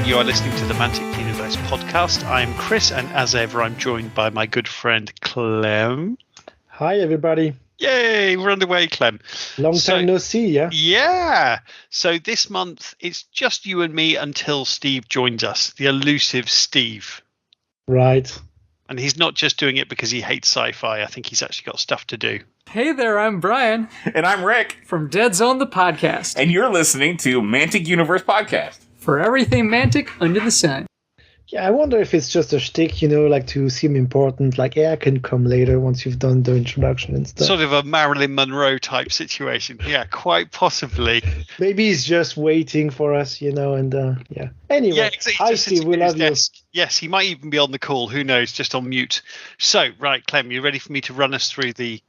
You are listening to the Mantic Games podcast. I'm Chris, and as ever, I'm joined by my good friend Clem. Hi, everybody. Yay, we're underway, Clem. Long time no see, yeah? Yeah. So this month, it's just you and me until Steve joins us, the elusive Steve. Right. And he's not just doing it because he hates sci-fi. I think he's actually got stuff to do. Hey there, I'm Brian. And I'm Rick. From Deadzone, the podcast. And you're listening to Mantic Universe Podcast. For everything Mantic under the sun. Yeah, I wonder if it's just a shtick, like to seem important, like, I can come later once you've done the introduction and stuff. Sort of a Marilyn Monroe type situation. Yeah, quite possibly. Maybe he's just waiting for us, and yeah. Anyway, yeah, hi Steve, we love you. Yes, he might even be on the call. Who knows? Just on mute. So, right, Clem, you ready for me to run us through the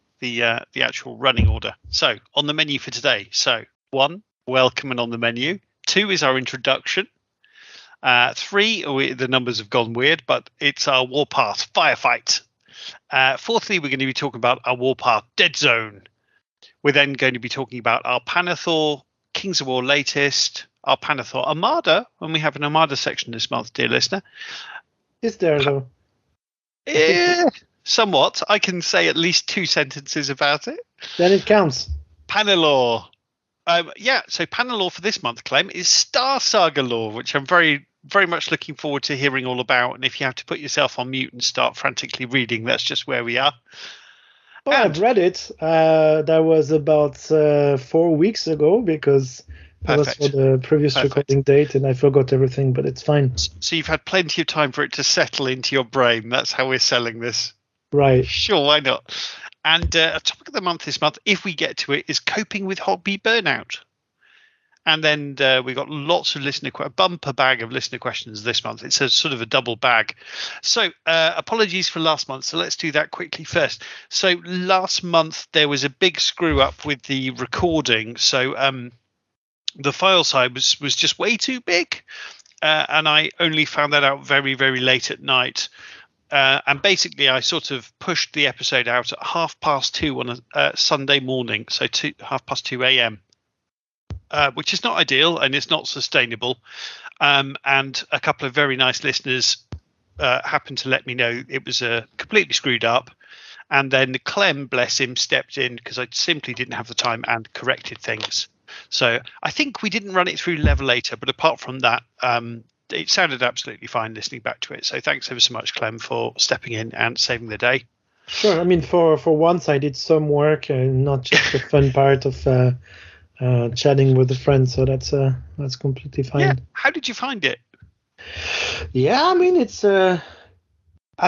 actual running order? So, on the menu for today. So, 1, welcome and on the menu. 2 is our introduction. 3, the numbers have gone weird, but it's our warpath, Firefight. 4thly, we're going to be talking about our warpath, Deadzone. We're then going to be talking about our Pannithor, Kings of War latest, our Pannithor Armada, and we have an Armada section this month, dear listener. Is there, though? Somewhat. I can say at least 2 sentences about it. Then it counts. Pannithor. So Pannithor for this month, Clem, is Star Saga lore, which I'm very, very much looking forward to hearing all about. And if you have to put yourself on mute and start frantically reading, that's just where we are. Well, I've read it. That was about 4 weeks ago because that was for the previous recording date, and I forgot everything, but it's fine. So you've had plenty of time for it to settle into your brain. That's how we're selling this. Right. Sure, why not? And a topic of the month this month, if we get to it, is coping with hobby burnout. And then we got lots of a bumper bag of listener questions this month. It's a sort of a double bag. So apologies for last month. So let's do that quickly first. So last month there was a big screw up with the recording. So the file size was just way too big. And I only found that out very, very late at night. And basically, I sort of pushed the episode out at 2:30 on a Sunday morning, so 2:30 a.m., which is not ideal and it's not sustainable. And a couple of very nice listeners happened to let me know it was completely screwed up. And then Clem, bless him, stepped in because I simply didn't have the time and corrected things. So I think we didn't run it through Levelator, but apart from that, it sounded absolutely fine listening back to it. So thanks ever so much, Clem, for stepping in and saving the day. Sure. I mean, for once, I did some work and not just the fun part of chatting with a friend. So that's completely fine. Yeah. How did you find it? Yeah, I mean, it's I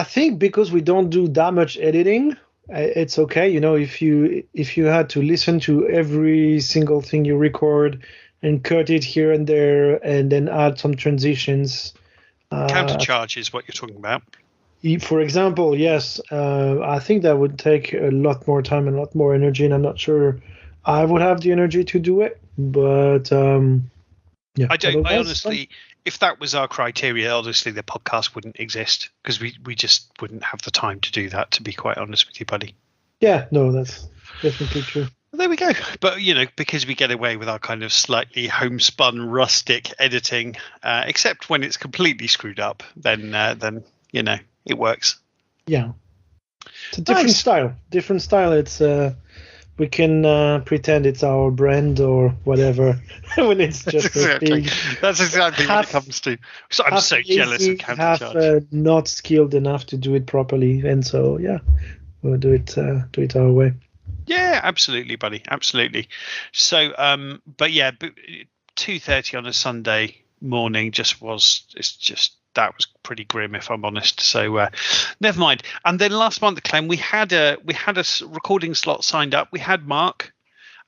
think because we don't do that much editing, it's okay. If you had to listen to every single thing you record and cut it here and there, and then add some transitions. Counter charge is what you're talking about. For example, yes, I think that would take a lot more time and a lot more energy, and I'm not sure I would have the energy to do it. But yeah, I honestly, if that was our criteria, honestly, the podcast wouldn't exist because we just wouldn't have the time to do that. To be quite honest with you, buddy. Yeah, no, that's definitely true. There we go. But, because we get away with our kind of slightly homespun, rustic editing, except when it's completely screwed up, then it works. Yeah. It's a different style. Different style. It's we can pretend it's our brand or whatever when it's just That's exactly what it comes to. So I'm so jealous of counter charge. Not skilled enough to do it properly, and so we'll do it our way. Yeah, absolutely, buddy. Absolutely. So, but 2:30 on a Sunday morning that was pretty grim, if I'm honest. So, never mind. And then last month, Clem, we had a recording slot signed up. We had Mark,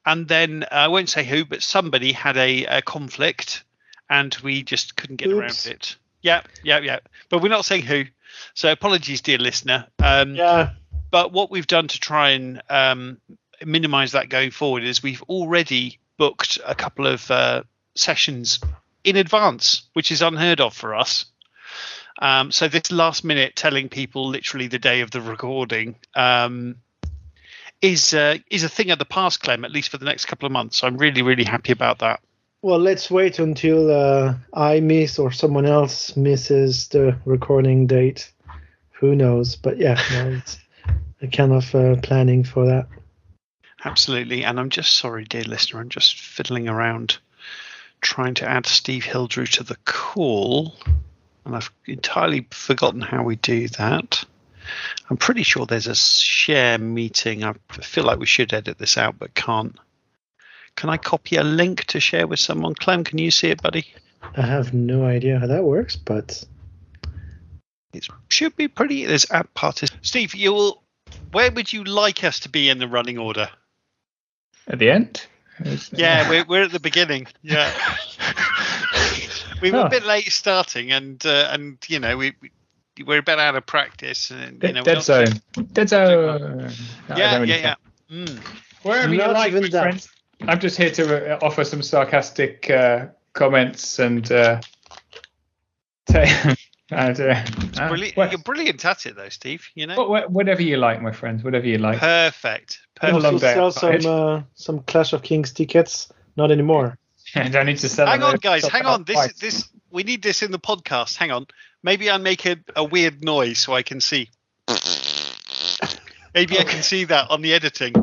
and then I won't say who, but somebody had a conflict, and we just couldn't get around it. Yeah. But we're not saying who. So, apologies, dear listener. Yeah. But what we've done to try and minimize that going forward is we've already booked a couple of sessions in advance, which is unheard of for us. So this last minute telling people literally the day of the recording is a thing of the past, Clem, at least for the next couple of months. So I'm really, really happy about that. Well, let's wait until I miss or someone else misses the recording date. Who knows? But yeah, no, it's a kind of planning for that. Absolutely. And I'm just sorry, dear listener, I'm just fiddling around trying to add Steve Hildrew to the call. And I've entirely forgotten how we do that. I'm pretty sure there's a share meeting. I feel like we should edit this out, but can't. Can I copy a link to share with someone? Clem, can you see it, buddy? I have no idea how that works, but it should be pretty. There's app participants. Steve, where would you like us to be in the running order? At the end? Yeah, we're at the beginning. Yeah. We were a bit late starting, and you know, we're a bit out of practice. And, you know, Deadzone. Deadzone. Yeah. Wherever you like, my friends. I'm just here to offer some sarcastic comments and you're brilliant at it, though, Steve. You know, whatever you like, my friends. Whatever you like. Perfect. Also sell some Clash of Kings tickets. Not anymore. I don't need to sell. Hang on, guys. Hang on. This we need this in the podcast. Hang on. Maybe I make a weird noise so I can see. Maybe I can see that on the editing.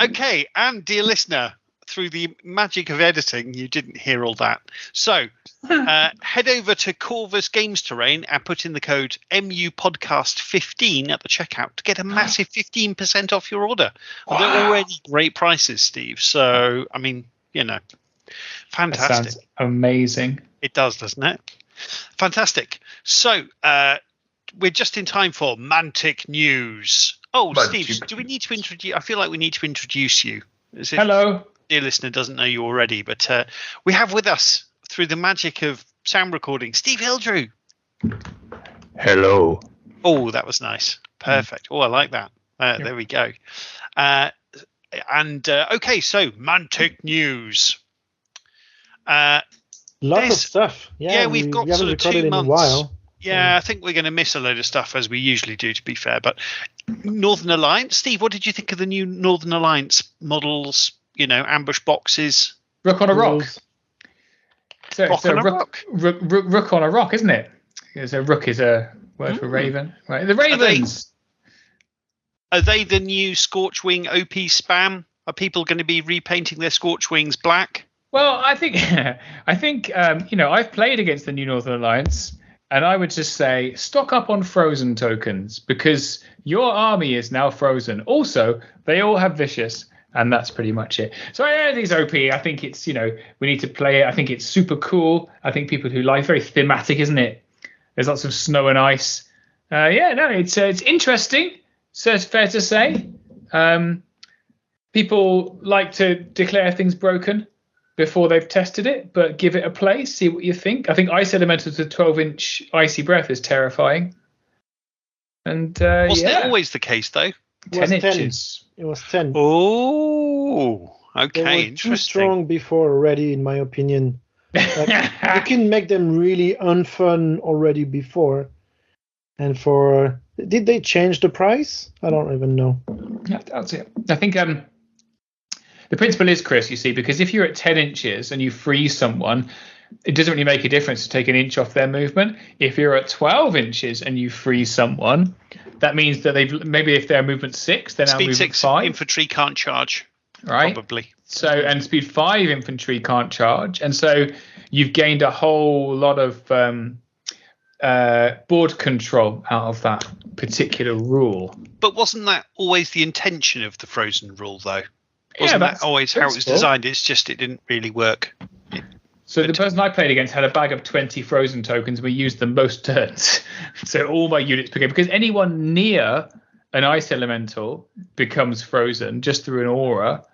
Okay, and dear listener, through the magic of editing, you didn't hear all that. So head over to Corvus Games Terrain and put in the code MUPodcast15 at the checkout to get a massive 15% off your order. Wow. They're already great prices, Steve. So, I mean, you know, fantastic. That sounds amazing. It does, doesn't it? Fantastic. So we're just in time for Mantic News. Oh, Steve, do we need to introduce? I feel like we need to introduce you. Hello. Dear listener doesn't know you already, but we have with us, through the magic of sound recording, Steve Hildrew. Hello. Oh, that was nice. Perfect. Oh, I like that. There we go. Okay, so Mantic News. Lots of stuff. Yeah, we've got sort of 2 months. In a while. Yeah, I think we're going to miss a load of stuff as we usually do, to be fair. But Northern Alliance, Steve, what did you think of the new Northern Alliance models? You know, ambush boxes. Rook on a rock. Rook on a rock. Rook on a rock, isn't it? So rook is a word for raven, right? The Ravens. Are they the new Scorchwing OP spam? Are people going to be repainting their Scorchwings black? Well, I think you know, I've played against the new Northern Alliance. And I would just say, stock up on frozen tokens because your army is now frozen. Also, they all have vicious, and that's pretty much it. So yeah, these OP. I think it's, you know, we need to play it. I think it's super cool. I think people who like, very thematic, isn't it? There's lots of snow and ice. It's interesting. So it's fair to say. People like to declare things broken before they've tested it, but give it a play, see what you think. I think Ice Elemental to 12-inch Icy Breath is terrifying. And wasn't it always the case, though? 10 inches. It was 10. Oh, okay, they were interesting. Too strong before already, in my opinion. Like, you can make them really unfun already before. And did they change the price? I don't even know. Yeah, that's it. I think the principle is, Chris, you see, because if you're at 10 inches and you freeze someone, it doesn't really make a difference to take an inch off their movement. If you're at 12 inches and you freeze someone, that means that maybe if they're movement 6, they're now movement 6 5. Infantry can't charge, right? Probably. So, and speed 5 infantry can't charge. And so you've gained a whole lot of board control out of that particular rule. But wasn't that always the intention of the frozen rule, though? Wasn't that always how it was designed? It's just it didn't really work. So the person I played against had a bag of 20 frozen tokens. We used them most turns. So all my units became, because anyone near an ice elemental becomes frozen just through an aura.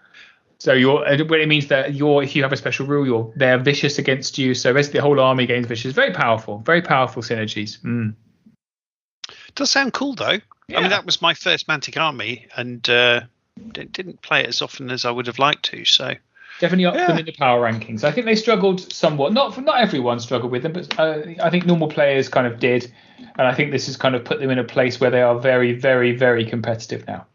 So it means that if you have a special rule, they're vicious against you. So basically the whole army gains vicious. Very powerful synergies. Does sound cool, though. Yeah. I mean, that was my first Mantic army, and didn't play it as often as I would have liked to. So definitely up them in the power rankings. I think they struggled somewhat. Not everyone struggled with them, but I think normal players kind of did. And I think this has kind of put them in a place where they are very, very, very competitive now.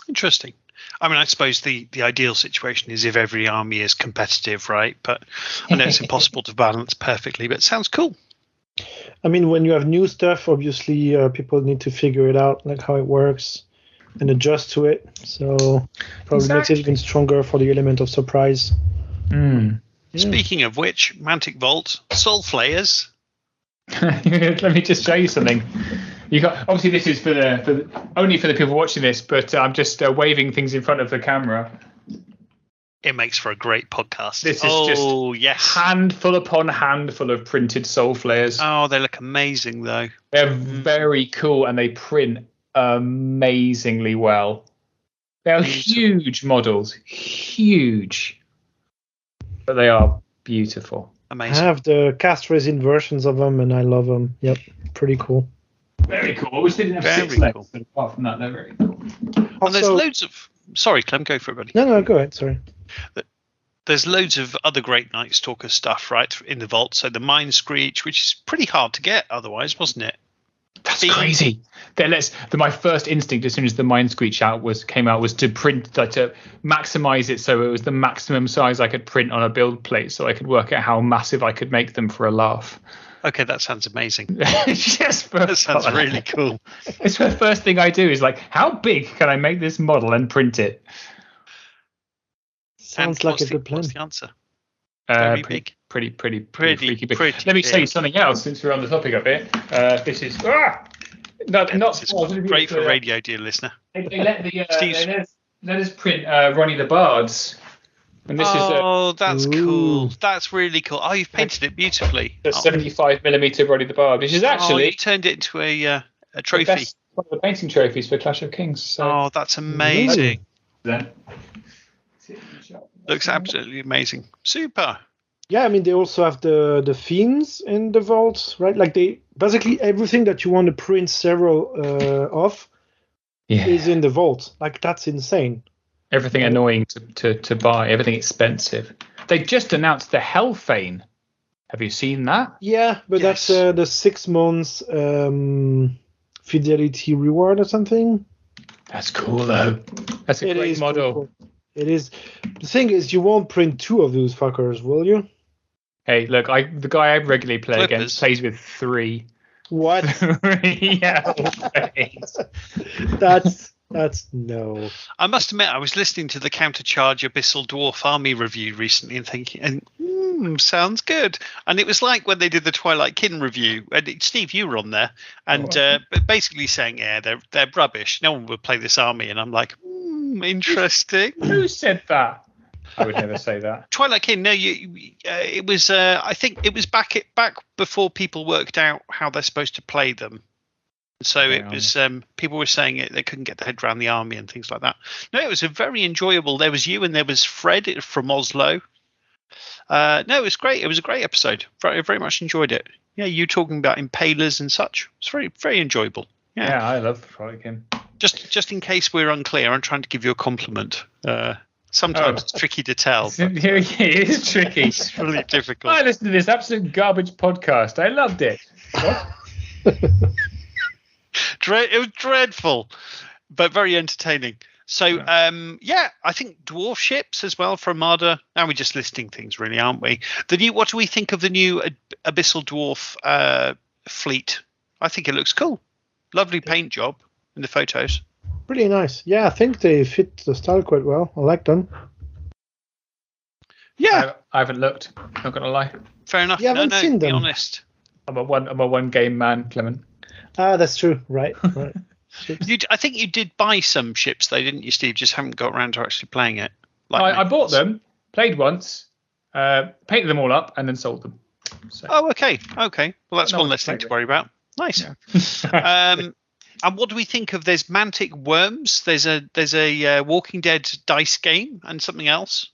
Interesting. I mean, I suppose the ideal situation is if every army is competitive, right? But I know it's impossible to balance perfectly, but it sounds cool. I mean, when you have new stuff, obviously people need to figure it out, like how it works, and adjust to it. So probably makes it even stronger for the element of surprise. Mm. Speaking of which, Mantic Vault, Soul Flayers. Let me just show you something. You got obviously this is for only for the people watching this, but I'm just waving things in front of the camera. It makes for a great podcast. This is just handful upon handful of printed Soul Flayers. Oh, they look amazing though. They're very cool and they print amazingly well. They're huge models, huge, but they are beautiful. Amazing. I have the cast resin versions of them, and I love them. Yep, pretty cool. Very cool. I wish they didn't have Very 6 legs, cool. but apart from that, they're very cool. And there's loads of... Sorry, Clem, go for it, buddy. No, go ahead. Sorry. There's loads of other great Night Stalker stuff, right, in the vault. So the Mind Screech, which is pretty hard to get otherwise, wasn't it? That's crazy. My first instinct as soon as the Mind Screech came out was to print, like, to maximize it so it was the maximum size I could print on a build plate, so I could work out how massive I could make them for a laugh. Okay, that sounds amazing. That sounds really cool. It's the first thing I do is like, how big can I make this model and print it? Sounds like a good plan. What's the answer? Very big. Pretty freaky big. Pretty Let me show you big. something else since we're on the topic of it. This is This is great for radio, dear listener. They let us print Ronnie the Bard's. And this that's cool. That's really cool. Oh, you've painted it beautifully. The 75mm Ronnie the Bard, which is actually you've turned it into a trophy. One of the painting trophies for Clash of Kings. So. That's amazing. Then. Looks absolutely amazing. Super. Yeah, I mean, they also have the fiends in the vault, right? Like they basically everything that you want to print several of is in the vault. Like that's insane. Everything annoying to buy, everything expensive. They just announced the Hellfane. Have you seen that? Yeah, but that's the 6 months fidelity reward or something. That's cool though. That's a great model. Cool. It is. The thing is, you won't print 2 of those fuckers, will you? Hey, look, the guy I regularly play against plays with 3. What? 3 That's no. I must admit, I was listening to the Countercharge Abyssal Dwarf Army review recently and thinking, sounds good. And it was like when they did the Twilight Kin review. And Steve, you were on there, and basically saying, they're rubbish. No one would play this army. And I'm like, interesting. Who said that? I would never say that. Twilight Kin. No, it was. I think it was back before people worked out how they're supposed to play them. So it was. People were saying they couldn't get their head around the army and things like that. No, it was a very enjoyable. There was you and there was Fred from Oslo. No, it was great. It was a great episode. Very, very much enjoyed it. Yeah, you talking about impalers and such. It's very, very enjoyable. Yeah, I love Twilight Kin. Just in case we're unclear, I'm trying to give you a compliment. Sometimes it's tricky to tell. It is tricky. It's really difficult. I listened to this absolute garbage podcast. I loved it. What? It was dreadful, but very entertaining. So, I think dwarf ships as well for Armada. Now we're just listing things, really, aren't we? What do we think of the new Abyssal Dwarf fleet? I think it looks cool. Lovely paint job in the photos. Pretty nice. Yeah, I think they fit the style quite well. I like them. Yeah. I haven't looked. Not gonna lie. Fair enough. You haven't seen them. Be honest. I'm a one game man, Clement. That's true. Right. I think you did buy some ships, though, didn't you, Steve? Just haven't got around to actually playing it. I bought them, played once, painted them all up, and then sold them. So. Oh, okay. Well, that's one less thing to worry about. Nice. Yeah. And what do we think of? There's Mantic Worms. There's a Walking Dead dice game and something else.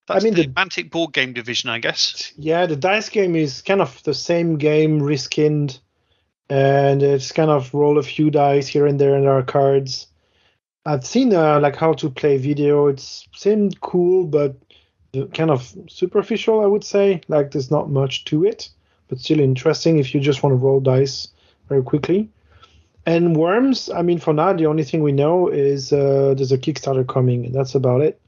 That's the Mantic board game division, I guess. Yeah, the dice game is kind of the same game, reskinned, and it's kind of roll a few dice here and there, and there are cards. I've seen how to play video. It seemed cool, but kind of superficial, I would say. Like there's not much to it, but still interesting if you just want to roll dice very quickly. And Worms, I mean, for now, the only thing we know is there's a Kickstarter coming, and that's about it.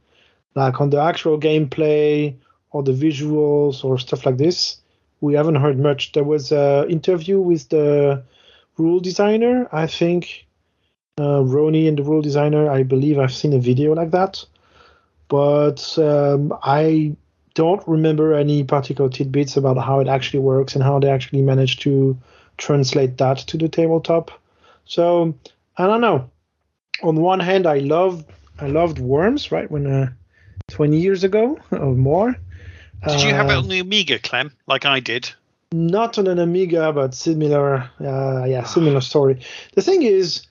Like on the actual gameplay or the visuals or stuff like this, we haven't heard much. There was an interview with the rule designer, I think, Roni and the rule designer. I believe I've seen a video like that, but I don't remember any particular tidbits about how it actually works and how they actually managed to translate that to the tabletop. So I don't know. On one hand, I loved Worms, right, when 20 years ago or more. Did you have it on the Amiga, Clem, like I did? Not on an Amiga, but similar. Similar story. The thing is,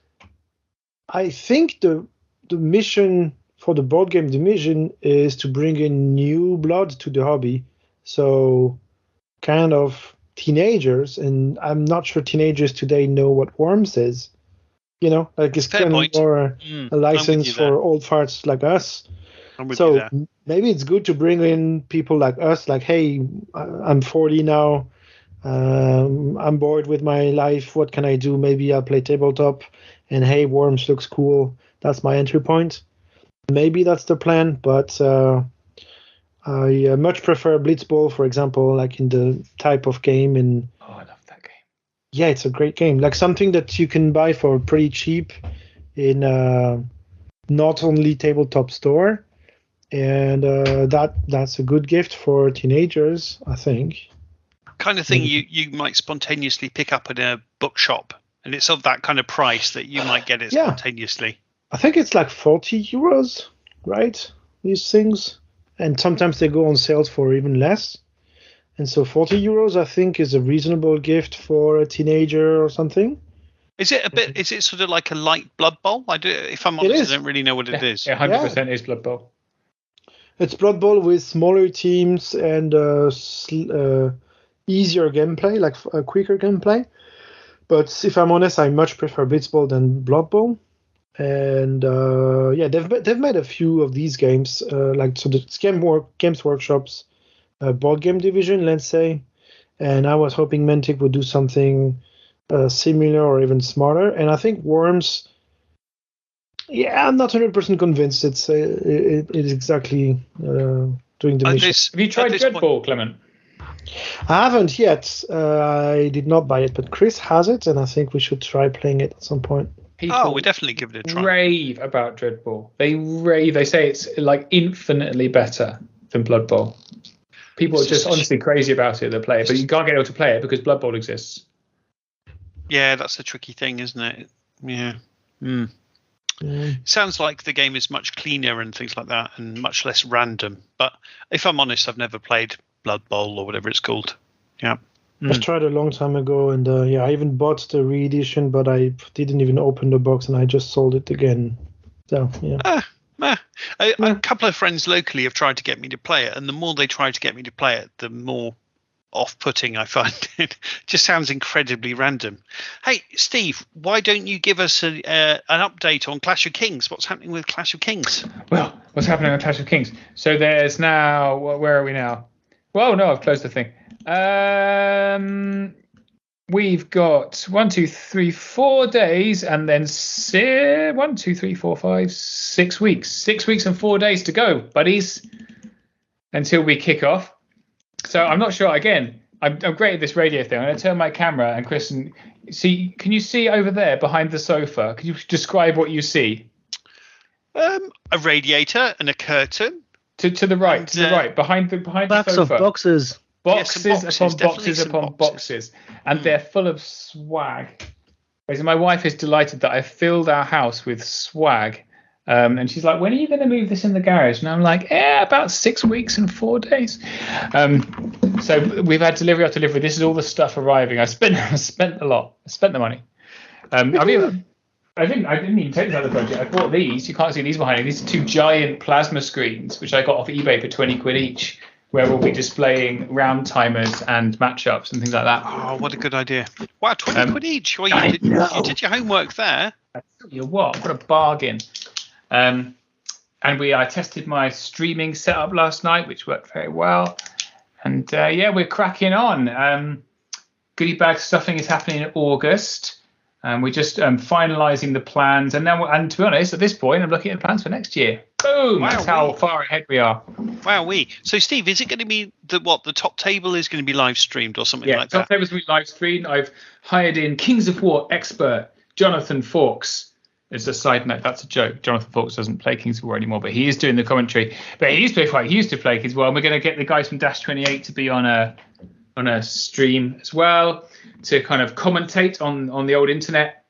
I think the mission for the board game division is to bring in new blood to the hobby. So kind of teenagers, and I'm not sure teenagers today know what Worms is. You know, like it's kind of more a license for old farts like us. So maybe it's good to bring in people like us, like, hey, I'm 40 now. I'm bored with my life. What can I do? Maybe I'll play tabletop. And hey, Worms looks cool. That's my entry point. Maybe that's the plan, but I much prefer Blitzball, for example, like in the type of game. And I love that game. Yeah, it's a great game. Like something that you can buy for pretty cheap in not only tabletop store. And that's a good gift for teenagers, I think. Kind of thing you might spontaneously pick up in a bookshop, and it's of that kind of price that you might get it spontaneously. I think it's like 40 euros, right? These things. And sometimes they go on sales for even less. And so 40 euros, I think, is a reasonable gift for a teenager or something. Is it a bit? Is it sort of like a light Blood Bowl? If I'm honest, I don't really know what it is. Yeah, 100% is Blood Bowl. It's Blood Bowl with smaller teams and easier gameplay, like a quicker gameplay. But if I'm honest, I much prefer Blitzball than Blood Bowl. And they've made a few of these games, like so the Games Workshop's board game division, let's say. And I was hoping Mantic would do something similar or even smarter. And I think Worms. Yeah, I'm not 100% convinced it's exactly doing the mission. Have you tried Dreadball, Clement? I haven't yet. I did not buy it, but Chris has it, and I think we should try playing it at some point. We definitely give it a try. Rave about Dreadball. They rave. They say it's like infinitely better than Blood Bowl. People are just honestly crazy about it. They play it, but you can't get able to play it because Blood Bowl exists. Yeah, that's a tricky thing, isn't it? Yeah. Sounds like the game is much cleaner and things like that, and much less random. But if I'm honest, I've never played Blood Bowl or whatever it's called. Yeah, I tried a long time ago, and I even bought the re-edition, but I didn't even open the box, and I just sold it again. So yeah. A couple of friends locally have tried to get me to play it, and the more they try to get me to play it, the more off-putting I find it. Just sounds incredibly random. Hey, Steve, why don't you give us an update on Clash of Kings? What's happening with Clash of Kings? Well, what's happening on Clash of Kings? So there's now, where are we now? Well, no, I've closed the thing. We've got 1, 2, 3, 4 days, and then 1, 2, 3, 4, 5, 6 weeks. 6 weeks and 4 days to go, buddies, until we kick off. So I'm not sure. Again, I'm great at this radio thing. I'm going to turn my camera and Chris and see. Can you see over there behind the sofa? Can you describe what you see? A radiator and a curtain. To the right, and, to the right, behind the Box sofa. Of boxes. Boxes upon boxes upon boxes, and they're full of swag. So my wife is delighted that I filled our house with swag. And she's like, when are you going to move this in the garage? And I'm like, about 6 weeks and 4 days. So we've had delivery after delivery. This is all the stuff arriving. I spent a lot. I spent the money. I didn't even take this out of the budget. I bought these. You can't see these behind me. These are 2 giant plasma screens, which I got off eBay for 20 quid each, where we'll be displaying round timers and matchups and things like that. Oh, what a good idea. Wow, 20 quid each. Well, you did your homework there. What a bargain. And I tested my streaming setup last night, which worked very well. And we're cracking on. Goodie bag stuffing is happening in August. And we're just finalising the plans. And to be honest, at this point, I'm looking at plans for next year. Boom! Wow, That's how far ahead we are. Wow, So, Steve, is it going to be the top table is going to be live streamed or something like that? Yeah, top table is going to be live streamed. I've hired in Kings of War expert Jonathan Fawkes. It's a side note. That's a joke. Jonathan Fawkes doesn't play Kings of War anymore, but he is doing the commentary. But he used to play Kings of War. And we're going to get the guys from Dash 28 to be on a stream as well to kind of commentate on the old internet.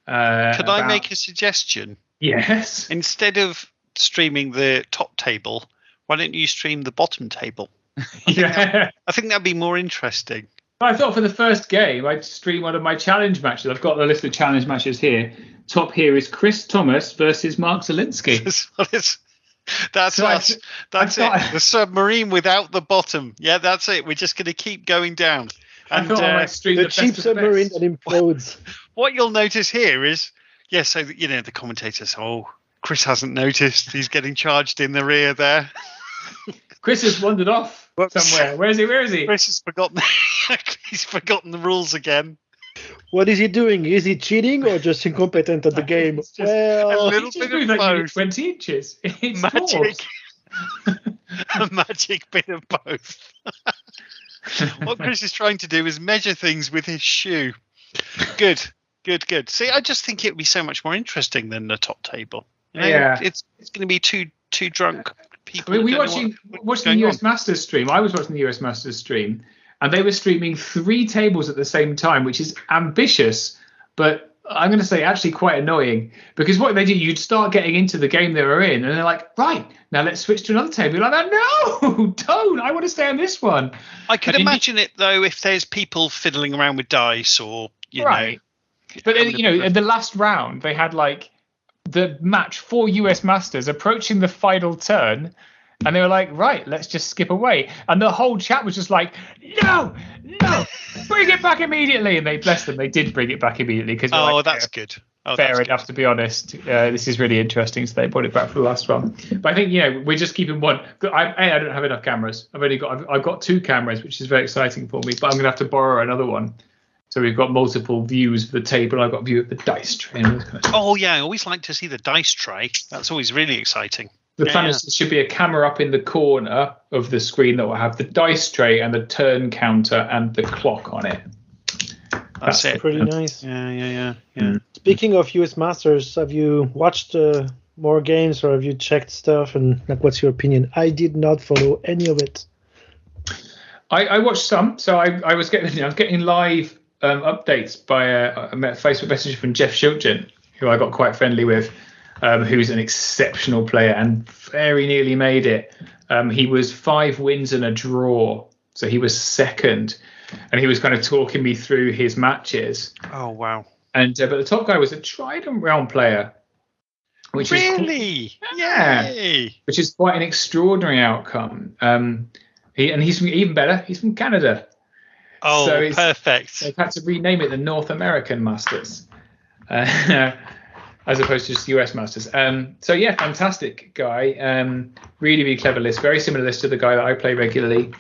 Could I make a suggestion? Yes. Instead of streaming the top table, why don't you stream the bottom table? I think that'd be more interesting. I thought for the first game I'd stream one of my challenge matches. I've got the list of challenge matches here. Top here is Chris Thomas versus Mark Zielinski. That's it. The submarine without the bottom. Yeah, that's it. We're just going to keep going down. And I thought I might stream the cheap submarine that implodes. What you'll notice here is, so the commentators. Oh, Chris hasn't noticed. He's getting charged in the rear there. Chris has wandered off somewhere. Where is he? Chris has forgotten. He's forgotten the rules again. What is he doing? Is he cheating or just incompetent at the game? A little bit of both. 20 inches. It's magic. A magic bit of both. What Chris is trying to do is measure things with his shoe. Good. See, I just think it would be so much more interesting than the top table. Yeah. It's going to be two drunk people. I mean, watching the US Masters stream. I was watching the US Masters stream, and they were streaming 3 tables at the same time, which is ambitious, but I'm going to say actually quite annoying, because what they do, you'd start getting into the game they were in, and they're like, right, now let's switch to another table. You're like, no, don't. I want to stay on this one. I could imagine it, though, if there's people fiddling around with dice or, you know. But then, in the last round, they had like the match for US Masters approaching the final turn, and they were like, right, let's just skip away. And the whole chat was just like, no, bring it back immediately. And they, bless them, they did bring it back immediately. That's good. Fair enough, to be honest. This is really interesting. So they brought it back for the last one. But I think, we're just keeping one. I don't have enough cameras. I've got 2 cameras, which is very exciting for me. But I'm going to have to borrow another one. So we've got multiple views of the table. I've got a view of the dice tray. Oh, yeah. I always like to see the dice tray. That's always really exciting. The plan is there should be a camera up in the corner of the screen that will have the dice tray and the turn counter and the clock on it. That's it. Pretty nice. Yeah. Speaking of US Masters, have you watched more games or have you checked stuff? And what's your opinion? I did not follow any of it. I watched some. So I was getting live updates by a Facebook message from Jeff Shilton, who I got quite friendly with, who's an exceptional player and very nearly made it. He was 5 wins and a draw, so he was second, and he was kind of talking me through his matches. Oh wow! And but the top guy was a Trident Realm player, which is which is quite an extraordinary outcome. He's even better. He's from Canada. Oh, so perfect. They've had to rename it the North American Masters, as opposed to just US Masters. So yeah, fantastic guy. Really, really clever list. Very similar list to the guy that I play regularly.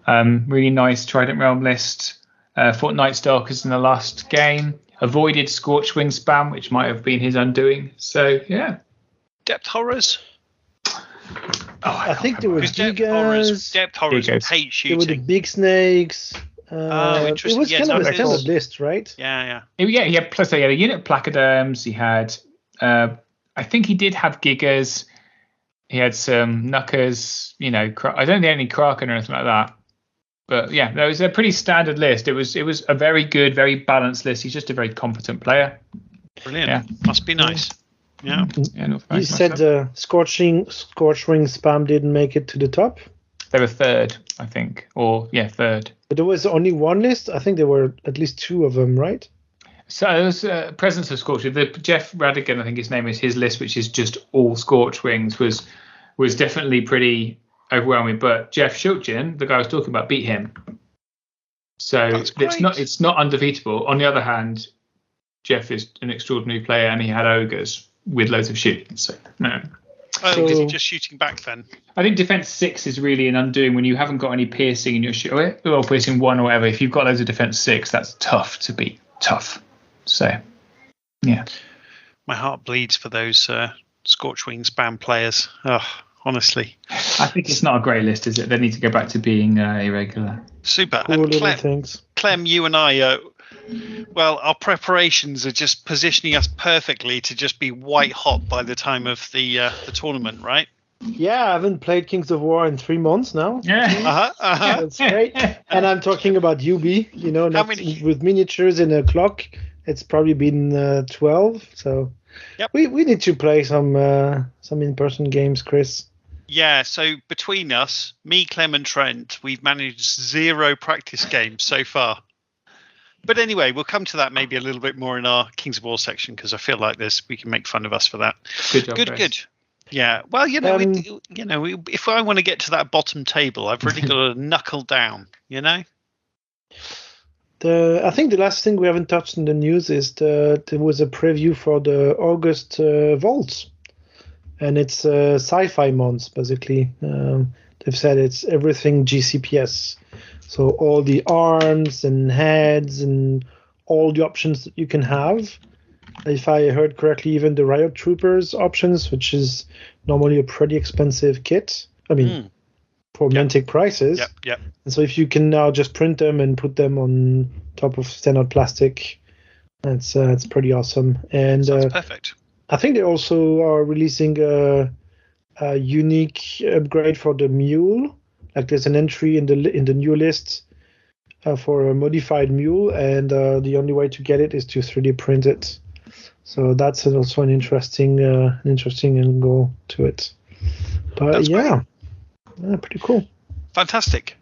Really nice Trident Realm list. Fought Night Stalkers in the last game. Avoided Scorchwing spam, which might have been his undoing. So yeah. Depth Horrors. I think there were Gigas. Depth Horrors hate shooting. There were the big snakes. Interesting. It was kind of a standard list, right? Yeah. He had a unit of placoderms. He had, I think he did have gigas. He had some knuckers. I don't think any kraken or anything like that. But yeah, that was a pretty standard list. It was a very good, very balanced list. He's just a very competent player. Brilliant. Yeah. Must be nice. Yeah. You said Scorchwing spam didn't make it to the top. They were third, I think, third. But there was only one list. I think there were at least 2 of them, right? So there was presence of Scorchwing. The Jeff Radigan, I think his name is, his list, which is just all Scorchwings, was definitely pretty overwhelming. But Jeff Shilton, the guy I was talking about, beat him. So it's not undefeatable. On the other hand, Jeff is an extraordinary player, and he had ogres with loads of shooting. So no. Oh, is he just shooting back then? I think defense 6 is really an undoing when you haven't got any piercing in your shoot, or piercing 1 or whatever. If you've got loads of defense 6, that's tough to beat. Tough. So Yeah. My heart bleeds for those Scorchwing spam players. Oh, honestly. I think it's not a great list, is it? They need to go back to being irregular. Super. Cool And little things. Clem, you and I, well, our preparations are just positioning us perfectly to just be white hot by the time of the tournament, right? Yeah, I haven't played Kings of War in 3 months now. Yeah. That's great. And I'm talking about UB, not with miniatures and a clock. It's probably been 12. So yep. we need to play some in-person games, Chris. Yeah, so between us, me, Clem, and Trent, we've managed 0 practice games so far. But anyway, we'll come to that maybe a little bit more in our Kings of War section, because I feel like we can make fun of us for that. Good job, good. Yeah, well, if I want to get to that bottom table, I've really got to knuckle down, I think the last thing we haven't touched in the news is there was a preview for the August Vaults, and it's sci-fi months, basically. They've said it's everything GCPS, so all the arms and heads and all the options that you can have. If I heard correctly, even the Riot Troopers options, which is normally a pretty expensive kit. I mean, for Mantic prices. Yep. And so if you can now just print them and put them on top of standard plastic, it's pretty awesome. And sounds perfect. I think they also are releasing a unique upgrade for the mule. Like there's an entry in the new list for a modified mule, and the only way to get it is to 3D print it. So that's also an interesting angle to it. But that's yeah, pretty cool. Fantastic.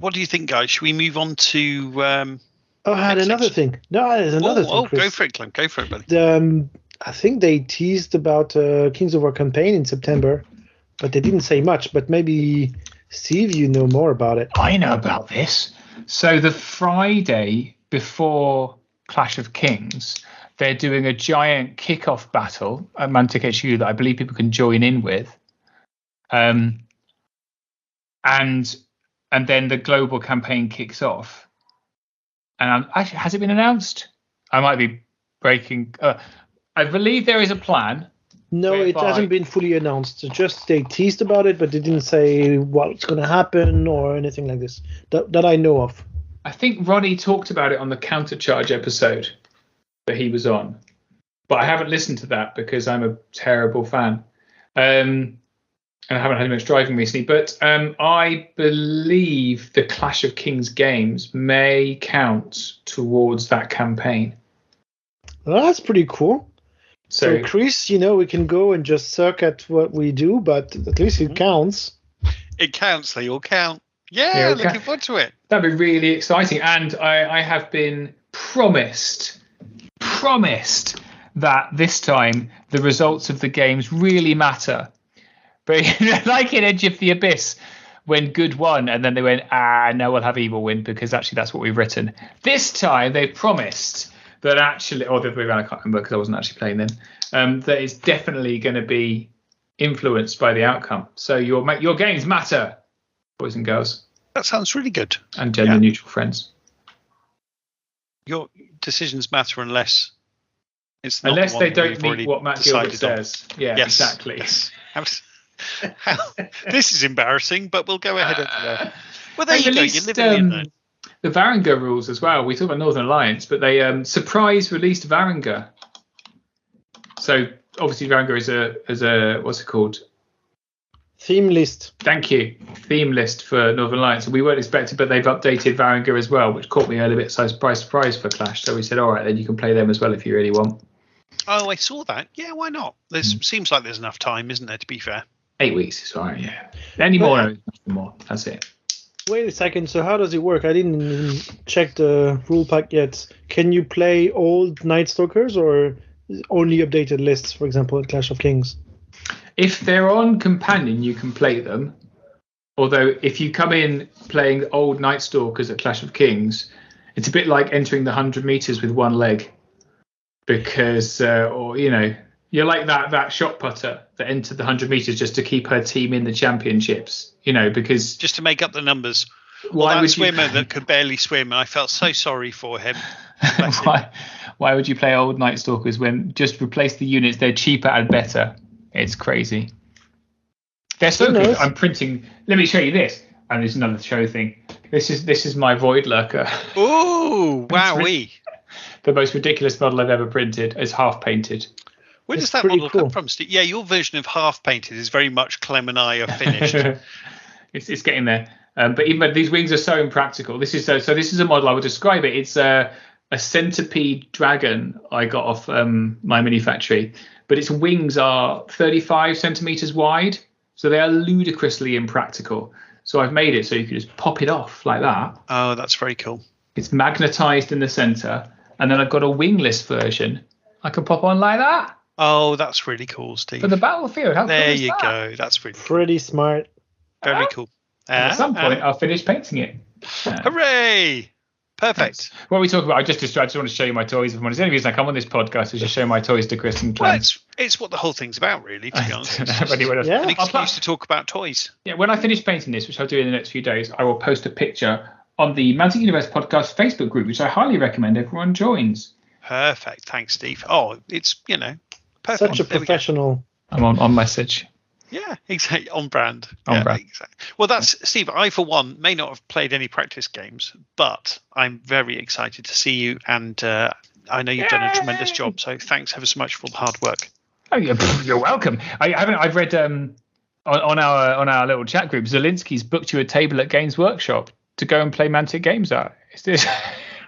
What do you think, guys? Should we move on to? I had another thing. No, there's another thing. Chris. Go for it, Clem. Go for it, buddy. I think they teased about Kings of War campaign in September, but they didn't say much. But maybe Steve, you know more about it. I know about this. So the Friday before Clash of Kings, they're doing a giant kickoff battle at Mantic HQ that I believe people can join in with. And then the global campaign kicks off. And actually, has it been announced? I might be breaking. I believe there is a plan. No, it hasn't been fully announced. Just they teased about it, but they didn't say what's going to happen or anything like this that I know of. I think Ronnie talked about it on the Countercharge episode that he was on, but I haven't listened to that because I'm a terrible fan, and I haven't had much driving recently. But I believe the Clash of Kings games may count towards that campaign. Well, that's pretty cool. So Chris, we can go and just suck at what we do, but at least it counts. It counts. They all count. Yeah, looking forward to it. That'd be really exciting. And I have been promised that this time the results of the games really matter. But like in Edge of the Abyss, when good won, and then they went, no, we'll have evil win because actually that's what we've written. This time they promised that actually, or the other way around, I can't remember because I wasn't actually playing then, that it's definitely going to be influenced by the outcome. So your games matter, boys and girls. That sounds really good. And gender neutral friends. Your decisions matter unless it's not unless the they one don't meet what Matt Gilbert says. Yeah, yes, exactly. Yes. This is embarrassing, but we'll go ahead and. Well, there you go. You're living in there. The Varangur rules as well. We talk about Northern Alliance, but they surprise released Varangur. So obviously Varangur is a what's it called? Theme list. Thank you. Theme list for Northern Alliance. We weren't expecting, but they've updated Varangur as well, which caught me a little bit surprise for Clash. So we said, all right, then you can play them as well if you really want. Oh, I saw that. Yeah, why not? Seems like there's enough time, isn't there, to be fair? 8 weeks is all right, yeah. Any more? That's it. Wait a second. So how does it work? I didn't even check the rule pack yet. Can you play old Night Stalkers or only updated lists, for example, at Clash of Kings? If they're on Companion, you can play them. Although if you come in playing the old Night Stalkers at Clash of Kings, it's a bit like entering the 100 meters with one leg. Because, you're like that shot putter that entered the 100 meters just to keep her team in the championships, because... Just to make up the numbers. That swimmer that could barely swim, and I felt so sorry for him. Why would you play old Night Stalkers when just replace the units? They're cheaper and better. It's crazy. They're so good. I'm printing. Let me show you this. And there's another show thing. This is my Void Lurker. Ooh, wowee. The most ridiculous model I've ever printed. It's half painted. Where does that model come from, Steve? Yeah, your version of half painted is very much Clem and I are finished. It's getting there. But even these wings are so impractical. This is this is a model I would describe it. It's a centipede dragon I got off my mini factory, but its wings are 35 centimeters wide, so they are ludicrously impractical. So I've made it so you can just pop it off like that. Oh, that's very cool. It's magnetized in the center, and then I've got a wingless version I can pop on like that. Oh, that's really cool, Steve. For the battlefield. How there cool is you that? go. That's really cool. Pretty smart. Very cool. At some point, I'll finish painting it. Hooray! Perfect. What are we talking about? I just want to show you my toys. If the only reason I come on this podcast is to show my toys to Chris and Clem. Well, it's what the whole thing's about, really, to be honest. An excuse to talk about toys. Yeah, when I finish painting this, which I'll do in the next few days, I will post a picture on the Mantic Universe Podcast Facebook group, which I highly recommend everyone joins. Perfect. Thanks, Steve. Oh, it's, perfect. Such a professional. I'm on message. Yeah, exactly. On brand. On brand. Exactly. Well, that's Steve. I, for one, may not have played any practice games, but I'm very excited to see you, and I know you've done a tremendous job. So thanks ever so much for all the hard work. Oh, you're welcome. I've read on our little chat group, Zelensky's booked you a table at Games Workshop to go and play Mantic Games at. Is this?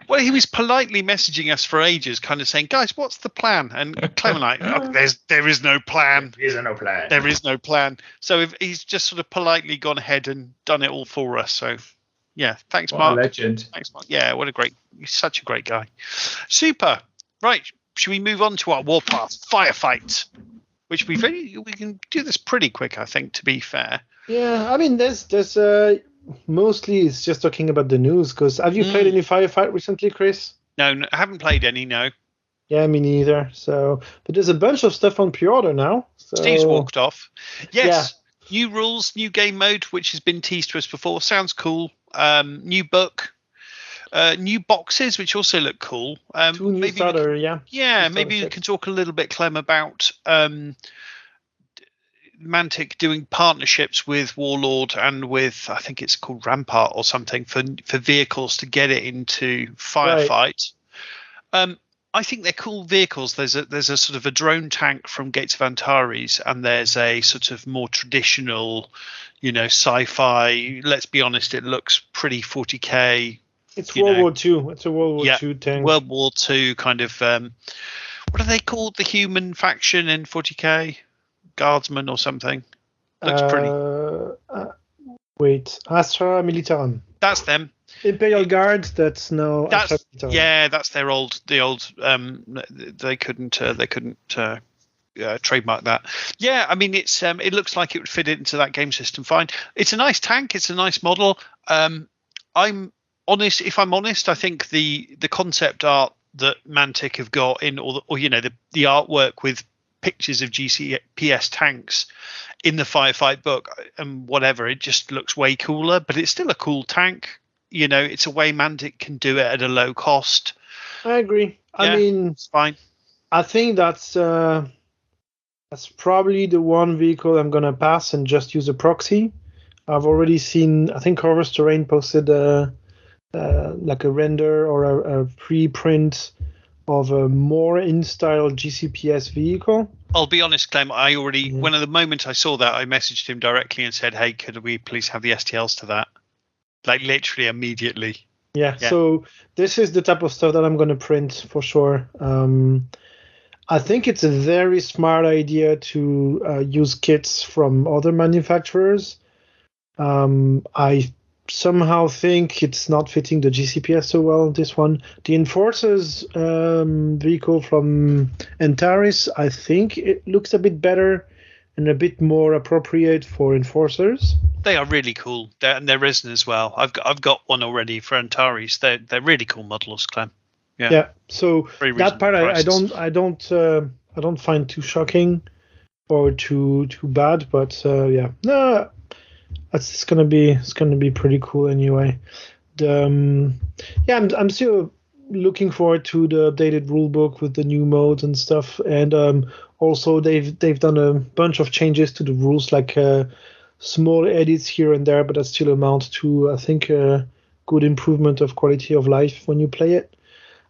Well, he was politely messaging us for ages, kind of saying, "Guys, what's the plan?" And Clem and I, there is no plan. There is no plan. There is no plan. So he's just sort of politely gone ahead and done it all for us. So, yeah, thanks, what Mark. A legend. Thanks, Mark. Yeah, he's such a great guy. Super. Right, should we move on to our Warpath Firefight, which we can do this pretty quick, I think, to be fair. Yeah, I mean, there's mostly it's just talking about the news. Because have you played any Firefight recently, Chris? No, I haven't played any. No. Yeah, me neither. So, but there's a bunch of stuff on pre-order now. So... Steve's walked off. Yes. Yeah. New rules, new game mode, which has been teased to us before. Sounds cool. New book. New boxes, which also look cool. Two new starter, yeah. Yeah, maybe you can talk a little bit, Clem, about Mantic doing partnerships with Warlord and with, I think it's called Rampart or something, for vehicles to get it into Firefight. Right. I think they're cool vehicles. There's a sort of a drone tank from Gates of Antares, and there's a sort of more traditional, sci-fi. Let's be honest, it looks pretty 40k. It's World War II. It's a World War II tank. World War II kind of. What are they called? The human faction in 40k, Guardsmen or something. Looks pretty. Wait, Astra Militarum. That's them. Imperial Guard. That's no. That's that's their old. The old. They couldn't trademark that. Yeah, I mean it's. It looks like it would fit into that game system fine. It's a nice tank. It's a nice model. I'm honest. If I'm honest, I think the concept art that Mantic have got in, or the artwork with pictures of GCPS tanks in the Firefight book and whatever, it just looks way cooler. But it's still a cool tank. It's a way Mantic can do it at a low cost. I agree. Yeah, I mean, it's fine. I think that's probably the one vehicle I'm gonna pass and just use a proxy. I've already seen. I think Horus Terrain posted like a render or a preprint of a more in-style GCPS vehicle. I'll be honest, Clem, I already, when at the moment I saw that, I messaged him directly and said, hey, could we please have the STLs to that? Like literally immediately. Yeah, so this is the type of stuff that I'm going to print for sure. I think it's a very smart idea to use kits from other manufacturers. I somehow think it's not fitting the GCPS so well, this one. The Enforcers vehicle from Antares, I think it looks a bit better and a bit more appropriate for Enforcers. They are really cool. They're resin as well. I've got one already for Antares. They're really cool models, Clem. Yeah. So that part I don't find too shocking or too bad, but no. It's gonna be pretty cool anyway. I'm still looking forward to the updated rulebook with the new modes and stuff. And also they've done a bunch of changes to the rules, like small edits here and there, but that still amount to, I think, a good improvement of quality of life when you play it.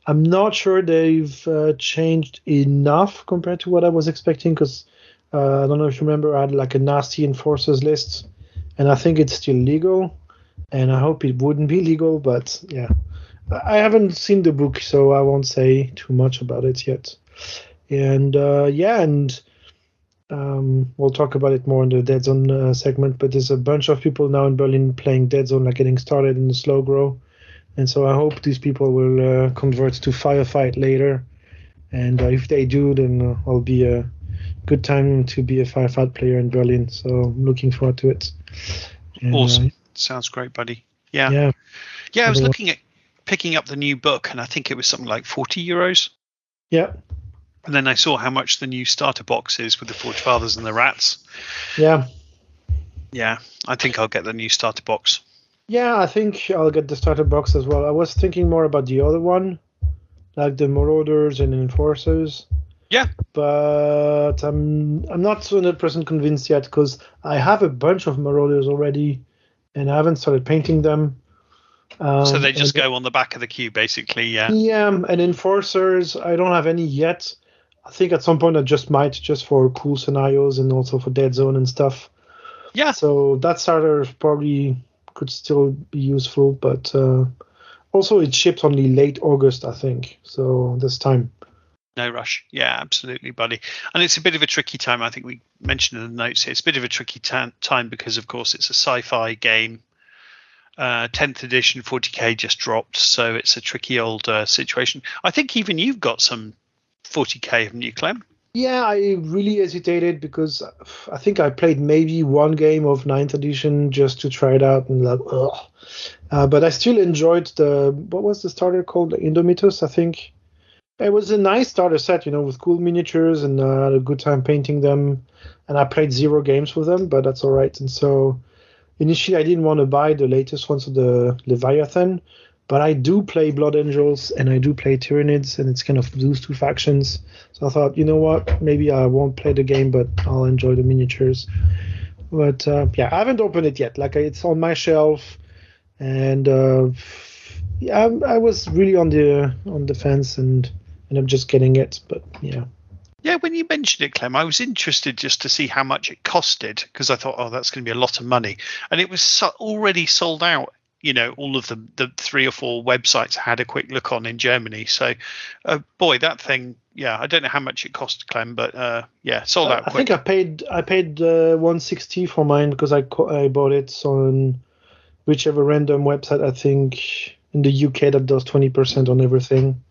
I'm not sure they've changed enough compared to what I was expecting, because I don't know if you remember, I had like a nasty enforcers list, and I think it's still legal, and I hope it wouldn't be legal, but yeah. I haven't seen the book, so I won't say too much about it yet. And we'll talk about it more in the Deadzone segment, but there's a bunch of people now in Berlin playing Deadzone, like getting started in the slow grow. And so I hope these people will convert to Firefight later. And if they do, then it'll be a good time to be a Firefight player in Berlin. So I'm looking forward to it. And, awesome. Sounds great, buddy. Yeah, I was looking at picking up the new book, and I think it was something like €40. Yeah. And then I saw how much the new starter box is with the Forge Fathers and the Rats. Yeah. Yeah, I think I'll get the new starter box. Yeah, I think I'll get the starter box as well. I was thinking more about the other one, like the Marauders and Enforcers. Yeah. But I'm not 100% convinced yet, because I have a bunch of Marauders already, and I haven't started painting them. So they just go on the back of the queue, basically, yeah. Yeah, and Enforcers, I don't have any yet. I think at some point I just might, just for cool scenarios and also for Deadzone and stuff. Yeah. So that starter probably could still be useful, but also it ships only late August, I think. So there's time. No rush. Yeah, absolutely, buddy. And it's a bit of a tricky time. I think we mentioned in the notes here. It's a bit of a tricky time because, of course, it's a sci-fi game. 10th edition 40k just dropped, so it's a tricky old situation. I think even you've got some 40k, haven't you, Clem? Yeah, I really hesitated because I think I played maybe one game of 9th edition just to try it out, and like, but I still enjoyed what was the starter called? The Indomitus, I think. It was a nice starter set, with cool miniatures, and I had a good time painting them. And I played 0 games with them, but that's all right. And so initially I didn't want to buy the latest ones of the Leviathan, but I do play Blood Angels and I do play Tyranids, and it's kind of those two factions. So I thought, you know what, maybe I won't play the game, but I'll enjoy the miniatures. But I haven't opened it yet. Like, it's on my shelf, and I was really on the fence, and I'm just getting it. But yeah. Yeah, when you mentioned it, Clem, I was interested just to see how much it costed, because I thought, that's going to be a lot of money, and it was already sold out. All of the 3 or 4 websites I had a quick look on in Germany. So, boy, that thing, I don't know how much it cost, Clem, but sold out quick. I think I paid 160 for mine, because I bought it on whichever random website, I think, in the UK that does 20% on everything.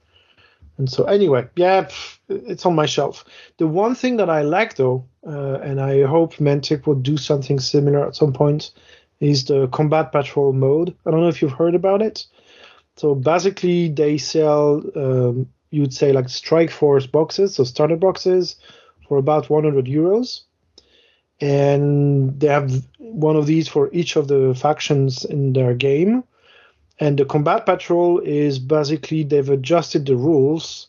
And so anyway, it's on my shelf. The one thing that I like, though, and I hope Mantic will do something similar at some point, is the Combat Patrol mode. I don't know if you've heard about it. So basically they sell, you'd say, like Strike Force boxes, so starter boxes, for about €100. And they have one of these for each of the factions in their game. And the Combat Patrol is basically, they've adjusted the rules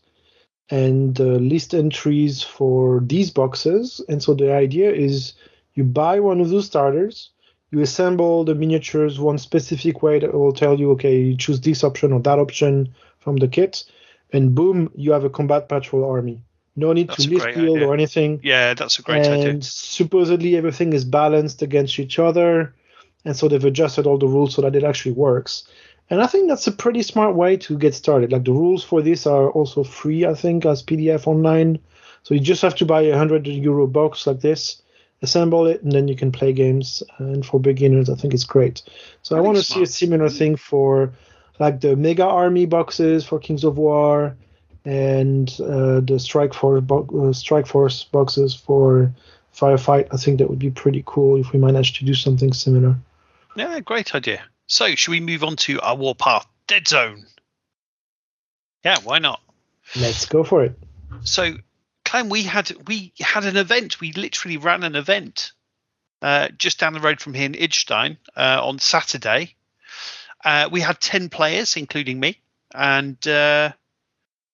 and the list entries for these boxes. And so the idea is you buy one of those starters, you assemble the miniatures one specific way that will tell you, okay, you choose this option or that option from the kit, and boom, you have a Combat Patrol army. No need to list build or anything. Yeah, that's a great idea. And supposedly everything is balanced against each other, and so they've adjusted all the rules so that it actually works. And I think that's a pretty smart way to get started. Like, the rules for this are also free, I think, as PDF online. So you just have to buy a €100 box like this, assemble it, and then you can play games. And for beginners, I think it's great. So I want to see a similar thing for like the Mega Army boxes for Kings of War, and the Strike Force boxes for Firefight. I think that would be pretty cool if we managed to do something similar. Yeah, great idea. So, should we move on to our warpath, Deadzone? Yeah, why not? Let's go for it. So, Clem, we had an event. We literally ran an event just down the road from here in Idstein on Saturday. We had 10 players, including me. and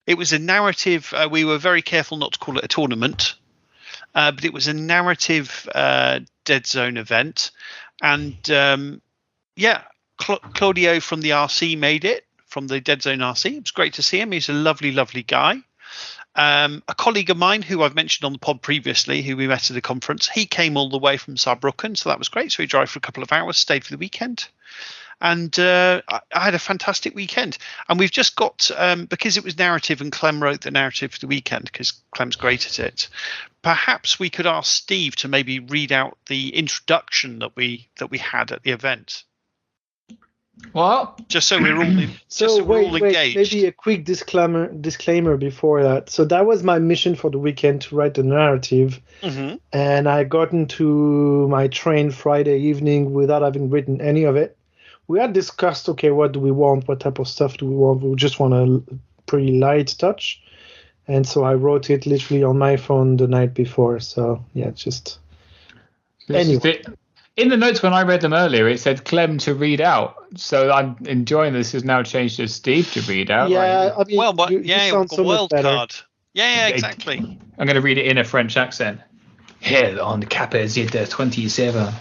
it was a narrative. We were very careful not to call it a tournament, but it was a narrative Deadzone event, and Claudio from the RC made it, from the Deadzone RC. It was great to see him. He's a lovely, lovely guy. A colleague of mine who I've mentioned on the pod previously, who we met at a conference, he came all the way from Saarbrücken, so that was great. So he drove for a couple of hours, stayed for the weekend. And I had a fantastic weekend. And we've just got, because it was narrative and Clem wrote the narrative for the weekend, because Clem's great at it, perhaps we could ask Steve to maybe read out the introduction that we had at the event. What? Just so we're all Wait, engaged. maybe a quick disclaimer before that. So that was my mission for the weekend, to write the narrative. Mm-hmm. And I got into my train Friday evening without having written any of it. We had discussed, okay, what do we want? What type of stuff do we want? We just want a pretty light touch. And so I wrote it literally on my phone the night before. So, yeah, just... Anyway. In the notes when I read them earlier, it said Clem to read out. So I'm enjoying this. Has now changed to Steve to read out. Yeah, I mean, you sound so wild much better. card. Yeah, exactly. I'm going to read it in a French accent. Hell on Kappa Zeta 27.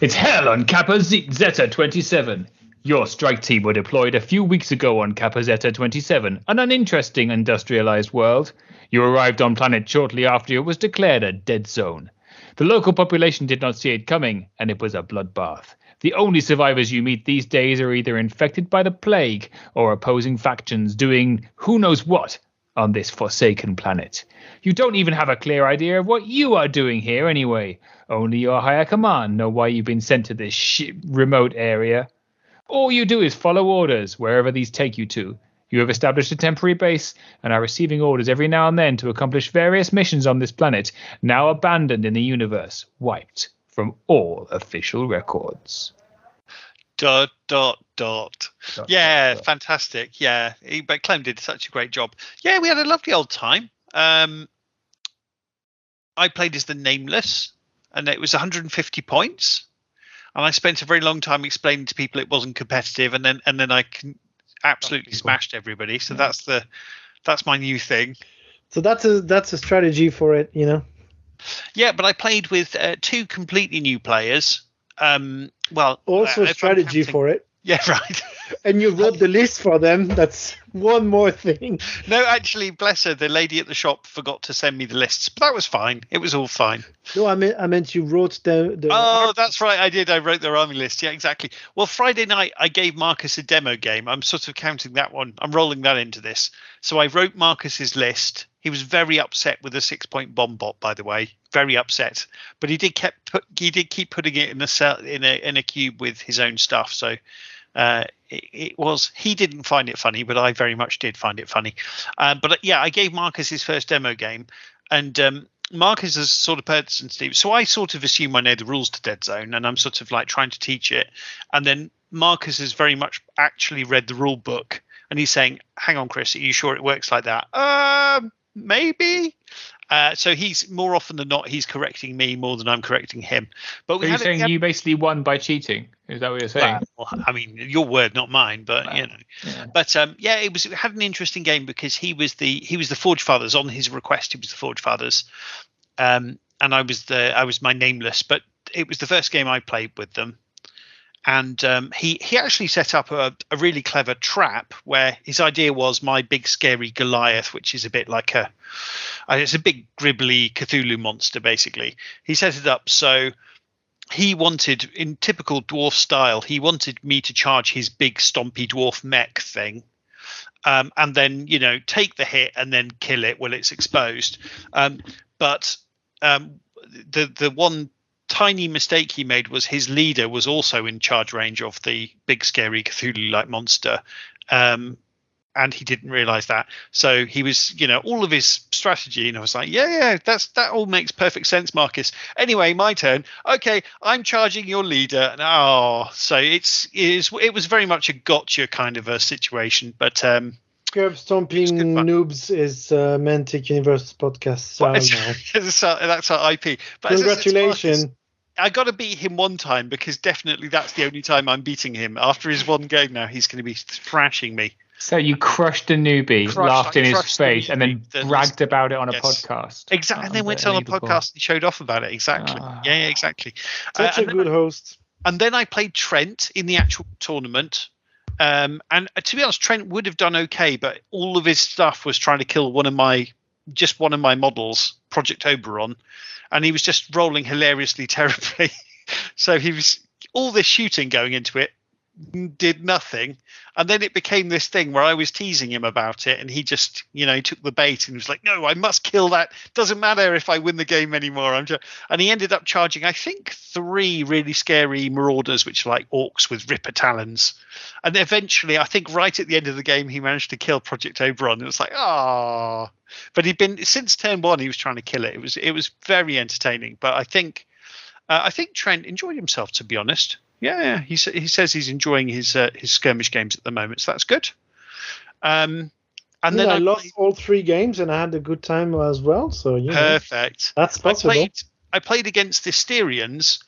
It's hell on Kappa Zeta 27. Your strike team were deployed a few weeks ago on Kappa Zeta 27, an uninteresting industrialized world. You arrived on planet shortly after it was declared a dead zone. The local population did not see it coming, and it was a bloodbath. The only survivors you meet these days are either infected by the plague or opposing factions doing who knows what on this forsaken planet. You don't even have a clear idea of what you are doing here anyway. Only your higher command know why you've been sent to this remote area. All you do is follow orders wherever these take you to. You have established a temporary base and are receiving orders every now and then to accomplish various missions on this planet, now abandoned in the universe, wiped from all official records. ... Yeah, fantastic. Yeah, but Clem did such a great job. Yeah, we had a lovely old time. I played as the Nameless, and it was 150 points. And I spent a very long time explaining to people it wasn't competitive, and then I absolutely smashed everybody. So that's my new thing. So that's a strategy for it, you know. Yeah, but I played with two completely new players. Also a strategy for it. Yeah, right. And you wrote the list for them. That's one more thing. No, actually, bless her, the lady at the shop forgot to send me the lists, but that was fine. It was all fine. No, I meant you wrote the Oh, that's right. I did. I wrote their army list. Yeah, exactly. Well, Friday night, I gave Marcus a demo game. I'm sort of counting that one. I'm rolling that into this. So I wrote Marcus's list. He was very upset with the 6-point bomb bot, by the way. Very upset. But he did keep putting it in a cell, in a cube with his own stuff. So he didn't find it funny, but I very much did find it funny. But I gave Marcus his first demo game, and Marcus is the sort of person, Steve. So I sort of assume I know the rules to Deadzone, and I'm sort of like trying to teach it. And then Marcus has very much actually read the rule book, and he's saying, "Hang on, Chris, are you sure it works like that?" Maybe. So he's more often than not, he's correcting me more than I'm correcting him. But you're saying you basically won by cheating? Is that what you're saying? Well, I mean, your word, not mine. But wow. you know. Yeah. But it had an interesting game because he was the Forge Fathers on his request. He was the Forge Fathers, and I was my Nameless. But it was the first game I played with them. And he actually set up a really clever trap where his idea was my big scary Goliath, which is a bit like it's a big gribbly Cthulhu monster, basically. He set it up so he wanted, in typical dwarf style, he wanted me to charge his big stompy dwarf mech thing, and then take the hit and then kill it when it's exposed. But the one tiny mistake he made was his leader was also in charge range of the big scary Cthulhu-like monster, and he didn't realize that. So he was, all of his strategy, and I was like, yeah, that all makes perfect sense, Marcus. Anyway, my turn. Okay, I'm charging your leader. So it was very much a gotcha kind of a situation, but Curb Stomping Noobs is Mantic Universe podcast. So that's our IP. But congratulations. I got to beat him one time because definitely that's the only time I'm beating him. After his one game now, he's going to be thrashing me. So you crushed a newbie, laughed in his face, and then that bragged about it on a Yes. podcast. Exactly, and then went on a podcast and showed off about it. Exactly. Yeah, exactly. Such a good host. And then I played Trent in the actual tournament. And to be honest, Trent would have done okay, but all of his stuff was trying to kill one of my models, Project Oberon, and he was just rolling hilariously terribly. So he was all this shooting going into it did nothing, and then it became this thing where I was teasing him about it, and he just took the bait and was like, no, I must kill that, doesn't matter if I win the game anymore. And he ended up charging, I think, 3 really scary marauders, which are like orcs with ripper talons, and eventually I think right at the end of the game he managed to kill Project Oberon. It was like, but he'd been, since turn 1 he was trying to kill it. It was very entertaining, but I think Trent enjoyed himself, to be honest. Yeah, he says he's enjoying his skirmish games at the moment, so that's good. And then I lost all 3 games, and I had a good time as well. So perfect. That's possible. I played against the Styrians,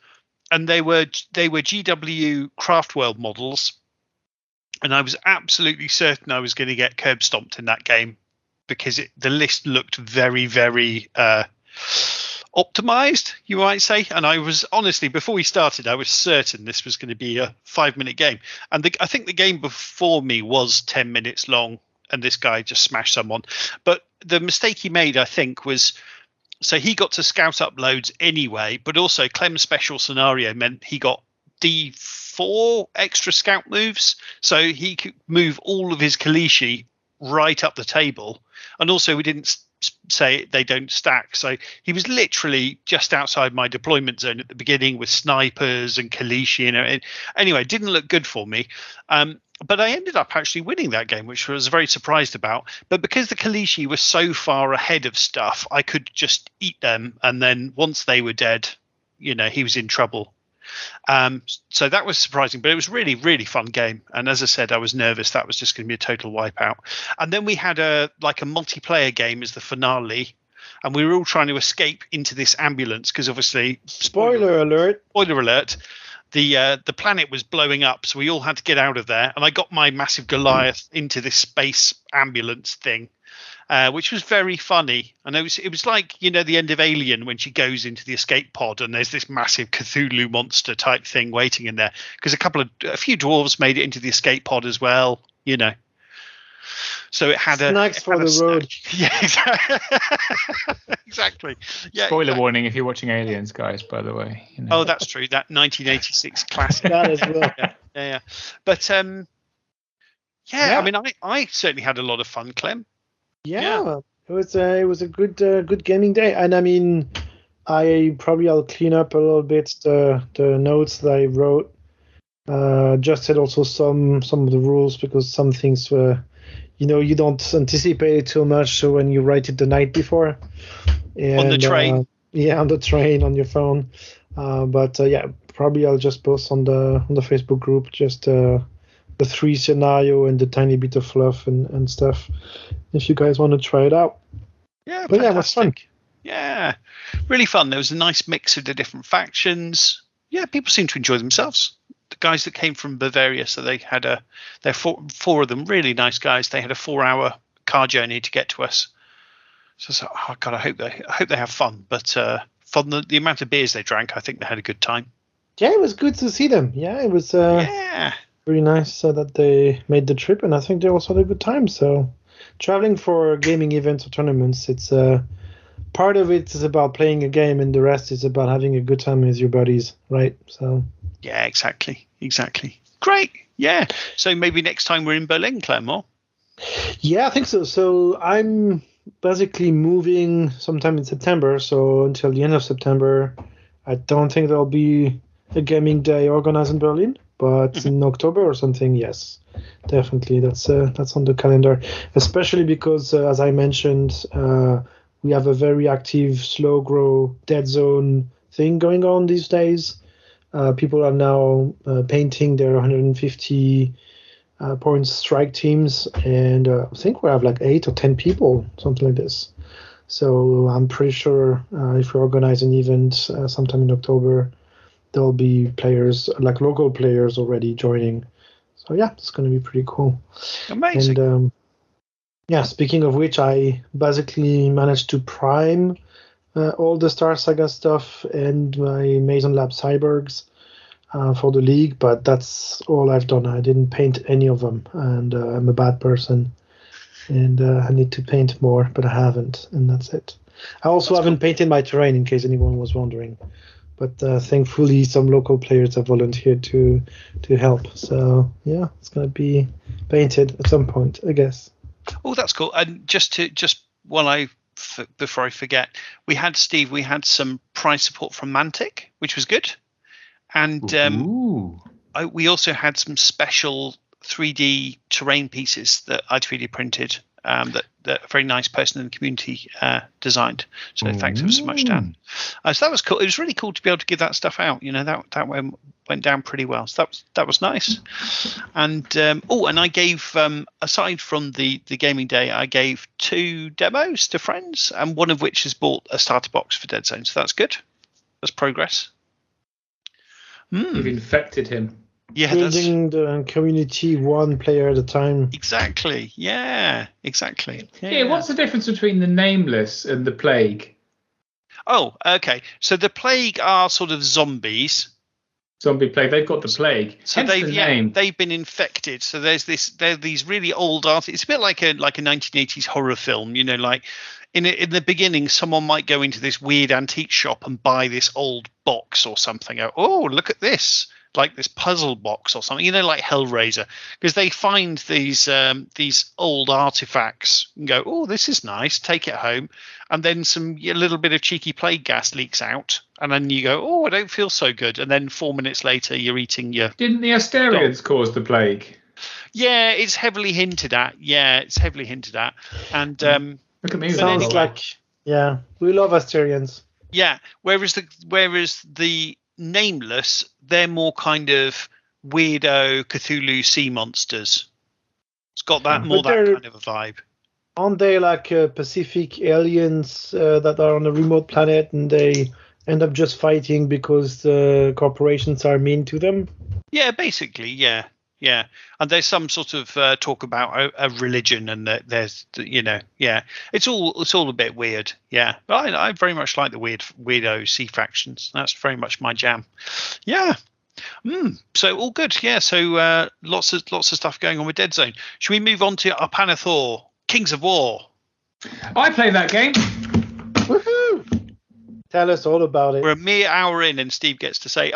and they were GW Craftworld models, and I was absolutely certain I was going to get curb stomped in that game because the list looked very, very optimized, you might say. And I was honestly, before we started, I was certain this was going to be a 5-minute game. And I think the game before me was 10 minutes long, and this guy just smashed someone. But the mistake he made, I think, was, so he got to scout up loads anyway, but also Clem's special scenario meant he got D4 extra scout moves, so he could move all of his Kalishi right up the table. And also we didn't say they don't stack, so he was literally just outside my deployment zone at the beginning with snipers and Kalishi, anyway, it didn't look good for me, but I ended up actually winning that game, which I was very surprised about. But because the Kalishi was so far ahead of stuff, I could just eat them, and then once they were dead, he was in trouble. So that was surprising, but it was really, really fun game. And as I said, I was nervous that was just going to be a total wipeout. And then we had a multiplayer game as the finale, and we were all trying to escape into this ambulance because obviously, spoiler alert, the planet was blowing up, so we all had to get out of there. And I got my massive Goliath into this space ambulance thing, which was very funny. And it was like, the end of Alien when she goes into the escape pod and there's this massive Cthulhu monster type thing waiting in there, because a few dwarves made it into the escape pod as well, So it had snacks for the road. Yeah, exactly. Yeah. Spoiler warning if you're watching Aliens, guys. By the way. Oh, that's true. That 1986 classic. That as well. Yeah. But I mean, I certainly had a lot of fun, Clem. Yeah. It was a good gaming day, and I mean, I'll clean up a little bit the notes that I wrote. Just said also some of the rules, because some things were, you don't anticipate it too much, so when you write it the night before. And, on the train. On the train, on your phone. But probably I'll just post on the Facebook group just the 3 scenario and the tiny bit of fluff and stuff, if you guys want to try it out. Yeah, but it was fun. Yeah, really fun. There was a nice mix of the different factions. Yeah, people seemed to enjoy themselves. The guys that came from Bavaria, so they had they're four of them, really nice guys. They had a 4-hour car journey to get to us. So I was like, oh God, I hope they have fun. But from the amount of beers they drank, I think they had a good time. Yeah, it was good to see them. Yeah, it was very nice that they made the trip, and I think they also had a good time. So traveling for gaming events or tournaments, it's part of it is about playing a game, and the rest is about having a good time with your buddies, right? So yeah, exactly. Great. Yeah. So maybe next time we're in Berlin, Claremore. Yeah, I think so. So I'm basically moving sometime in September. So until the end of September, I don't think there'll be a gaming day organized in Berlin, but in October or something, yes, definitely. That's on the calendar, especially because, as I mentioned, we have a very active, slow grow Deadzone thing going on these days. People are now painting their 150 point strike teams, and I think we have like 8 or 10 people, something like this. So I'm pretty sure if we organize an event sometime in October, there'll be players, like local players, already joining. So yeah, it's going to be pretty cool. Amazing. And yeah, speaking of which, I basically managed to prime all the Star Saga stuff and my Mason Lab Cyborgs for the league, but that's all I've done. I didn't paint any of them, and I'm a bad person, and I need to paint more, but I haven't, and that's it. I also haven't painted my terrain, in case anyone was wondering, but thankfully some local players have volunteered to help. So yeah, it's going to be painted at some point, I guess. Oh, that's cool. And before I forget, we had some prize support from Mantic, which was good. And we also had some special 3D terrain pieces that I 3D printed that a very nice person in the community designed. So thanks ever so much, Dan. So that was cool. It was really cool to be able to give that stuff out. That went down pretty well. So that was nice. And and I gave aside from the gaming day, I gave 2 demos to friends, and one of which has bought a starter box for Deadzone. So that's good. That's progress. You've infected him. Yeah, building the community one player at a time. Exactly. Yeah, exactly. Yeah. What's the difference between the Nameless and the Plague? Oh, okay. So the Plague are sort of zombies. Zombie Plague. They've got the plague. So they've been infected. So they're these really old art. It's a bit like a 1980s horror film. Like in the beginning, someone might go into this weird antique shop and buy this old box or something. Oh, look at this. Like this puzzle box or something, like Hellraiser, because they find these old artifacts and go, oh, this is nice, take it home, and then a little bit of cheeky plague gas leaks out, and then you go, oh, I don't feel so good, and then 4 minutes later you're eating your. Didn't the Asterians cause the plague? Yeah, it's heavily hinted at. And look at me. Sounds like we love Asterians. Yeah, whereas the Nameless, they're more kind of weirdo Cthulhu sea monsters. It's got that kind of a vibe. Aren't they like Pacific aliens that are on a remote planet and they end up just fighting because the corporations are mean to them? Yeah, basically, yeah. And there's some sort of talk about a religion, and there's it's all a bit weird, yeah. But I very much like the weirdo sea factions. That's very much my jam. Yeah. So all good, yeah. So lots of stuff going on with Deadzone. Should we move on to our Pannithor, Kings of War? I played that game. Woohoo! Tell us all about it. We're a mere hour in, and Steve gets to say,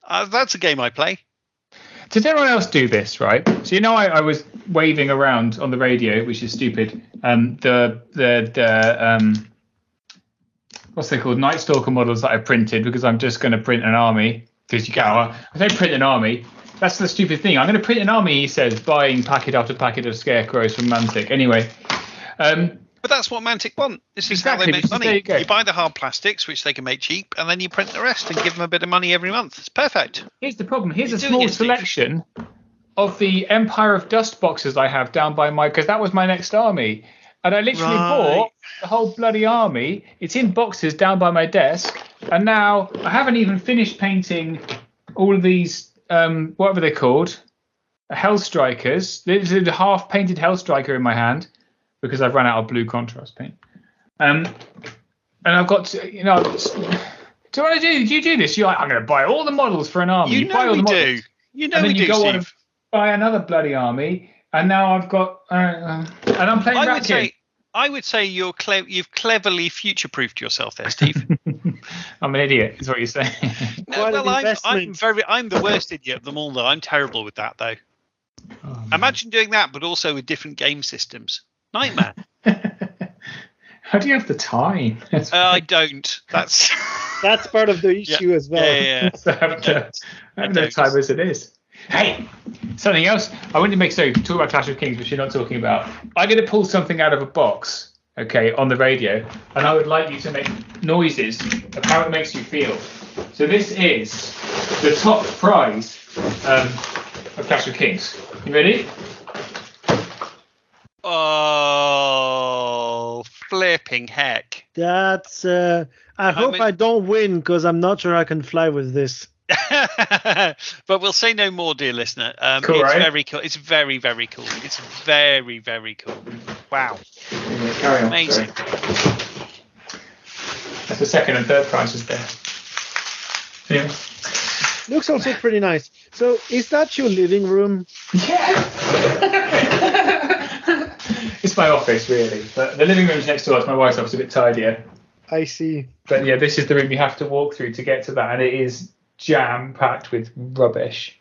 that's a game I play. Does everyone else do this, right? So I was waving around on the radio, which is stupid. The what's they called? Night Stalker models that I printed because I'm just going to print an army. Because you can. I don't print an army. That's the stupid thing. I'm going to print an army. He says, buying packet after packet of scarecrows from Mantic. Anyway. But that's what Mantic want. This is how they make money. You buy the hard plastics, which they can make cheap, and then you print the rest and give them a bit of money every month. It's perfect. Here's the problem. Here's a small selection of the Empire of Dust boxes I have down by because that was my next army. And I literally bought the whole bloody army. It's in boxes down by my desk. And now I haven't even finished painting all of these, whatever they're called, Hellstrikers. There's a half-painted Hellstriker in my hand, because I've run out of blue contrast paint. And I've got to, do what I do? Do you do this? You're like, I'm going to buy all the models for an army. You buy all the models. And then you go on and buy another bloody army. And now I've got, and I'm playing Racket. I would say you've cleverly future-proofed yourself there, Steve. I'm an idiot, is what you're saying. No, well, I'm the worst idiot of them all, though. I'm terrible with that, though. Oh, imagine doing that, but also with different game systems. Nightmare. How do you have the time? I don't. That's part of the issue as well. Yeah. So I have no time as it is. Hey, something else. I want to talk about Clash of Kings, which you're not talking about. I'm going to pull something out of a box, okay, on the radio, and I would like you to make noises of how it makes you feel. So this is the top prize of Clash of Kings. You ready? Oh, flipping heck. That's I hope I don't win, because I'm not sure I can fly with this. But we'll say no more, dear listener. Cool, it's right? very cool. It's very, very cool. It's very, very cool. Wow. Yeah, carry on. Amazing. Sorry. That's the second and third prizes there. Yeah. Looks also pretty nice. So, is that your living room? Yeah. It's my office, really. But the living room's next to us. My wife's office is a bit tidier. I see. But yeah, this is the room you have to walk through to get to that, and it is jam-packed with rubbish.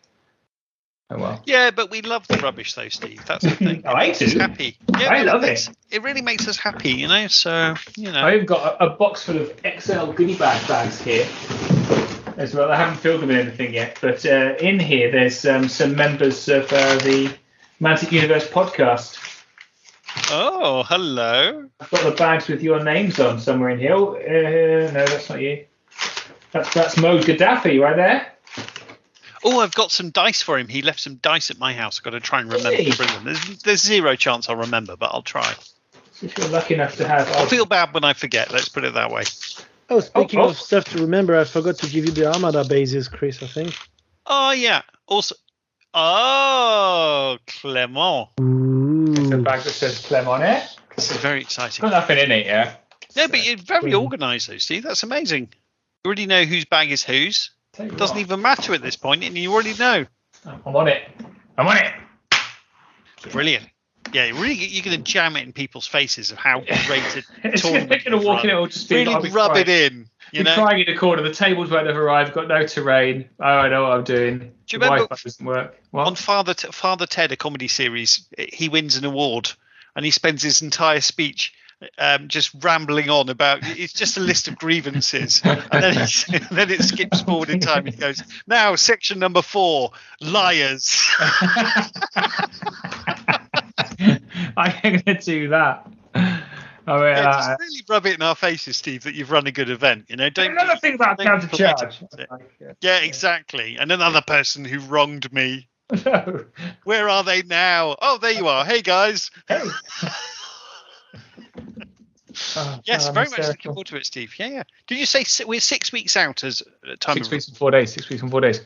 Oh well. Yeah, but we love the rubbish, though, Steve. That's the thing. I It's do. happy. Yeah, I love it. It really makes us happy, you know. So I've got a box full of XL goodie bags here as well. I haven't filled them with anything yet, but in here there's some members of the Mantic Universe podcast. Oh, hello. I've got the bags with your names on somewhere in here. No, that's not you. That's Mo Gaddafi right there. Oh, I've got some dice for him. He left some dice at my house. I've got to try and remember Really? to bring them. There's zero chance I'll remember, but I'll try. So if you're lucky enough to have... I'll feel bad when I forget. Let's put it that way. Oh, speaking Oh. of stuff to remember, I forgot to give you the Armada bases, Chris, I think. Oh, yeah. Also, Clement. It's a Ooh. bag that says Clem on it. This is very exciting. Got nothing in it, yeah? No, but you're very organised, though, Steve. That's amazing. You already know whose bag is whose. Tell you It doesn't what, even matter at this point, and you already know. I'm on it. I'm on it. Brilliant. Yeah, you're going to jam it in people's faces of how great a It's tournament going to walk in, it'll just be... I'll really be rub crying. it in. You You're know? crying in the corner. The tables won't have arrived. Got no terrain. Oh, I know what I'm doing. Do you The remember Wi-Fi doesn't work. What? on Father Ted, a comedy series, he wins an award, and he spends his entire speech just rambling on about it's just a list of grievances, and then it skips forward in time. He goes, now section number 4, liars. I'm going to do that. I mean, Yeah, just really rub it in our faces, Steve, that you've run a good event. You know, don't another thing about don't counter charge. forget it. Yeah, exactly. And another person who wronged me. No. Where are they now? Oh, there you are. Hey, guys. Hey. Oh, Yes, I'm very much looking hysterical. forward to it, Steve. Yeah, yeah. Did you say we're 6 weeks out as time? 6 weeks and 4 days. 6 weeks and 4 days.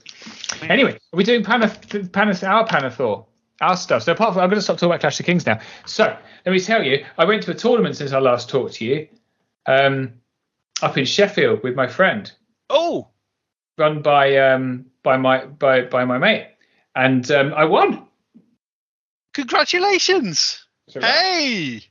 Anyway, are we doing our Pannithor? Our stuff. So apart from, I'm going to stop talking about Clash of Kings now. So let me tell you, I went to a tournament since I last talked to you, up in Sheffield with my friend, Oh, run by my mate, and I won. congratulations! So Hey,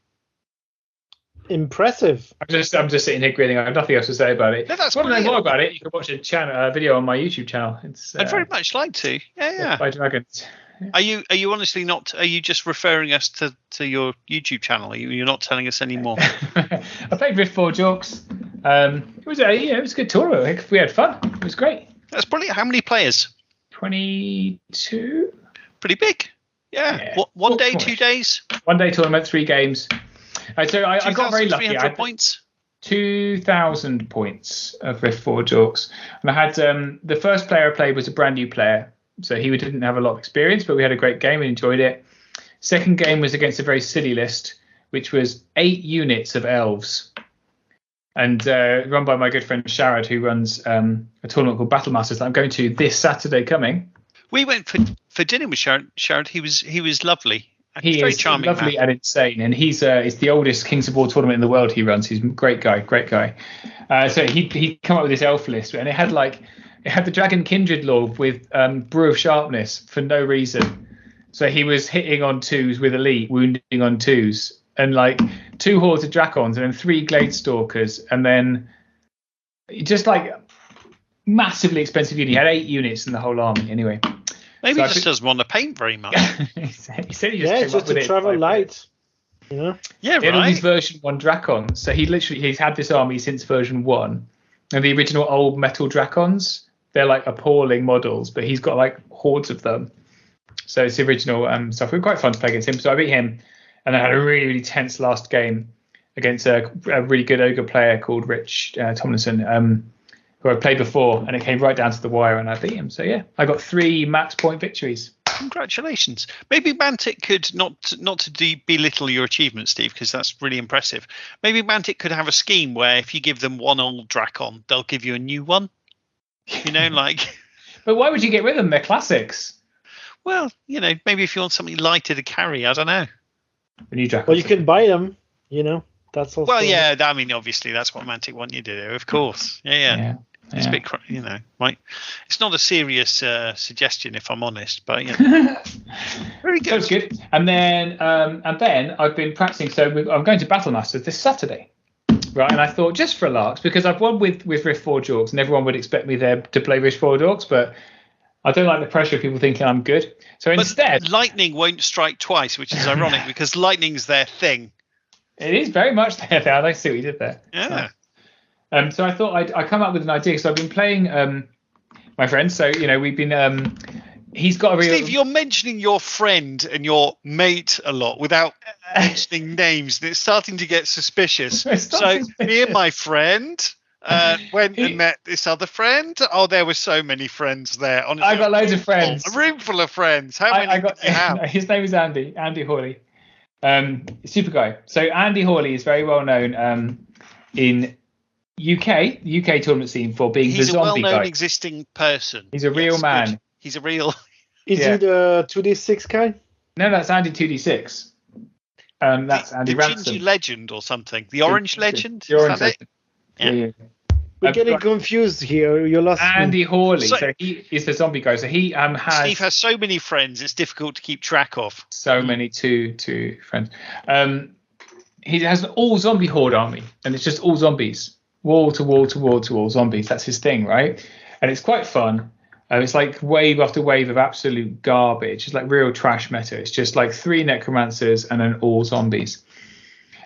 Impressive. I'm just sitting here grinning. I have nothing else to say about it. No, that's If you want to know brilliant. more about it, you can watch a video on my YouTube channel. It's I'd very much like to. Yeah. by Dragons. Are you honestly not? Are you just referring us to your YouTube channel? You're not telling us anymore. I played Rift 4 Jorks. It was a good tournament. I think we had fun. It was great. That's brilliant. How many players? 22. Pretty big. Yeah. Yeah. What, 1 day, Well, 2 days? 1 day tournament, 3 games. So I got very lucky. I 2,300 had points. 2,000 points of Rift 4 Jorks. And I had the first player I played was a brand new player. So he didn't have a lot of experience, but we had a great game and enjoyed it. Second game was against a very silly list, which was 8 units of elves. And run by my good friend Sharad, who runs a tournament called Battle Masters that I'm going to this Saturday coming. We went for dinner with Sharad. He was lovely. He Very is charming. lovely Man. and insane, and it's the oldest Kings of War tournament in the world. He runs. He's a great guy. So he come up with this elf list, and it had the Dragon Kindred Lord with Brew of Sharpness for no reason. So he was hitting on 2s with Elite, wounding on 2s, and 2 hordes of Dracons, and then 3 Gladestalkers, and then just massively expensive unit. He had 8 units in the whole army. Anyway. Maybe So he just doesn't want to paint very much. he said he just Yeah, came it's up just with to it travel in 5 light. minutes. You know? Yeah, He had all these right. version 1 Dracons. So he's had this army since version 1. And the original old metal Dracons, they're appalling models, but he's got hordes of them. So it's the original stuff. It was quite fun to play against him. So I beat him, and I had a really, really tense last game against a really good ogre player called Rich Tomlinson, who I played before, and it came right down to the wire, and I beat him. So yeah, I got 3 max point victories. Congratulations. Maybe Mantic could not to belittle your achievement, Steve, because that's really impressive. Maybe Mantic could have a scheme where if you give them one old Dracon, they'll give you a new one. You know, But why would you get rid of them? They're classics. Well, maybe if you want something lighter to carry, I don't know. The new Draco. Well, you can buy them. That's also. Well, yeah. I mean, obviously, that's what Mantic want you to do. Of course. Yeah. It's a bit, it's not a serious suggestion, if I'm honest, but very good. That's good. And then I've been practicing. So I'm going to Battle Masters this Saturday, right? And I thought just for larks, because I've won with Rift Forge Orcs, and everyone would expect me there to play Rift Forge Orcs, but I don't like the pressure of people thinking I'm good. So instead, lightning won't strike twice, which is ironic because lightning's their thing. It is very much their thing. I see what you did there. Yeah. So I thought I'd come up with an idea. So I've been playing my friend. So we've been. He's got a real. Steve, you're mentioning your friend and your mate a lot without mentioning names, and it's starting to get suspicious. So me and my friend went and met this other friend. Oh, there were so many friends there. Honestly, I got loads of friends. A room full of friends. How many did you have? His name is Andy Hawley. Super guy. So Andy Hawley is very well known in UK tournament scene for being the zombie guy. He's a well-known existing person. He's a real man. Good. He's a real. Is he the 2d6 guy? No, that's Andy 2d6. That's Andy Ransom. The Gingy Legend or something. The Orange Legend. The Orange Legend. Yeah. We're getting confused here. You lost Andy Hawley. So he is the zombie guy. So he has. Steve has so many friends. It's difficult to keep track of. So many two friends. He has an all zombie horde army, and it's just all zombies, wall to wall to wall to wall zombies. That's his thing, right? And it's quite fun. It's like wave after wave of absolute garbage. It's like real trash meta. It's just like 3 necromancers and then all zombies.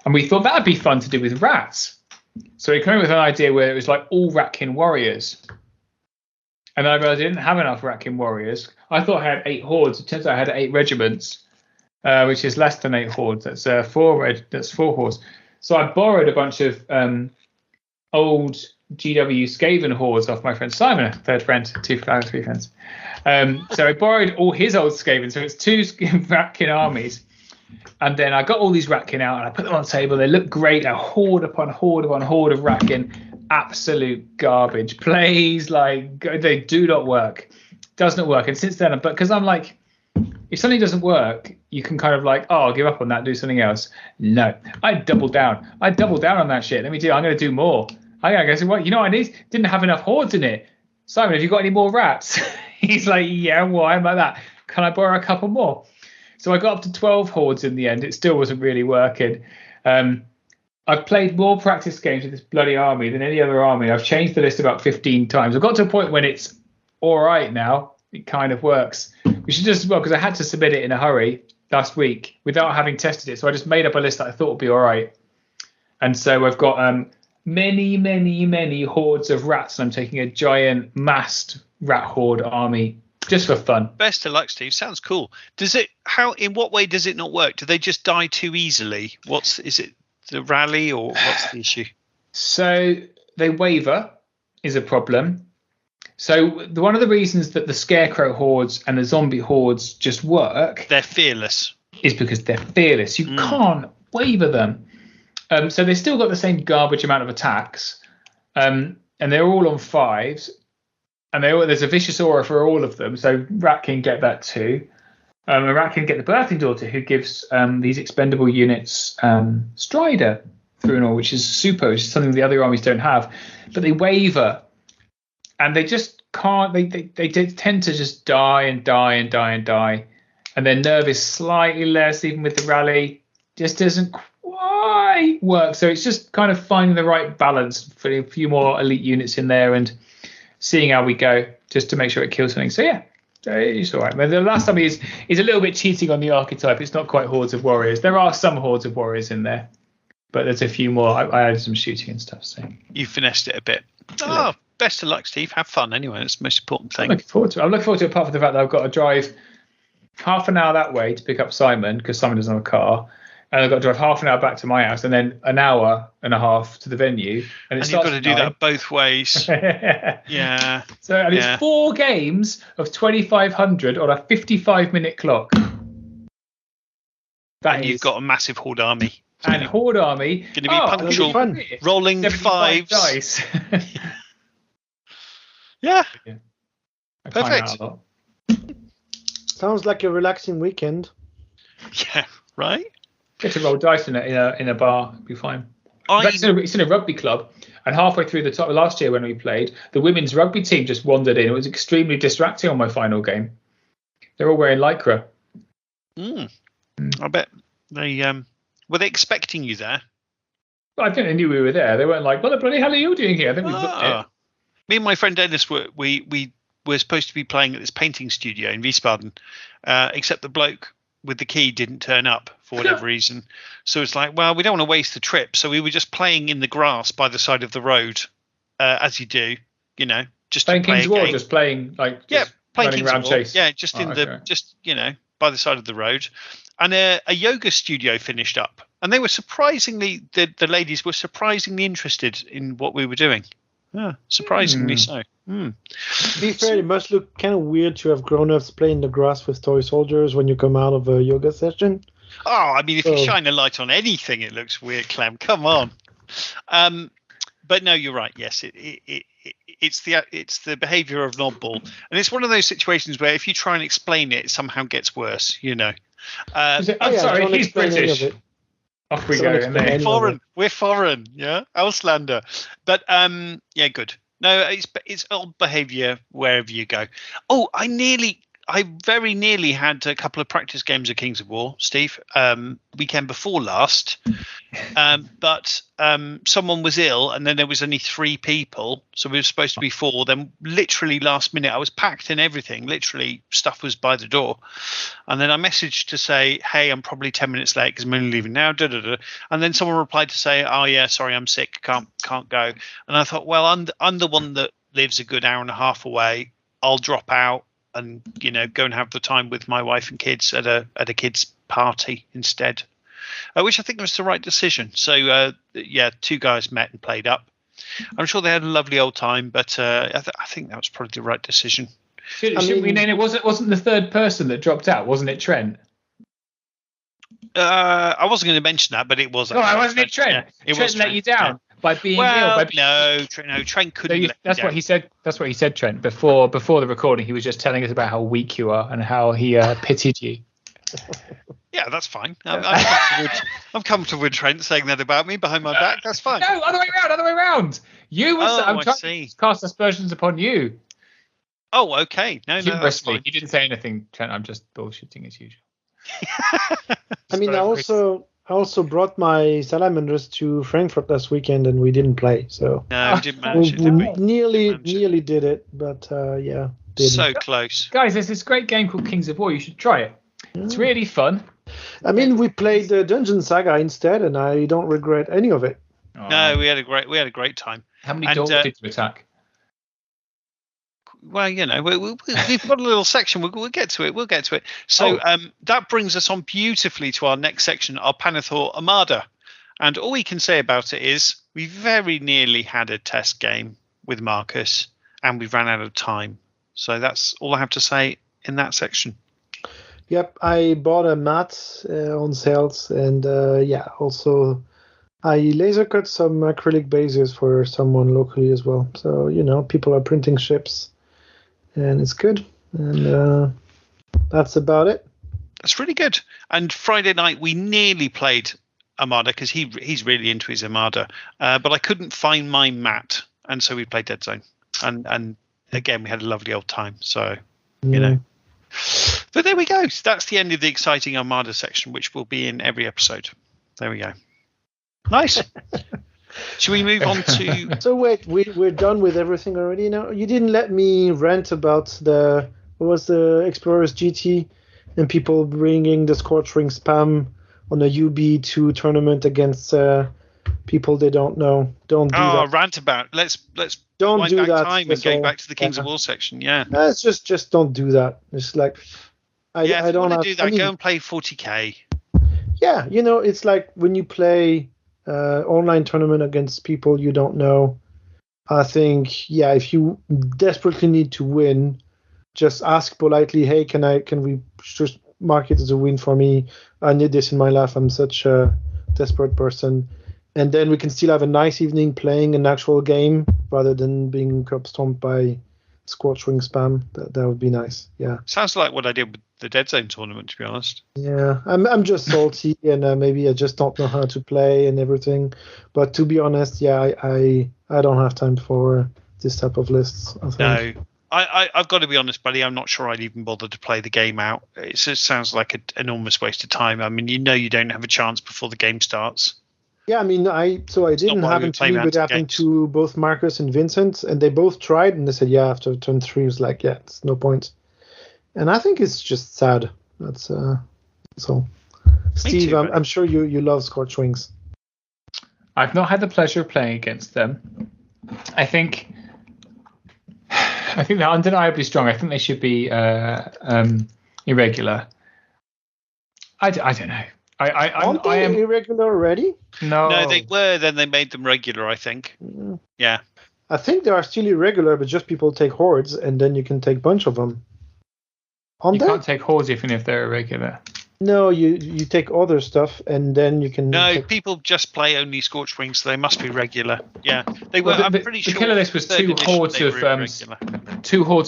And we thought that'd be fun to do with rats. So we came up with an idea where it was like all Ratkin warriors. And then I realized I didn't have enough Ratkin warriors. I thought I had 8 hordes. It turns out I had 8 regiments, which is less than 8 hordes. That's 4 hordes. So I borrowed a bunch of old GW Skaven hordes off my friend Simon, a third friend, 3 friends. So I borrowed all his old Skaven. So it's 2 Ratkin armies. And then I got all these Ratkin out and I put them on the table. They look great. A horde upon horde upon horde of Ratkin. Absolute garbage. Plays like they do not work. Does not work. And since then, but because I'm like, if something doesn't work, you can kind of like, I'll give up on that, do something else. No, I double down. on that shit. I'm going to do more. I guess what I need didn't have enough hordes in it. Simon, have you got any more rats? He's like, yeah, why am I that? Can I borrow a couple more? So I got up to 12 hordes in the end. It still wasn't really working. I've played more practice games with this bloody army than any other army. I've changed the list about 15 times. I've got to a point when it's all right now. It kind of works. We should just, because I had to submit it in a hurry last week without having tested it. So I just made up a list that I thought would be all right. And so I've got many hordes of rats, and I'm taking a giant massed rat horde army just for fun. Best of luck, Steve. Sounds cool. In what way does it not work? Do they just die too easily? Is it the rally, or what's the issue? So they waver is a problem. So one of the reasons that the scarecrow hordes and the zombie hordes just work, they're fearless, is because they're fearless. You can't waver them. So they've still got the same garbage amount of attacks, and they're all on 5s, and there's a vicious aura for all of them. So Rat can get that too. And Rat can get the Birthing Daughter, who gives these expendable units Strider through and all, which is super, which is something the other armies don't have. But they waver, and they just can't. They tend to just die, and their nerve is slightly less, even with the rally. Just doesn't quite work. So it's just kind of finding the right balance for a few more elite units in there and seeing how we go, just to make sure it kills something. So yeah, it's all right. But the last time is a little bit cheating on the archetype. It's not quite hordes of warriors. There are some hordes of warriors in there, but there's a few more. I added some shooting and stuff. So you finessed it a bit. Oh, best of luck, Steve. Have fun anyway. That's the most important thing. I'm looking forward to it, apart from the fact that I've got to drive half an hour that way to pick up Simon, because Simon doesn't have a car. And I've got to drive half an hour back to my house, and then an hour and a half to the venue. And you've got to do that both ways. Yeah. So it's 4 games of 2,500 on a 55-minute clock. You've got a massive horde army. And horde army. Going to be punctual, rolling 5s. Dice. Yeah. I time Perfect. out a lot. Sounds like a relaxing weekend. Yeah, right. Get to roll dice in a bar, it'd be fine. In fact, it's in a rugby club, and halfway through the top last year when we played, the women's rugby team just wandered in. It was extremely distracting on my final game. They're all wearing lycra. I bet they were they expecting you there. Well, I think they knew we were there. They weren't like, "What the bloody hell are you doing here?" I think we booked it. Me and my friend Dennis we were supposed to be playing at this painting studio in Wiesbaden, except the bloke with the key didn't turn up for whatever reason. So it's like, well, we don't want to waste the trip. So we were just playing in the grass by the side of the road, as you do, just Playing to play King's a War, game. just playing like Playing running King's around War. chase. Yeah, just by the side of the road. And a yoga studio finished up, and they were surprisingly the ladies were surprisingly interested in what we were doing. Yeah, surprisingly so. To be fair, it must look kind of weird to have grown-ups playing the grass with toy soldiers when you come out of a yoga session. Oh, I mean, if you shine a light on anything, it looks weird, Clem. Come on. But no, you're right. Yes, it's the behaviour of an oddball, and it's one of those situations where if you try and explain it, it somehow gets worse. Sorry, he's British. Off we go. We're foreign. Yeah, Auslander. But yeah, good. No, it's odd behaviour wherever you go. Oh, I very nearly had a couple of practice games of Kings of War, Steve, weekend before last. But someone was ill, and then there was only 3 people, so we were supposed to be 4. Then literally last minute, I was packed and everything. Literally, stuff was by the door, and then I messaged to say, "Hey, I'm probably 10 minutes late because I'm only leaving now." And then someone replied to say, "Oh yeah, sorry, I'm sick, can't go." And I thought, well, I'm the one that lives a good hour and a half away. I'll drop out and go and have the time with my wife and kids at a kids party instead, which I think was the right decision. So 2 guys met and played up. I'm sure they had a lovely old time, but I think that was probably the right decision. Shouldn't we name it? Wasn't the third person that dropped out? Wasn't it Trent? I wasn't going to mention that, but it was. No, wasn't it Trent? Yeah, Trent let you down by being ill. No, Trent couldn't. That's what he said. That's what he said, Trent. Before the recording, he was just telling us about how weak you are and how he pitied you. Yeah, that's fine. I'm comfortable with Trent saying that about me behind my back. That's fine. No, other way around. You were. I'm trying to cast aspersions upon you. Oh, okay. No, that's fine. He didn't say anything, Trent. I'm just bullshitting as usual. I mean, I also brought my salamanders to Frankfurt last weekend, and we didn't play. So no, we didn't manage it. Did we? Nearly did it, but yeah, didn't. So close. Guys, there's this great game called Kings of War. You should try it. It's really fun. I mean, we played the Dungeon Saga instead, and I don't regret any of it. No, we had a great time. How many dogs did you attack? Well, we've got a little section. We'll get to it. We'll get to it. So that brings us on beautifully to our next section, our Pannithor Armada. And all we can say about it is we very nearly had a test game with Marcus, and we ran out of time. So that's all I have to say in that section. Yep, I bought a mat on sales, and also I laser cut some acrylic bases for someone locally as well. So people are printing ships. And it's good, and that's about it. That's really good. And Friday night we nearly played Armada because he's really into his Armada, but I couldn't find my mat, and so we played Deadzone. And again we had a lovely old time. So but there we go. That's the end of the exciting Armada section, which will be in every episode. There we go. Nice. Should we move on to... So wait, we're done with everything already now? You didn't let me rant about the Explorers GT and people bringing the Scorch Ring spam on a UB2 tournament against people they don't know. Don't do that. Rant about. Let's don't do that. Time and going back to the Kings of War section. Yeah. It's just don't do that. It's like I don't want to do that. Go and play 40k. Yeah, it's like when you play online tournament against people you don't know. I think if you desperately need to win, just ask politely, hey, can we just mark it as a win for me? I need this in my life. I'm such a desperate person. And then we can still have a nice evening playing an actual game rather than being curb stomped by Scorch Ring spam. That would be nice. Yeah. Sounds like what I did with the Deadzone tournament, to be honest. Yeah, I'm just salty, and maybe I just don't know how to play and everything. But to be honest, yeah, I don't have time for this type of lists. I think. No. I've got to be honest, buddy. I'm not sure I'd even bother to play the game out. It just sounds like an enormous waste of time. I mean, you don't have a chance before the game starts. Yeah, I mean, I didn't have interview with happened to both Marcus and Vincent, and they both tried, and they said, yeah, after turn 3, it was like, yeah, it's no point. And I think it's just sad. That's so. Steve, too, I'm sure you love Scorch Wings. I've not had the pleasure of playing against them. I think they're undeniably strong. I think they should be irregular. I don't know. Aren't they irregular already? No, they were. Then they made them regular, I think. Yeah. I think they are still irregular, but just people take hordes, and then you can take a bunch of them. You can't take hordes even if they're irregular. No, you take other stuff, and then you can. No, people just play only Scorched Wings, so they must be regular. Yeah, they were. Well, I'm pretty sure the killer list was two hordes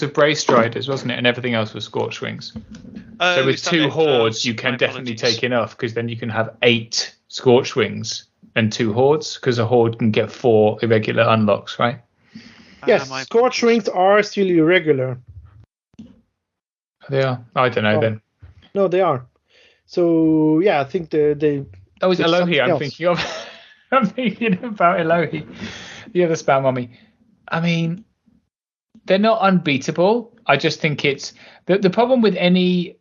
of Brave Striders, wasn't it? And everything else was Scorched Wings. So with 2 hordes, you can definitely take enough, because then you can have 8 Scorched Wings and 2 hordes, because a horde can get 4 irregular unlocks, right? Yes, Scorched Wings are still irregular. They are. I don't know then. No, they are. So yeah, I think they. That was Elohi. I'm thinking of. I'm thinking about Elohi, the other spam mummy. I mean, they're not unbeatable. I just think it's the problem with any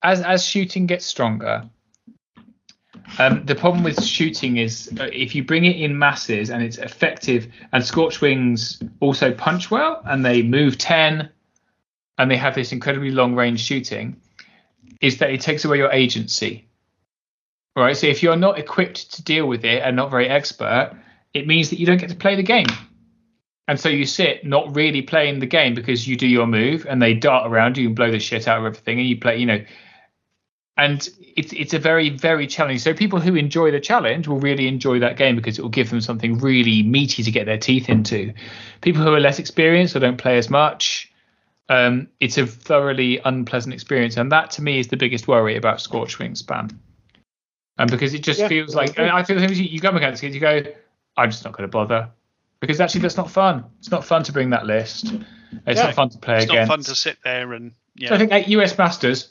as shooting gets stronger. The problem with shooting is if you bring it in masses and it's effective, and Scorched Wings also punch well and they move 10 and they have this incredibly long range shooting, is that it takes away your agency. Right? So if you're not equipped to deal with it and not very expert, it means that you don't get to play the game. And so you sit not really playing the game because you do your move and they dart around you and blow the shit out of everything and you play, and it's a very, very challenging. So people who enjoy the challenge will really enjoy that game because it will give them something really meaty to get their teeth into. People who are less experienced or don't play as much, it's a thoroughly unpleasant experience. And that to me is the biggest worry about Scorched Wing spam. And because it just feels like, I feel you come against it, you go, I'm just not going to bother. Because actually that's not fun. It's not fun to bring that list. It's not fun to play against. It's not fun to sit there and, So I think at US Masters,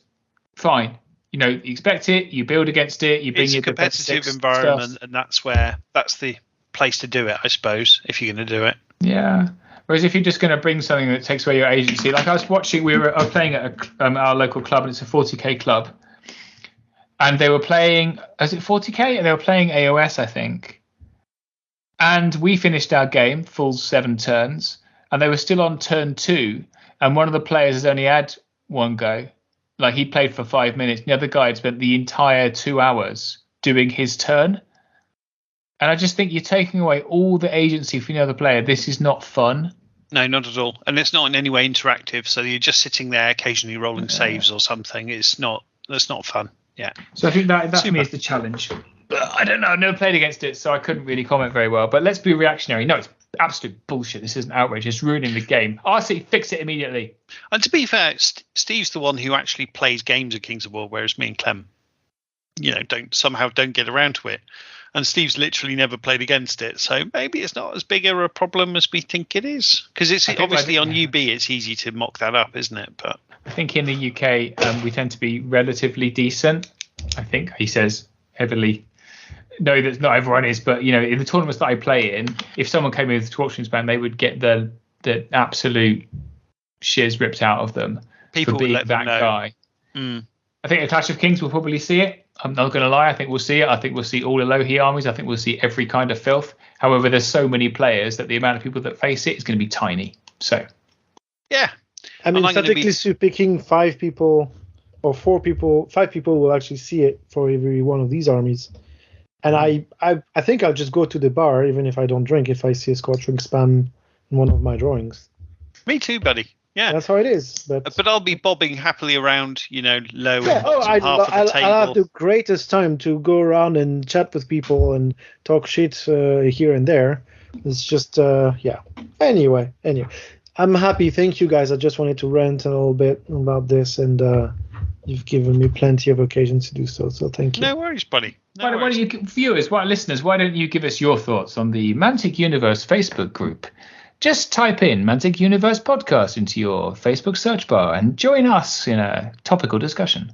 fine. You expect it, you build against it, you bring it's a competitive environment, and that's the place to do it, I suppose, if you're going to do it. Yeah. Whereas if you're just going to bring something that takes away your agency, like I was watching, I was playing at our local club, and it's a 40k club, and they were playing, is it 40k? And they were playing AOS, I think. And we finished our game, full 7 turns, and they were still on turn 2, and one of the players has only had one go. Like he played for 5 minutes. The other guy had spent the entire 2 hours doing his turn. And I just think you're taking away all the agency from the other player. This is not fun. No, not at all. And it's not in any way interactive. So you're just sitting there occasionally rolling saves or something. That's not fun. Yeah. So I think that for me is the challenge. But I don't know. I've never played against it, so I couldn't really comment very well. But let's be reactionary. No, it's absolute bullshit. This isn't outrage. It's ruining the game. RC, fix it immediately. And to be fair, Steve's the one who actually plays games of Kings of War, whereas me and Clem, don't get around to it. And Steve's literally never played against it, so maybe it's not as big a problem as we think it is. Because it's obviously on UB, it's easy to mock that up, isn't it? But I think in the UK, we tend to be relatively decent. I think he says heavily. No, that not everyone is, but in the tournaments that I play in, if someone came in with a Torching Span, they would get the absolute shiz ripped out of them for being that guy. I think a Clash of Kings will probably see it. I'm not going to lie. I think we'll see it. I think we'll see all Elohi armies. I think we'll see every kind of filth. However, there's so many players that the amount of people that face it is going to be tiny. So, yeah. I mean, statistically picking 5 people or 4 people, 5 people will actually see it for every one of these armies. And I think I'll just go to the bar, even if I don't drink, if I see a Scorch Ring spam in one of my drawings. Me too, buddy. Yeah, that's how it is. But I'll be bobbing happily around, low and half I'll of the table. I'll have the greatest time to go around and chat with people and talk shit here and there. It's just, yeah. Anyway. I'm happy. Thank you, guys. I just wanted to rant a little bit about this, and you've given me plenty of occasions to do so. So thank you. No worries, buddy. Why don't you, viewers, listeners, why don't you give us your thoughts on the Mantic Universe Facebook group? Just type in Mantic Universe Podcast into your Facebook search bar and join us in a topical discussion.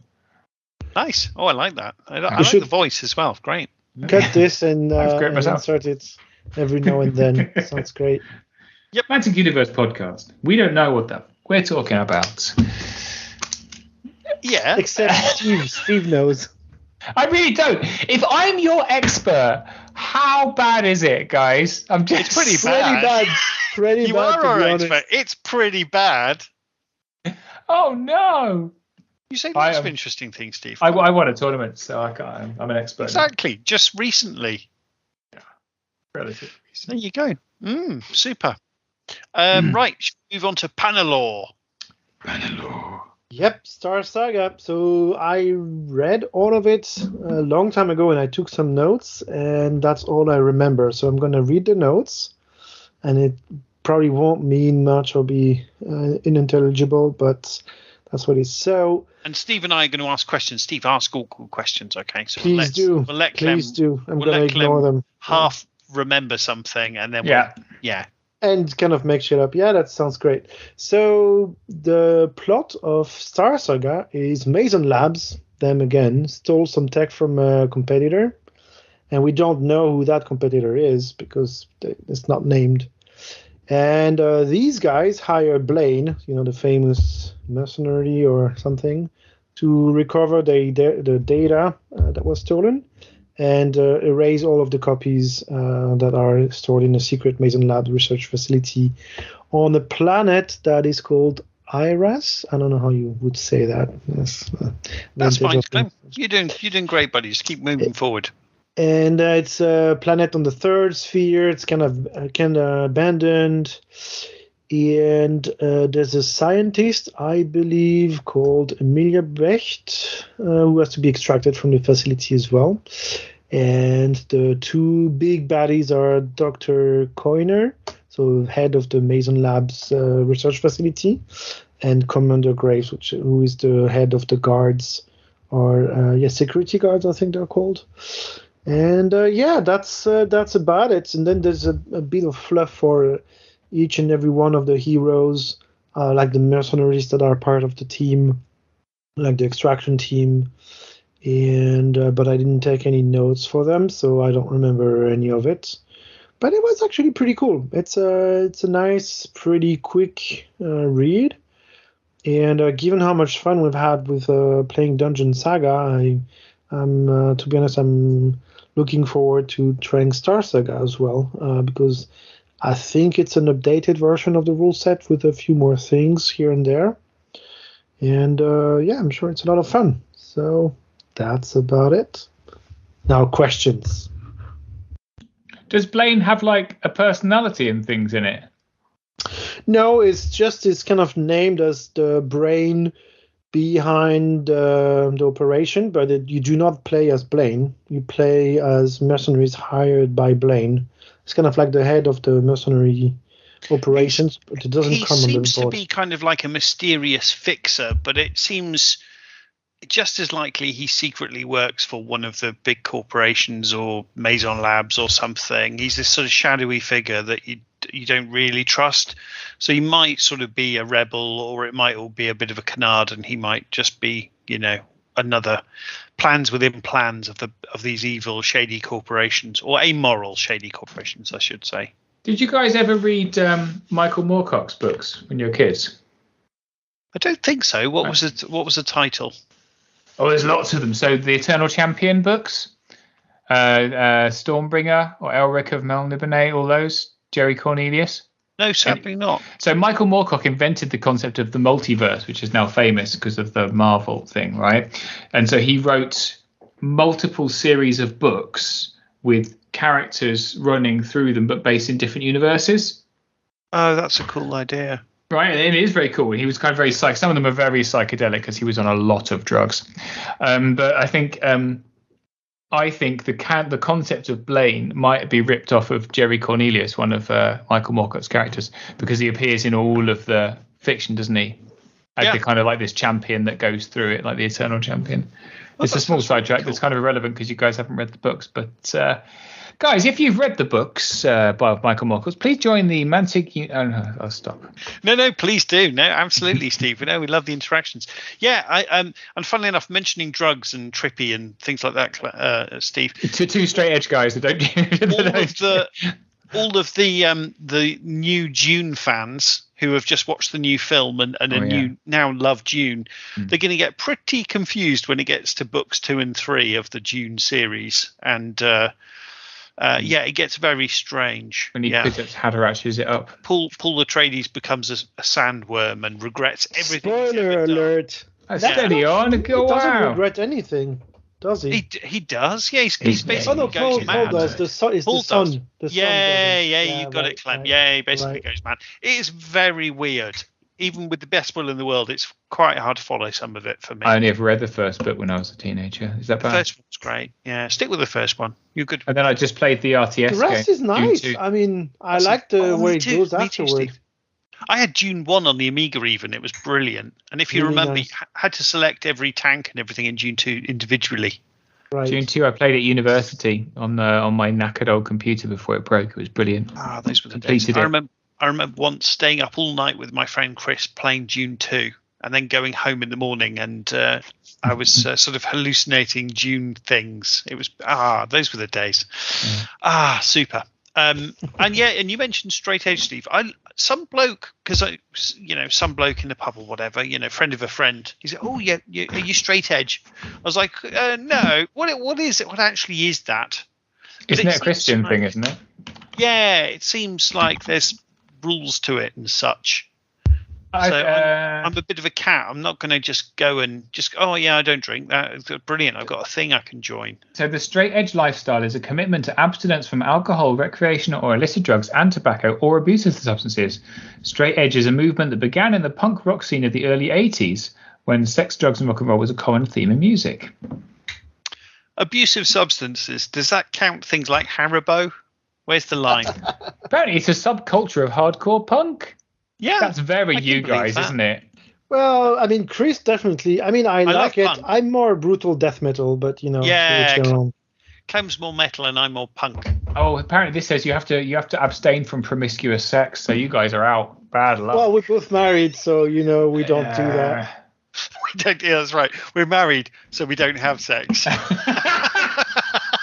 Nice. Oh, I like that. I like the voice as well. Great. Cut this and insert it every now and then. Sounds great. Yep. Mantic Universe Podcast. We don't know what we're talking about. Yeah. Except Steve knows. I really don't. If I'm your expert, how bad is it, guys? It's pretty bad. Pretty you bad. You are our expert. It's pretty bad. Oh no! You say lots of interesting things, Steve. I won a tournament, so I'm an expert. Exactly. Now. Just recently. Yeah. Relatively recently. There you go. Super. Right. Should we move on to Pannithor? Yep, Star Saga. So I read all of it a long time ago, and I took some notes, and that's all I remember. So I'm going to read the notes, and it probably won't mean much or be unintelligible, but that's what it is. So. And Steve and I are going to ask questions. Steve, ask all cool questions, okay? So please do. We'll let please do. I'm going to ignore them. Half remember something, and then yeah. And kind of make shit up. Yeah, that sounds great. So the plot of Star Saga is Mason Labs, them again, stole some tech from a competitor. And we don't know who that competitor is because it's not named. And these guys hire Blaine, the famous mercenary or something, to recover the data that was stolen. And erase all of the copies that are stored in a secret Mason Labs research facility on a planet that is called Iras. I don't know how you would say that. Yes, that's fine. You're doing great, buddy. Just keep moving forward. And it's a planet on the third sphere. It's kind of abandoned. And there's a scientist, I believe, called Emilia Brecht, who has to be extracted from the facility as well. And the two big baddies are Dr. Coiner, so head of the Mason Labs research facility, and Commander Graves, who is the head of the guards, or security guards, I think they're called. And that's about it. And then there's a bit of fluff for each and every one of the heroes, like the mercenaries that are part of the team, like the extraction team, and but I didn't take any notes for them, so I don't remember any of it. But it was actually pretty cool. It's a nice, pretty quick read, and given how much fun we've had with playing Dungeon Saga, to be honest, I'm looking forward to trying Star Saga as well, because I think it's an updated version of the rule set with a few more things here and there. And I'm sure it's a lot of fun. So that's about it. Now, questions. Does Blaine have like a personality and things in it? No, it's kind of named as the brain behind the operation, but you do not play as Blaine. You play as mercenaries hired by Blaine. It's kind of like the head of the mercenary operations, but it doesn't come on the report. He seems to be kind of like a mysterious fixer, but it seems just as likely he secretly works for one of the big corporations or Mason Labs or something. He's this sort of shadowy figure that you don't really trust. So he might sort of be a rebel, or it might all be a bit of a canard, and he might just be, another plans within plans of these evil, shady corporations, or amoral, shady corporations, I should say. Did you guys ever read Michael Moorcock's books when you were kids? I don't think so. What was the title? Oh, there's lots of them. So the Eternal Champion books, Stormbringer or Elric of Melniboné, all those, Jerry Cornelius. No, certainly not. So Michael Moorcock invented the concept of the multiverse, which is now famous because of the Marvel thing, right? And so he wrote multiple series of books with characters running through them, but based in different universes. Oh, that's a cool idea. Right, and it is very cool. He was kind of very some of them are very psychedelic because he was on a lot of drugs. But I think I think the concept of Blaine might be ripped off of Jerry Cornelius, one of Michael Moorcock's characters, because he appears in all of the fiction, doesn't he? As the kind of like this champion that goes through it, like the eternal champion. It's a small sidetrack that's kind of irrelevant because you guys haven't read the books. But guys, if you've read the books by Michael Moorcock, please join the Mantic. No, I'll stop. No, please do. No, absolutely, Steve. We love the interactions. Yeah, and funnily enough, mentioning drugs and trippy and things like that, Steve. To two straight edge guys that don't. All of the new Dune fans who have just watched the new film and now love Dune, they're going to get pretty confused when it gets to books 2 and 3 of the Dune series, and it gets very strange. When he Haderashes it up. Paul Atreides becomes a sandworm and regrets everything. Spoiler alert! Steady on. He doesn't regret anything. Does he? He does. Yeah, he's basically goes mad. Paul does. The sun. You got it, Clem. Right, yeah, he basically goes mad. It is very weird. Even with the best will in the world, it's quite hard to follow some of it for me. I only ever read the first book when I was a teenager. Is that bad? The first one's great. Yeah, stick with the first one. You're good. And then I just played the RTS. The rest is nice. I mean, I like the way it goes afterwards. I had Dune 1 on the Amiga even. It was brilliant. And if you remember, you had to select every tank and everything in Dune 2 individually. Right. Dune 2 I played at university on my knackered old computer before it broke. It was brilliant. Those were the days. I remember once staying up all night with my friend Chris playing Dune 2 and then going home in the morning, and I was sort of hallucinating Dune things. It was those were the days. Yeah. Super. And you mentioned straight edge, Steve. Some bloke in the pub or whatever, friend of a friend. He said, "Oh yeah, are you straight edge?" I was like, "No. What is it? What actually is that?" Isn't it a Christian thing? Isn't it? Yeah, it seems like there's rules to it and such. I'm a bit of a cat. I'm not going to just go and I don't drink. That's brilliant. I've got a thing I can join. So the straight edge lifestyle is a commitment to abstinence from alcohol, recreational or illicit drugs and tobacco or abusive substances. Straight edge is a movement that began in the punk rock scene of the early 80s when sex, drugs and rock and roll was a common theme in music. Abusive substances. Does that count things like Haribo? Where's the line? Apparently it's a subculture of hardcore punk. Yeah, that's very you guys, isn't it? Well, I mean, Chris definitely. I mean, I like it. Punk. I'm more brutal death metal, but Clem's more metal and I'm more punk. Oh, apparently this says you have to abstain from promiscuous sex, so you guys are out. Bad luck. Well, we're both married, so we don't do that. We don't. Yeah, that's right. We're married, so we don't have sex.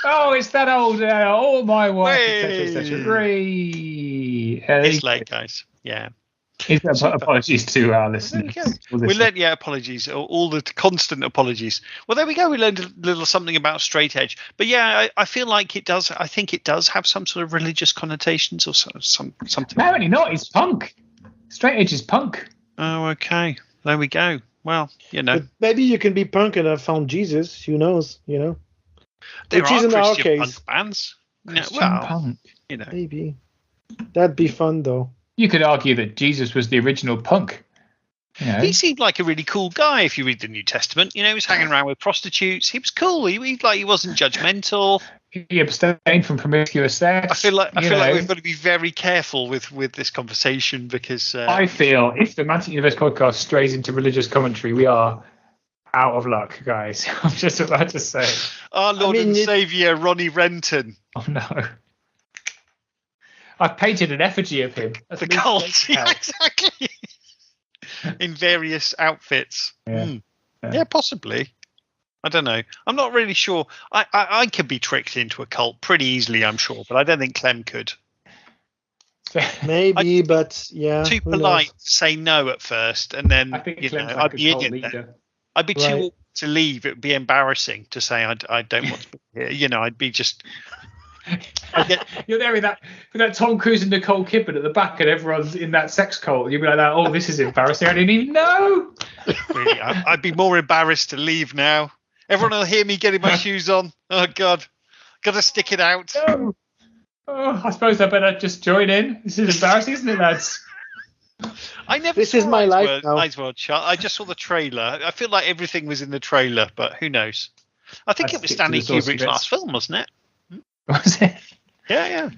Oh, it's that old. All my wife, etc. It's late, guys. Yeah. Apologies to our listeners. Apologies. All the constant apologies. Well, there we go. We learned a little something about straight edge. But yeah, I feel like it does. I think it does have some sort of religious connotations or something. Apparently not. It's punk. Straight edge is punk. Oh, okay. There we go. Well, But maybe you can be punk and have found Jesus. Who knows? There Which are is in Christian our case. punk bands. Punk. Maybe. That'd be fun, though. You could argue that Jesus was the original punk. He seemed like a really cool guy if you read the New Testament. He was hanging around with prostitutes. He was cool. He wasn't judgmental. He abstained from promiscuous sex. I feel like we've got to be very careful with this conversation because I feel if the Mantic Universe podcast strays into religious commentary, we are out of luck, guys. I'm just about to say. Our Lord and Saviour, Ronnie Renton. Oh no. I've painted an effigy of him. That's the cult. Yeah, exactly. In various outfits. Yeah, possibly. I don't know. I'm not really sure. I could be tricked into a cult pretty easily, I'm sure, but I don't think Clem could. Maybe, but yeah. Too polite to say no at first, and then I'd be in it. I'd be too awkward to leave. It would be embarrassing to say I don't want to be here. I'd be just. You're there with that Tom Cruise and Nicole Kidman at the back, and everyone's in that sex cult. You'd be like, "Oh, this is embarrassing. I didn't even know." Really, I'd be more embarrassed to leave now. Everyone will hear me getting my shoes on. Oh God, gotta stick it out. No. Oh, I suppose I better just join in. This is embarrassing, isn't it, lads? I never. This is my life now. I just saw the trailer. I feel like everything was in the trailer, but who knows? I think it was Stanley Kubrick's last film, wasn't it? Was it? Yeah.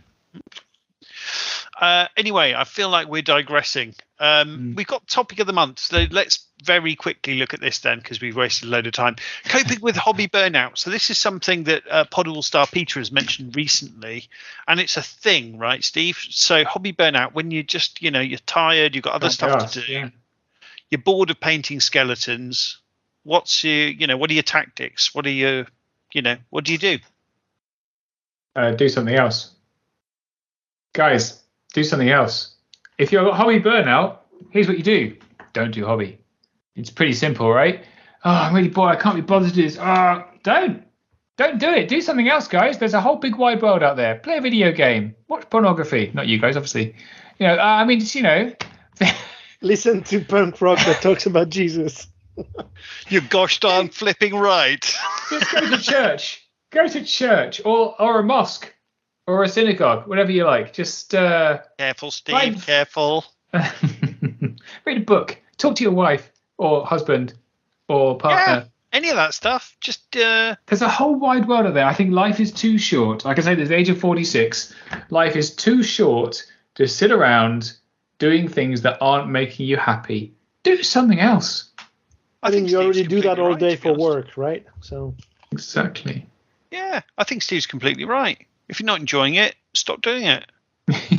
Anyway, I feel like we're digressing. We've got topic of the month, so let's very quickly look at this then, because we've wasted a load of time. Coping with hobby burnout. So this is something that Pod All Star Peter has mentioned recently, and it's a thing, right, Steve? So hobby burnout, when you just, you're tired, you've got other stuff to do, you're bored of painting skeletons. What's what are your tactics? What are your, what do you do? Do something else, guys. Do something else. If you've got hobby burnout, here's what you do. Don't do hobby. It's pretty simple, right? Oh, I'm really bored. I can't be bothered to do this. Don't do it. Do something else, guys. There's a whole big wide world out there. Play a video game. Watch pornography. Not you guys, obviously. Listen to punk rock that talks about Jesus. You're gosh darn flipping right. Just go to church. Go to church or a mosque or a synagogue, whatever you like. Just careful, Steve. Careful. Read a book. Talk to your wife or husband or partner. Yeah, any of that stuff. Just there's a whole wide world out there. I think life is too short. Like I say, there's the age of 46. Life is too short to sit around doing things that aren't making you happy. Do something else. I think you already do that all day for work, right? So exactly. Yeah, I think Steve's completely right. If you're not enjoying it, stop doing it.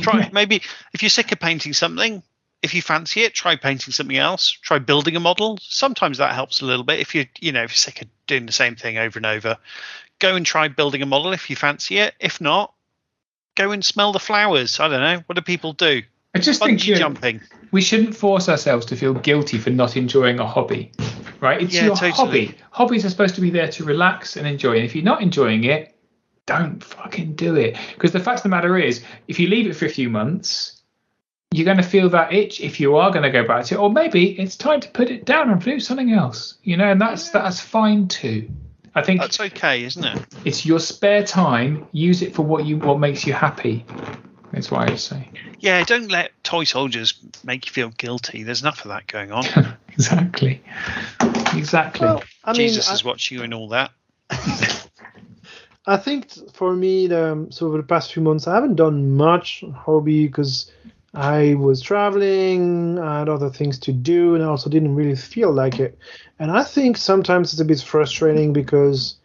Try maybe if you're sick of painting something, if you fancy it, try painting something else. Try building a model. Sometimes that helps a little bit. If if you're sick of doing the same thing over and over, go and try building a model if you fancy it. If not, go and smell the flowers. I don't know. What do people do? I just think jumping. We shouldn't force ourselves to feel guilty for not enjoying a hobby, right? It's your hobby. Hobbies are supposed to be there to relax and enjoy. And if you're not enjoying it, don't fucking do it. Because the fact of the matter is, if you leave it for a few months, you're going to feel that itch if you are going to go back to it. Or maybe it's time to put it down and do something else, and that's fine too. I think that's okay, isn't it? It's your spare time. Use it for what makes you happy. That's why I say. Yeah, don't let toy soldiers make you feel guilty. There's enough of that going on. Exactly. Well, Jesus is watching you and all that. I think for me, so over the past few months, I haven't done much hobby because I was traveling, I had other things to do, and I also didn't really feel like it. And I think sometimes it's a bit frustrating because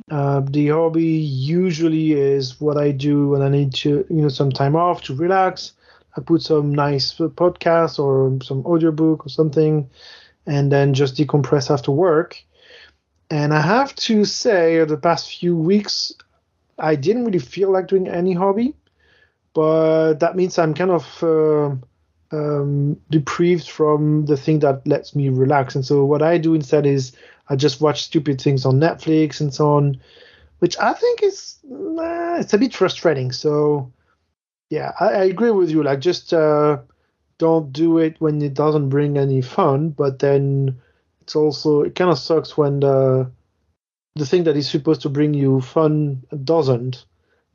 the hobby usually is what I do when I need to, some time off to relax. I put some nice podcast or some audiobook or something, and then just decompress after work. And I have to say, the past few weeks, I didn't really feel like doing any hobby, but that means I'm kind of deprived from the thing that lets me relax. And so what I do instead is I just watch stupid things on Netflix and so on, which I think is it's a bit frustrating. So yeah, I agree with you. Like, just don't do it when it doesn't bring any fun. But then it kind of sucks when the thing that is supposed to bring you fun doesn't,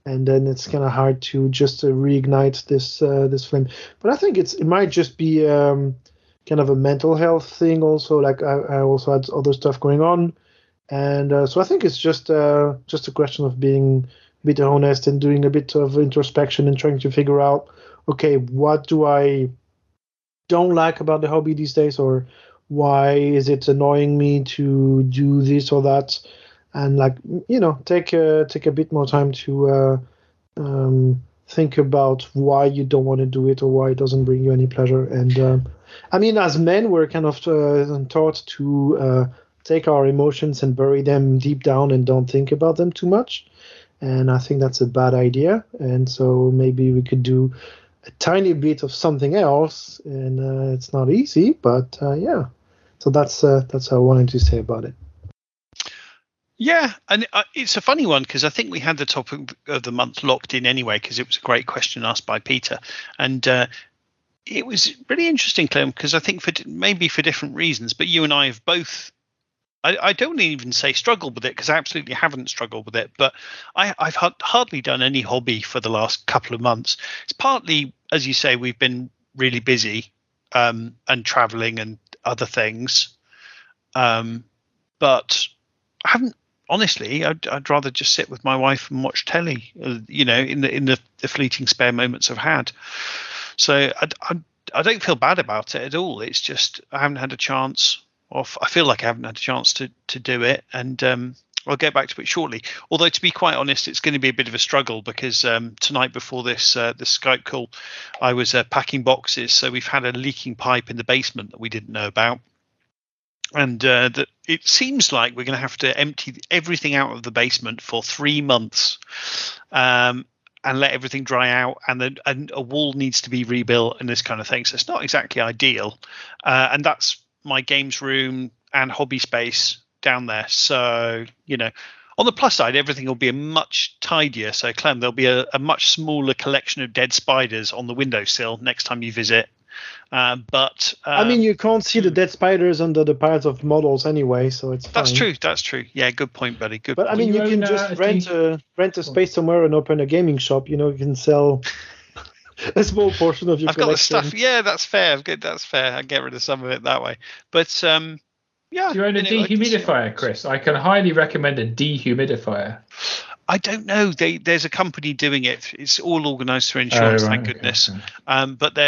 and then it's kind of hard to just reignite this flame. But I think it might just be kind of a mental health thing also. Like I also had other stuff going on, and so I think it's just a question of being a bit honest and doing a bit of introspection and trying to figure out, okay, what do I don't like about the hobby these days, or why is it annoying me to do this or that, and take a bit more time to think about why you don't want to do it or why it doesn't bring you any pleasure. And as men, we're kind of taught to take our emotions and bury them deep down and don't think about them too much. And I think that's a bad idea. And so maybe we could do a tiny bit of something else. And it's not easy, but yeah. So that's what I wanted to say about it. Yeah, and it's a funny one because I think we had the topic of the month locked in anyway because it was a great question asked by Peter. And it was really interesting, Clem, because I think for different reasons, but you and I have both, I don't even say struggled with it because I absolutely haven't struggled with it, but I've hardly done any hobby for the last couple of months. It's partly, as you say, we've been really busy and traveling and other things, but I honestly, I'd rather just sit with my wife and watch telly, in the fleeting spare moments I've had. So I don't feel bad about it at all. It's just I haven't had a chance, or I feel like I haven't had a chance to do it, and I'll get back to it shortly. Although, to be quite honest, it's going to be a bit of a struggle because tonight before this Skype call, I was packing boxes. So we've had a leaking pipe in the basement that we didn't know about. And that it seems like we're going to have to empty everything out of the basement for 3 months and let everything dry out. And a wall needs to be rebuilt and this kind of thing. So it's not exactly ideal. And that's my games room and hobby space down there. So, on the plus side, everything will be a much tidier. So, Clem, there'll be a much smaller collection of dead spiders on the windowsill next time you visit. But you can't see the dead spiders under the piles of models anyway, so it's that's fine. That's true. Yeah, good point, buddy. Good. But point. you can just rent a space somewhere and open a gaming shop. You can sell a small portion of your collection. I've got the stuff. Yeah, that's fair. That's fair. I get rid of some of it that way. But yeah. Do you own a dehumidifier, Chris? I can highly recommend a dehumidifier. I don't know. There's a company doing it. It's all organised through insurance, thank goodness. Okay. But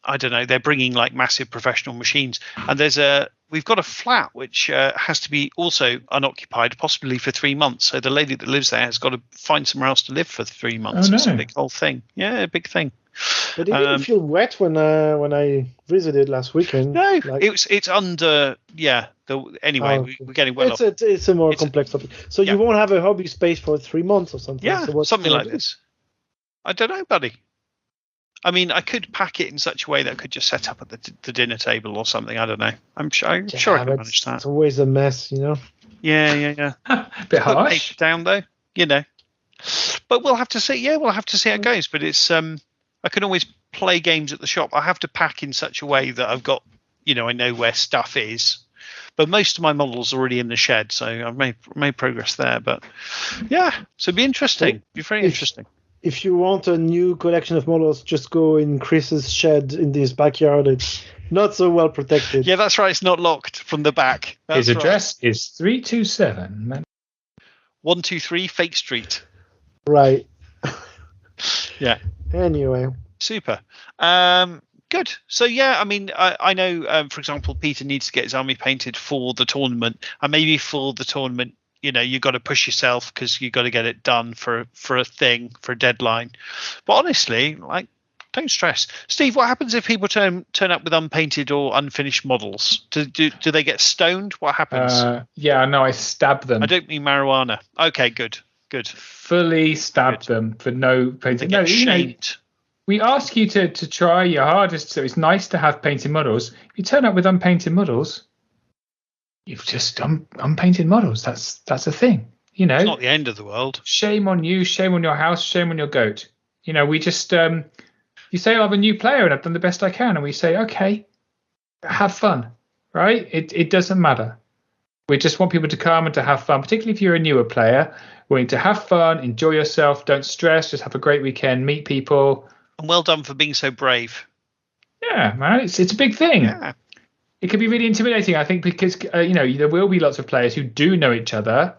I don't know. They're bringing like massive professional machines, and we've got a flat which has to be also unoccupied, possibly for 3 months. So the lady that lives there has got to find somewhere else to live for 3 months. It's a big whole thing. Yeah, a big thing. But it didn't feel wet when I visited last weekend. No, it's under. Yeah. Anyway, we're getting well. It's a more complex topic. So you won't have a hobby space for 3 months or something. Yeah, so something like this. I don't know, buddy. I mean, I could pack it in such a way that I could just set up at the dinner table or something. I don't know. I'm sure I can manage that. It's always a mess, Yeah. Bit harsh. Paper down though, But we'll have to see. Yeah, we'll have to see how it goes. But it's I can always play games at the shop. I have to pack in such a way that I've got, I know where stuff is. But most of my models are already in the shed, so I've made progress there. But yeah, so it'd be interesting. It'd be very interesting. If you want a new collection of models, just go in Chris's shed in his backyard. It's not so well protected. Yeah, that's right. It's not locked from the back. His address is 327 123 Fake Street. Right. Yeah. Anyway. Super. Good. So, yeah, I mean, I know, for example, Peter needs to get his army painted for the tournament. And maybe for the tournament, you've got to push yourself because you've got to get it done for a deadline. But honestly, don't stress. Steve, what happens if people turn up with unpainted or unfinished models? Do they get stoned? What happens? I stab them. I don't mean marijuana. Okay, good. Fully stab them for no painting. They get shamed. We ask you to try your hardest, so it's nice to have painted models. If you turn up with unpainted models, you've just unpainted models. That's a thing. It's not the end of the world. Shame on you. Shame on your house. Shame on your goat. We just you say I'm a new player and I've done the best I can, and we say okay, have fun, right? It doesn't matter. We just want people to come and to have fun, particularly if you're a newer player. We need to have fun, enjoy yourself, don't stress, just have a great weekend, meet people. And well done for being so brave. Yeah, man, it's a big thing. Yeah. It can be really intimidating, I think, because there will be lots of players who do know each other,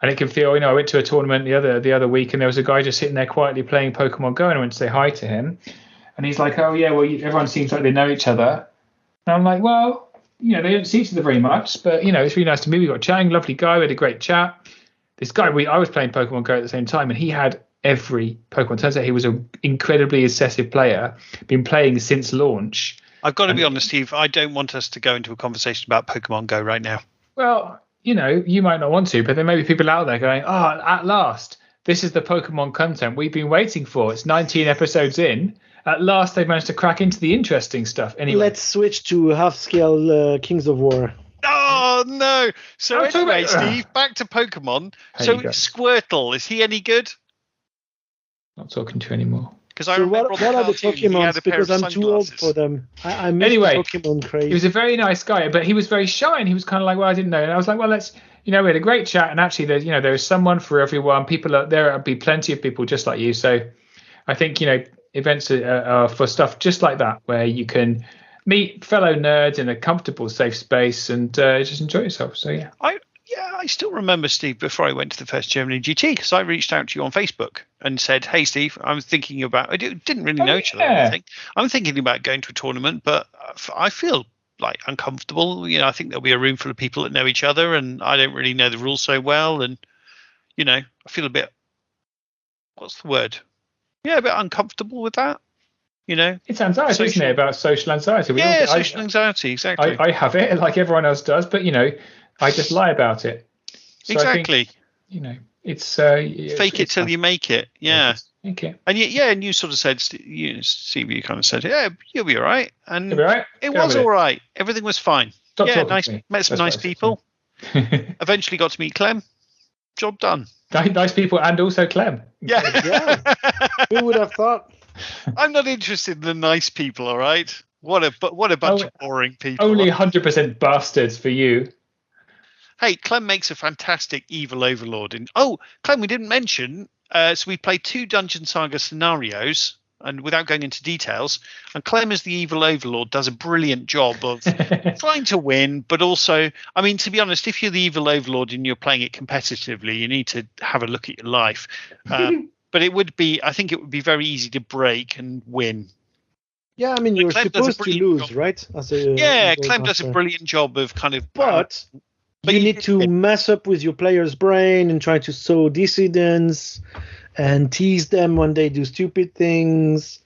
and it can feel. I went to a tournament the other week, and there was a guy just sitting there quietly playing Pokemon Go, and I went to say hi to him, and he's like, "Oh yeah, well, everyone seems like they know each other," and I'm like, "Well, they don't see each other very much, but it's really nice to meet. We got chatting, lovely guy, we had a great chat. This guy, I was playing Pokemon Go at the same time, and he had every Pokemon. Turns out he was an incredibly obsessive player, been playing since launch." I've got to be honest, Steve, I don't want us to go into a conversation about Pokemon Go right now. Well, you might not want to, but there may be people out there going, "Oh, at last, this is the Pokemon content we've been waiting for. It's 19 episodes in. At last, they've managed to crack into the interesting stuff." Anyway, let's switch to half-scale Kings of War. Oh, no. So anyway, Steve, back to Pokemon. So Squirtle, is he any good? Not talking to you anymore. So what are the Pokemons? Because I'm too old for them. I miss Pokemon craze. He was a very nice guy, but he was very shy, and he was kind of like, "Well, I didn't know." And I was like, "Well, let's." We had a great chat, and actually, there is someone for everyone. There'll be plenty of people just like you. So, I think events are for stuff just like that, where you can meet fellow nerds in a comfortable, safe space and just enjoy yourself. So yeah. Yeah, I still remember, Steve, before I went to the first Germany GT, because I reached out to you on Facebook and said, hey, Steve, I'm thinking about, didn't really know each other or anything. I'm thinking about going to a tournament, but I feel like uncomfortable. I think there'll be a room full of people that know each other, and I don't really know the rules so well. And, I feel a bit, what's the word? Yeah, a bit uncomfortable with that. It's anxiety, isn't it? About social anxiety. Social anxiety, exactly. I have it like everyone else does, but I just lie about it. So exactly. I think, it's fake it till you make it. Yeah. Make it. And and you sort of said, Steve, you kind of said, yeah, you'll be all right. And You'll be all right. It was all right. Everything was fine. Stop nice. Met some nice people. Eventually got to meet Clem. Job done. Nice people, and also Clem. Yeah. Who would have thought? I'm not interested in the nice people. All right. What a bunch of boring people. Only 100% bastards for you. Hey, Clem makes a fantastic evil overlord. Clem, we didn't mention. So we played 2 Dungeon Saga scenarios, and without going into details, and Clem as the evil overlord does a brilliant job of trying to win, but also, I mean, to be honest, if you're the evil overlord and you're playing it competitively, you need to have a look at your life. But I think it would be very easy to break and win. Yeah, I mean, you're supposed to lose, right? Clem does a brilliant job of kind of... But you need to mess up with your player's brain and try to sow dissidence and tease them when they do stupid things.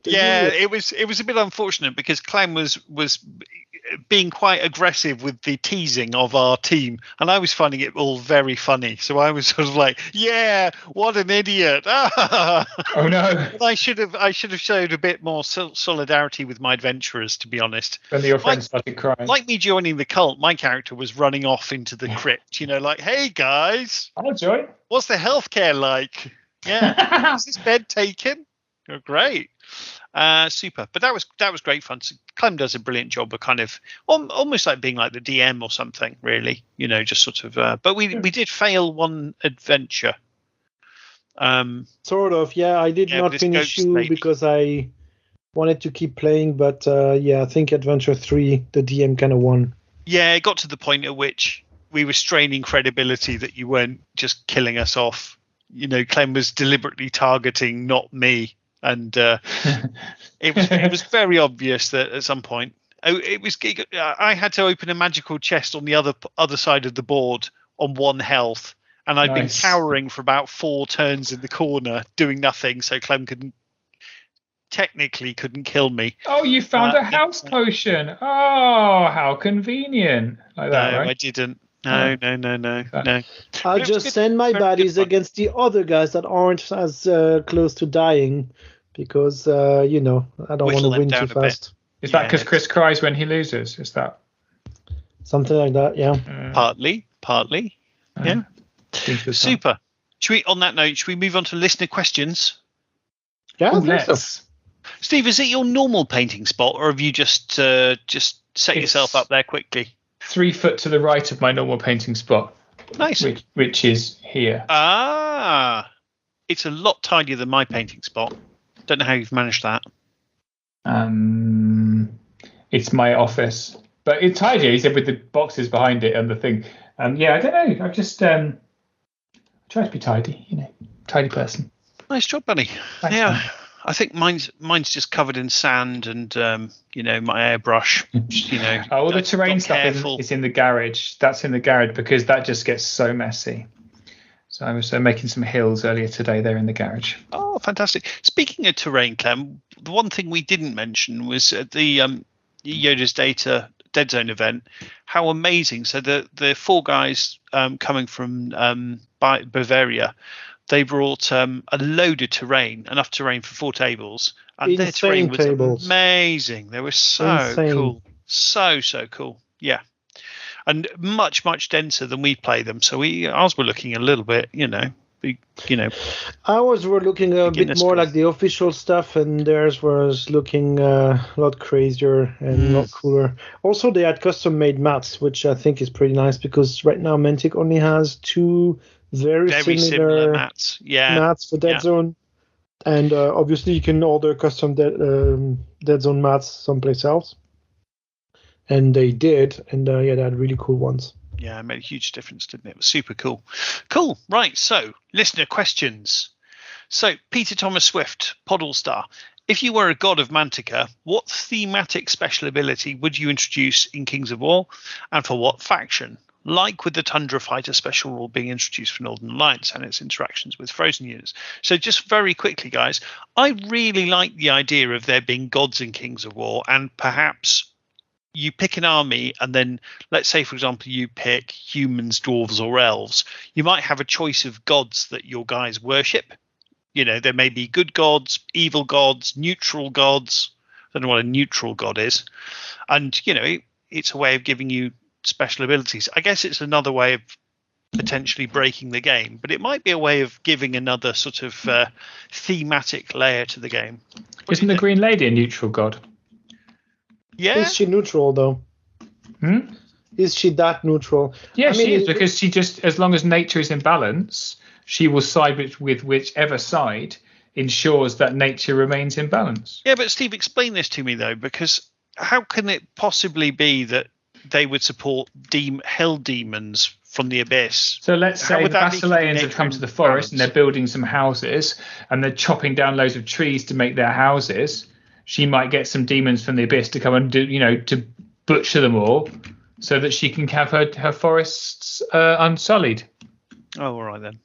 Yeah, it was a bit unfortunate because Clem was being quite aggressive with the teasing of our team, and I was finding it all very funny. So I was sort of like, "Yeah, what an idiot!" Oh no! I should have showed a bit more solidarity with my adventurers, to be honest. When your friends started crying, like me joining the cult, my character was running off into the crypt. Like, "Hey guys, I'll join. What's the healthcare like? Yeah, is this bed taken? Oh, great." Super, but that was great fun. So Clem does a brilliant job of kind of almost like being like the DM or something, really. Just sort of. But we did fail one adventure. Sort of, yeah. I did not finish you because I wanted to keep playing, but I think Adventure 3, the DM kind of won. Yeah, it got to the point at which we were straining credibility that you weren't just killing us off. Clem was deliberately targeting not me. And it was very obvious that at some point I had to open a magical chest on the other side of the board on 1 health, and I'd been cowering for about 4 turns in the corner doing nothing, so Clem technically couldn't kill me. Oh, you found a house potion. Oh, how convenient. Like that, no, right? I didn't. No. I'll just send my buddies against the other guys that aren't as close to dying, because I don't want to win too fast. Is that because Chris cries when he loses? Is that something like that? Yeah. Partly. Yeah. Super. On that note, should we move on to listener questions? Yeah. Let's. Steve, is it your normal painting spot, or have you just set yourself up there quickly? 3 foot to the right of my normal painting spot. Nice. Which is here. It's a lot tidier than my painting spot. Don't know how you've managed that. It's my office, but it's tidy. He said with the boxes behind it and the thing. I don't know. I just try to be tidy. Tidy person. Nice job, buddy. Thanks, yeah. man. I think mine's just covered in sand and my airbrush. All the terrain stuff is in the garage. That's in the garage because that just gets so messy. So I was making some hills earlier today. They're in the garage. Oh, fantastic! Speaking of terrain, Clem, the one thing we didn't mention was at the Yoda's Data Deadzone event. How amazing! So the 4 guys coming from Bavaria. They brought a load of terrain, enough terrain for 4 tables, and their terrain was amazing. They were so cool, so cool. Yeah, and much denser than we play them. So ours were looking a little bit, Ours were looking a bit more like the official stuff, and theirs was looking a lot crazier and a lot cooler. Also, they had custom-made mats, which I think is pretty nice because right now Mantic only has 2 very similar mats for Deadzone, and obviously you can order custom Deadzone mats someplace else, and they did, and they had really cool ones. Yeah, it made a huge difference, didn't it? It was super cool. Cool. Right. So, listener questions. So, Peter Thomas Swift, Podlestar. If you were a god of Mantica, what thematic special ability would you introduce in Kings of War, and for what faction? Like with the Tundra Fighter special rule being introduced for Northern Alliance and its interactions with Frozen units. So just very quickly, guys, I really like the idea of there being gods in Kings of War, and perhaps you pick an army and then, let's say, for example, you pick humans, dwarves or elves. You might have a choice of gods that your guys worship. You know, there may be good gods, evil gods, neutral gods. I don't know what a neutral god is. And, you know, it's a way of giving you special abilities. I guess it's another way of potentially breaking the game, but it might be a way of giving another sort of thematic layer to the game. Isn't the Green Lady a neutral god? Yeah. Is she neutral though? Is she that neutral? Yeah, she is, because she just, as long as nature is in balance, she will side with whichever side ensures that nature remains in balance. Yeah, but Steve, explain this to me though, because how can it possibly be that they would support hell demons from the abyss? So let's say the Basileans have come to the forest and they're building some houses and they're chopping down loads of trees to make their houses. She might get some demons from the abyss to come and do, you know, to butcher them all so that she can have her forests unsullied. Oh, all right then.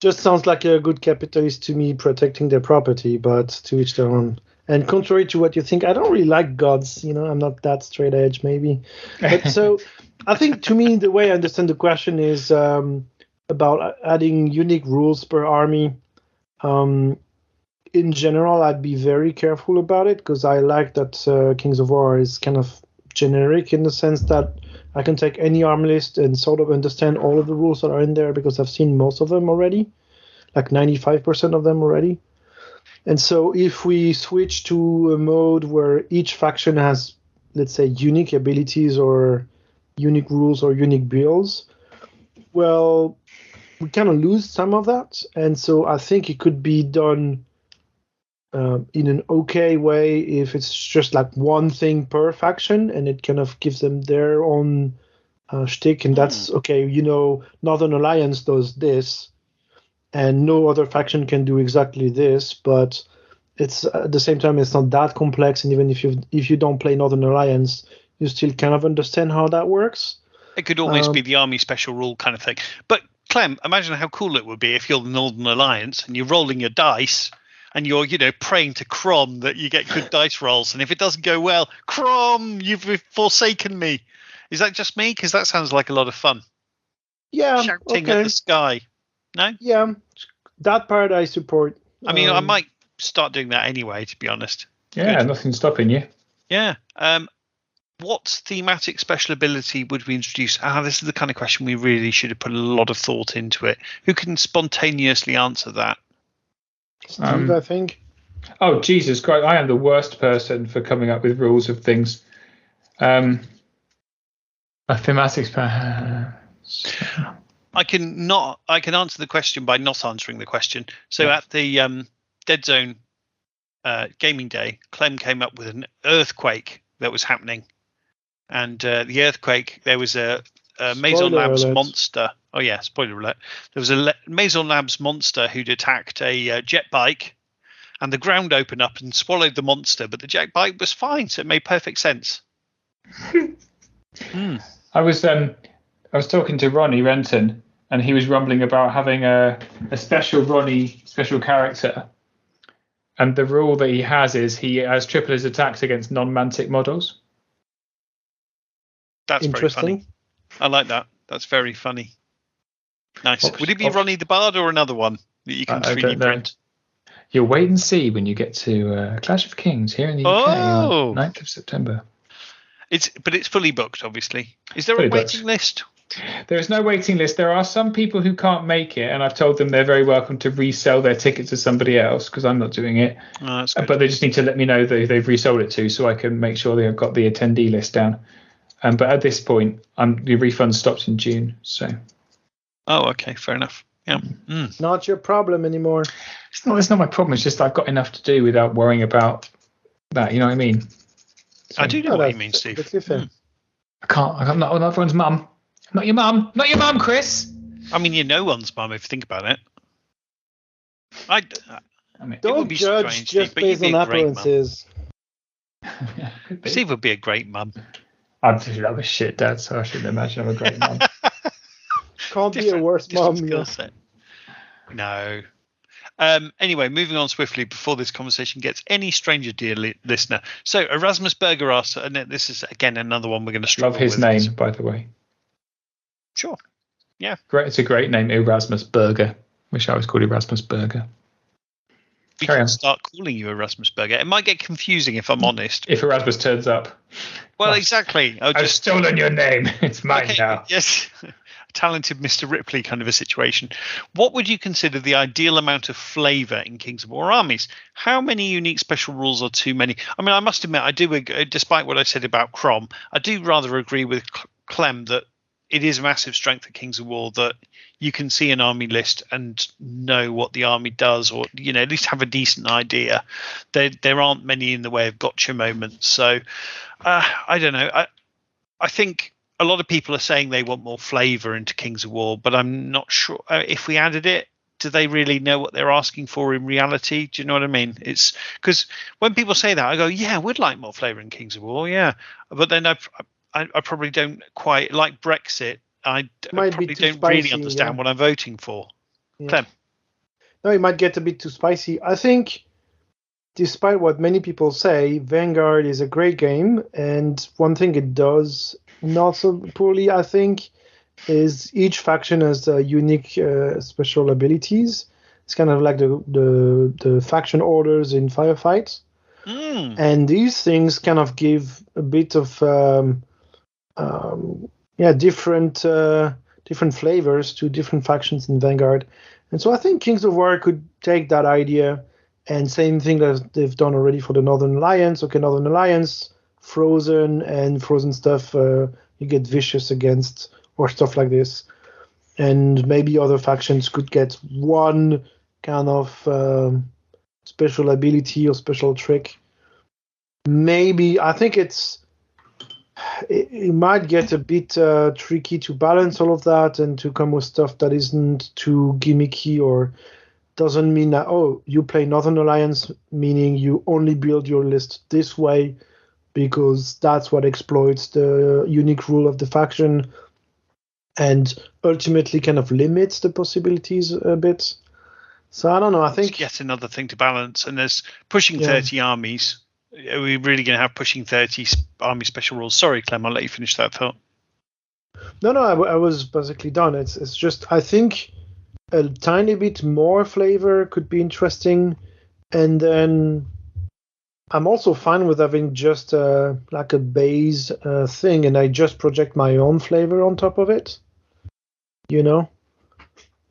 Just sounds like a good capitalist to me, protecting their property, but to each their own. And contrary to what you think, I don't really like gods. You know, I'm not that straight edge, maybe. But so I think, to me, the way I understand the question is about adding unique rules per army. In general, I'd be very careful about it, because I like that Kings of War is kind of generic in the sense that I can take any army list and sort of understand all of the rules that are in there, because I've seen most of them already, like 95% of them already. And so if we switch to a mode where each faction has, let's say, unique abilities or unique rules or unique builds, well, we kind of lose some of that. And so I think it could be done in an okay way if it's just like one thing per faction, and it kind of gives them their own shtick. And that's okay, you know, Northern Alliance does this, and no other faction can do exactly this, but it's at the same time it's not that complex, and even if you don't play Northern Alliance, you still kind of understand how that works. It could almost be the army special rule kind of thing. But Clem, imagine how cool it would be if you're the Northern Alliance and you're rolling your dice and you're, you know, praying to Crom that you get good dice rolls, and if it doesn't go well, Crom, you've forsaken me. Is that just me? Because that sounds like a lot of fun. Yeah, shouting at the sky. No? Yeah, that part I support. I mean, I might start doing that anyway, to be honest. Yeah, nothing's stopping you. Yeah. What thematic special ability would we introduce? This is the kind of question we really should have put a lot of thought into it. Who can spontaneously answer that? Steve, I think. Oh, Jesus Christ. I am the worst person for coming up with rules of things. A thematic special... I can answer the question by not answering the question. So at the Deadzone gaming day, Clem came up with an earthquake that was happening, and the earthquake, there was a Maison Labs monster. Oh yeah, spoiler alert. There was a Maison Labs monster who'd attacked a jet bike, and the ground opened up and swallowed the monster, but the jet bike was fine, so it made perfect sense. I was talking to Ronnie Renton, and he was rumbling about having a special Ronnie special character. And the rule that he has is he has triple his attacks against non-Mantic models. That's very funny. I like that. That's very funny. Nice. Would it be Ronnie the Bard or another one that you can 3D print? You'll wait and see when you get to Clash of Kings here in the UK on 9th of September. But it's fully booked, obviously. Is there a waiting list? There is no waiting list. There are some people who can't make it, and I've told them they're very welcome to resell their ticket to somebody else, because I'm not doing it. Oh, that's good. But they just need to let me know that they've resold it to, so I can make sure they've got the attendee list down. But at this point, the refund stops in June. So. Oh, okay, fair enough. Yeah. Not your problem anymore. It's not my problem. It's just I've got enough to do without worrying about that. You know what I mean? So, I do know what you mean, Steve. I'm not everyone's mum. Not your mum. Not your mum, Chris. I mean, you're no one's mum if you think about it. I mean, It would Don't be judge strange, just but you'd based be on a great mum. appearances. could be. Steve would be a great mum. I'm a shit dad, so I shouldn't imagine I'm a great mum. Can't be a worse mum. skill Yeah. set. No. Anyway, moving on swiftly before this conversation gets any stranger, dear listener. So Erasmus Berger asks, and this is again another one we're going to struggle Love his with. name, by the way. Sure. Yeah. Great. It's a great name, Erasmus Berger. Wish I was called Erasmus Berger. We Carry can on. start calling you Erasmus Berger. It might get confusing if I'm honest. If Erasmus turns up. Well, exactly. I've stolen your name. It's mine Okay, now. yes. Talented Mr. Ripley kind of a situation. What would you consider the ideal amount of flavour in Kings of War armies? How many unique special rules are too many? I mean, I must admit, I do, despite what I said about Crom, I do rather agree with Clem that it is a massive strength of Kings of War that you can see an army list and know what the army does, or at least have a decent idea. There aren't many in the way of gotcha moments. So I don't know. I think a lot of people are saying they want more flavour into Kings of War, but I'm not sure if we added it, do they really know what they're asking for in reality? Do you know what I mean? It's because when people say that, I go, yeah, we'd like more flavour in Kings of War, yeah. But then I probably don't quite like Brexit. I probably don't really understand what I'm voting for. Yeah. Clem. No, it might get a bit too spicy. I think, despite what many people say, Vanguard is a great game, and one thing it does not so poorly, I think, is each faction has unique special abilities. It's kind of like the faction orders in Firefight. And these things kind of give a bit of different flavors to different factions in Vanguard. And so I think Kings of War could take that idea and same thing that they've done already for the Northern Alliance. Okay, Northern Alliance, Frozen and Frozen stuff, you get vicious against or stuff like this. And maybe other factions could get one kind of special ability or special trick. Maybe, I think it might get a bit tricky to balance all of that and to come with stuff that isn't too gimmicky or doesn't mean that, you play Northern Alliance, meaning you only build your list this way because that's what exploits the unique rule of the faction and ultimately kind of limits the possibilities a bit. So I don't know, I think... It's yet another thing to balance, and there's pushing 30 armies. Are we really going to have pushing 30 army special rules? Sorry, Clem, I'll let you finish that thought. No, I was basically done. It's just, I think a tiny bit more flavor could be interesting. And then I'm also fine with having just like a base thing, and I just project my own flavor on top of it.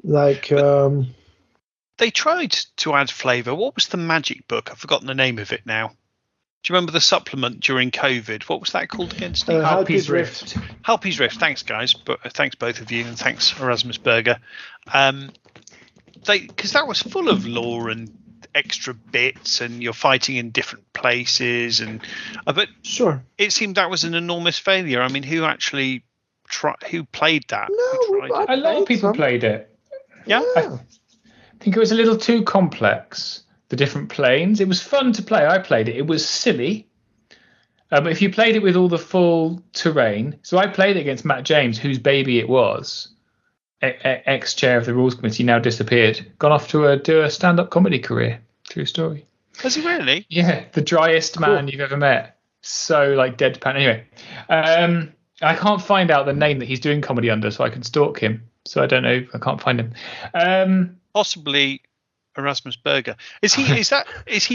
Like... They tried to add flavor. What was the magic book? I've forgotten the name of it now. Do you remember the supplement during COVID? What was that called again, Steve? Halpi's Rift. Halpi's Rift. Thanks, guys. But thanks both of you, and thanks Erasmus Berger. Because that was full of lore and extra bits, and you're fighting in different places, and but sure, it seemed that was an enormous failure. I mean, who actually played that? No, a lot of people played it. Yeah. I think it was a little too complex. The different planes. It was fun to play. I played it. It was silly. But if you played it with all the full terrain, so I played it against Matt James, whose baby it was, ex-chair of the rules committee, now disappeared, gone off to do a stand-up comedy career. True story. Was he really? Yeah, the driest man you've ever met. So like deadpan. Anyway, I can't find out the name that he's doing comedy under, so I can stalk him. So I don't know. I can't find him. Possibly Erasmus Berger. Is he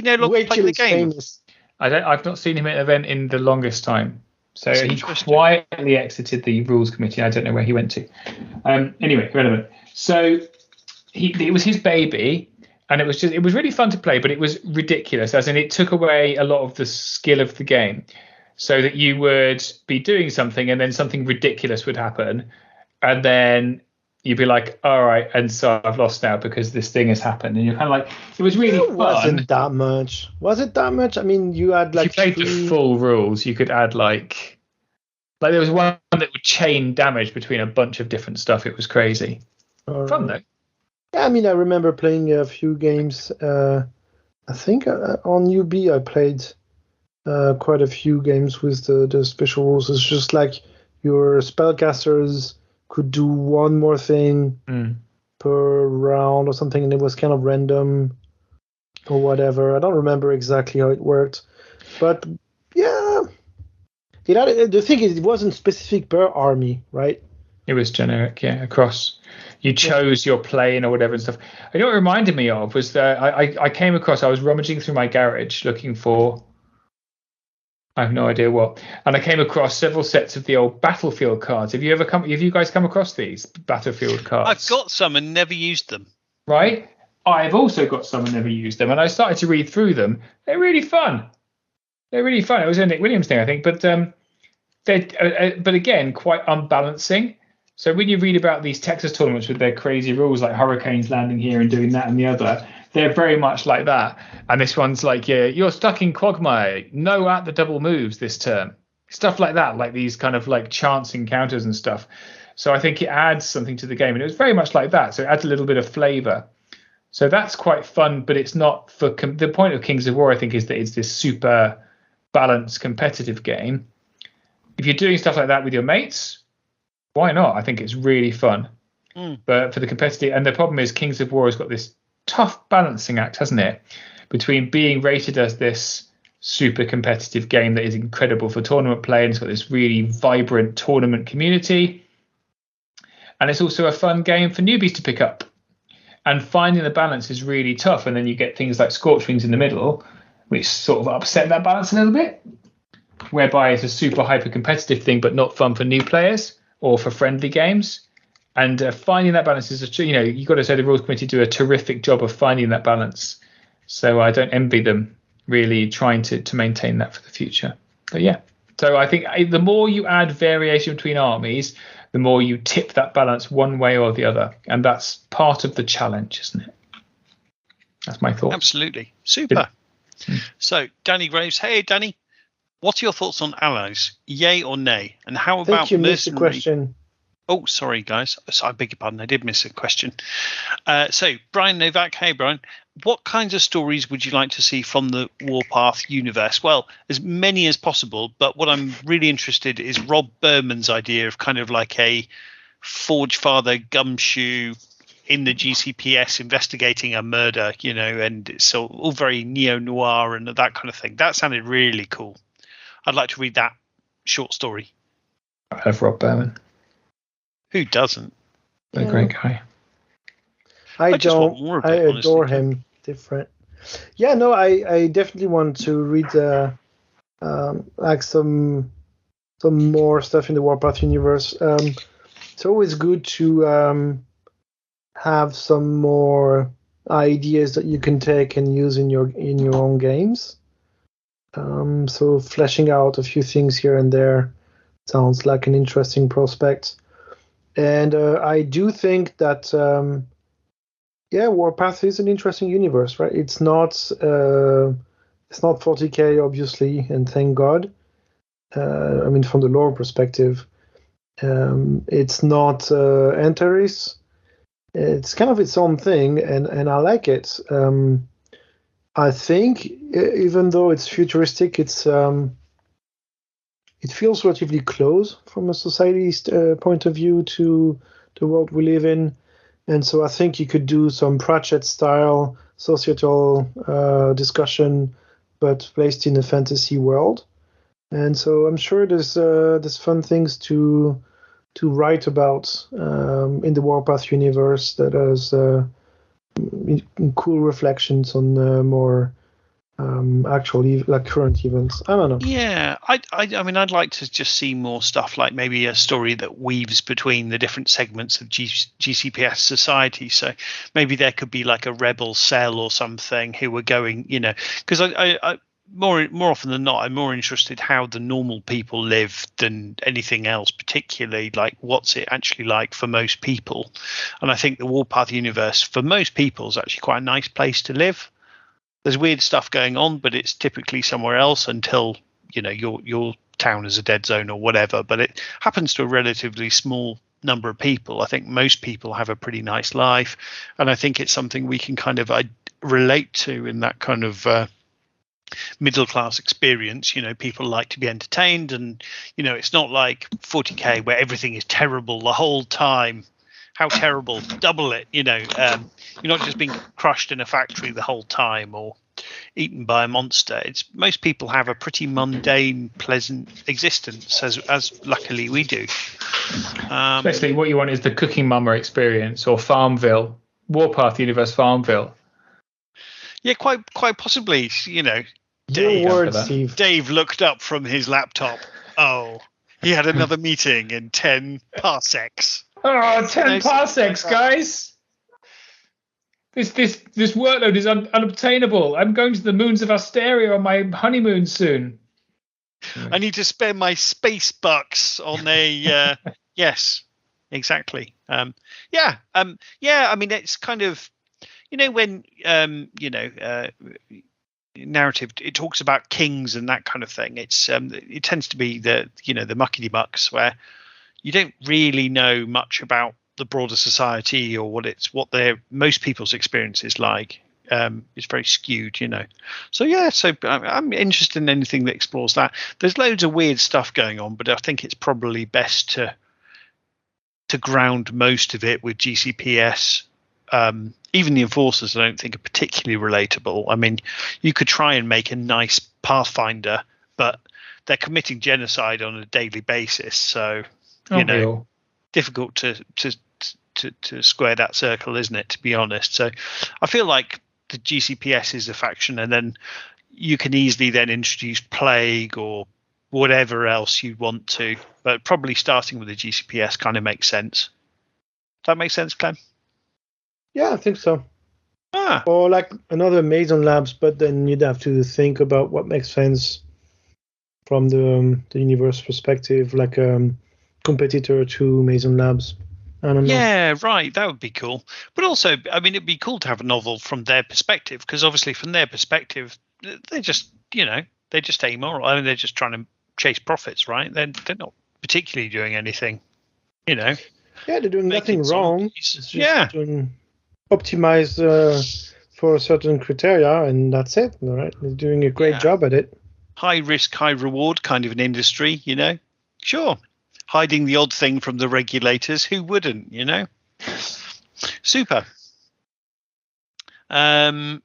no longer playing the game? Famous. I've not seen him at an event in the longest time. So he quietly exited the rules committee. I don't know where he went to. Anyway, relevant. So it was his baby, and it was really fun to play, but it was ridiculous, as in it took away a lot of the skill of the game, so that you would be doing something and then something ridiculous would happen, and then you'd be like, all right, and so I've lost now because this thing has happened. And you're kind of like, it was really fun. Wasn't that much. Was it that much? I mean, you had like... If you played the full rules, you could add like Like there was one that would chain damage between a bunch of different stuff. It was crazy. Fun though. Yeah, I mean, I remember playing a few games. I think on UB I played quite a few games with the special rules. It's just like your spellcasters could do one more thing per round or something, and it was kind of random or whatever. I don't remember exactly how it worked, but yeah, the thing is, it wasn't specific per army, right? It was generic, yeah, across. You chose your plane or whatever and stuff. You know what it reminded me of was that I came across, I was rummaging through my garage looking for, I have no idea what, and I came across several sets of the old Battlefield cards. Have you guys come across these Battlefield cards? I've got some and never used them. Right? I've also got some and never used them, and I started to read through them. They're really fun. It was a Nick Williams thing, I think, but but again, quite unbalancing. So when you read about these Texas tournaments with their crazy rules, like hurricanes landing here and doing that and the other, they're very much like that. And this one's like, you're stuck in Quagmire. No at the double moves this turn. Stuff like that, like these kind of like chance encounters and stuff. So I think it adds something to the game. And it was very much like that. So it adds a little bit of flavor. So that's quite fun, but it's not for the point of Kings of War, I think, is that it's this super balanced competitive game. If you're doing stuff like that with your mates, why not? I think it's really fun. But for the competitive, and the problem is Kings of War has got this tough balancing act, hasn't it? Between being rated as this super competitive game that is incredible for tournament play, and it's got this really vibrant tournament community. And it's also a fun game for newbies to pick up. And finding the balance is really tough. And then you get things like Scorch Wings in the middle, which sort of upset that balance a little bit, whereby it's a super hyper competitive thing, but not fun for new players or for friendly games. And finding that balance is, you've got to say the rules committee do a terrific job of finding that balance. So I don't envy them really trying to maintain that for the future. But yeah, so I think the more you add variation between armies, the more you tip that balance one way or the other. And that's part of the challenge, isn't it? That's my thought. Absolutely. Super. So Danny Graves. Hey, Danny. What are your thoughts on allies? Yay or nay? And how about I think you missed the question. Oh, sorry, guys. I beg your pardon. I did miss a question. So, Brian Novak. Hey, Brian. What kinds of stories would you like to see from the Warpath universe? Well, as many as possible. But what I'm really interested in is Rob Berman's idea of kind of like a Forge Father Gumshoe in the GCPS investigating a murder, and it's all very neo-noir and that kind of thing. That sounded really cool. I'd like to read that short story. I love Rob Berman. Who doesn't? A great guy. I adore him. Different. Yeah, no, I definitely want to read like some more stuff in the Warpath universe. It's always good to have some more ideas that you can take and use in your own games. So fleshing out a few things here and there sounds like an interesting prospect. And I do think that Warpath is an interesting universe, right? It's not 40k obviously, and thank God. I mean, from the lore perspective, it's not Antares. It's kind of its own thing, and I like it. I think even though it's futuristic, it feels relatively close from a society's point of view to the world we live in. And so I think you could do some Pratchett-style societal discussion, but placed in a fantasy world. And so I'm sure there's fun things to write about in the Warpath universe that has cool reflections on more actual current events. I don't know. Yeah, I mean, I'd like to just see more stuff, like maybe a story that weaves between the different segments of GCPS society. So maybe there could be like a rebel cell or something who were going, because I more often than not, I'm more interested how the normal people live than anything else, particularly like what's it actually like for most people. And I think the Warpath universe for most people is actually quite a nice place to live. There's weird stuff going on, but it's typically somewhere else until your town as a dead zone or whatever, but it happens to a relatively small number of people. I think most people have a pretty nice life, and I think it's something we can kind of relate to in that kind of middle class experience. People like to be entertained, and it's not like 40k where everything is terrible the whole time. How terrible! Double it. You're not just being crushed in a factory the whole time or eaten by a monster. It's most people have a pretty mundane, pleasant existence, as luckily we do. Especially what you want is the Cooking Mama experience or Farmville, Warpath Universe Farmville. Yeah, quite possibly. Dave looked up from his laptop. Oh, he had another meeting in 10 parsecs. Oh, 10 parsecs, guys. This workload is unobtainable. I'm going to the moons of Asteria on my honeymoon soon. I need to spend my space bucks on a yes, exactly. I mean, it's kind of when narrative, it talks about kings and that kind of thing. It tends to be the muckety mucks where you don't really know much about the broader society or what most people's experience is like. It's very skewed, So I'm interested in anything that explores that. There's loads of weird stuff going on, but I think it's probably best to ground most of it with GCPS. Even the enforcers, I don't think, are particularly relatable. I mean, you could try and make a nice Pathfinder, but they're committing genocide on a daily basis, so difficult to square that circle, isn't it? To be honest, so I feel like the GCPS is a faction, and then you can easily then introduce Plague or whatever else you want to, but probably starting with the GCPS kind of makes sense. Does that make sense, Clem? Yeah, I think so. Or like another Mason Labs, but then you'd have to think about what makes sense from the universe perspective, like competitor to Mason Labs. I don't know. Yeah, right. That would be cool. But also, I mean, it'd be cool to have a novel from their perspective, because obviously from their perspective, they're just, they're just amoral. I mean, they're just trying to chase profits, right? They're not particularly doing anything, Yeah, they're doing nothing wrong. It's just doing optimize for certain criteria, and that's it. All right, they're doing a great job at it. High risk, high reward kind of an industry, Sure. Hiding the odd thing from the regulators. Who wouldn't, Super. Apologies.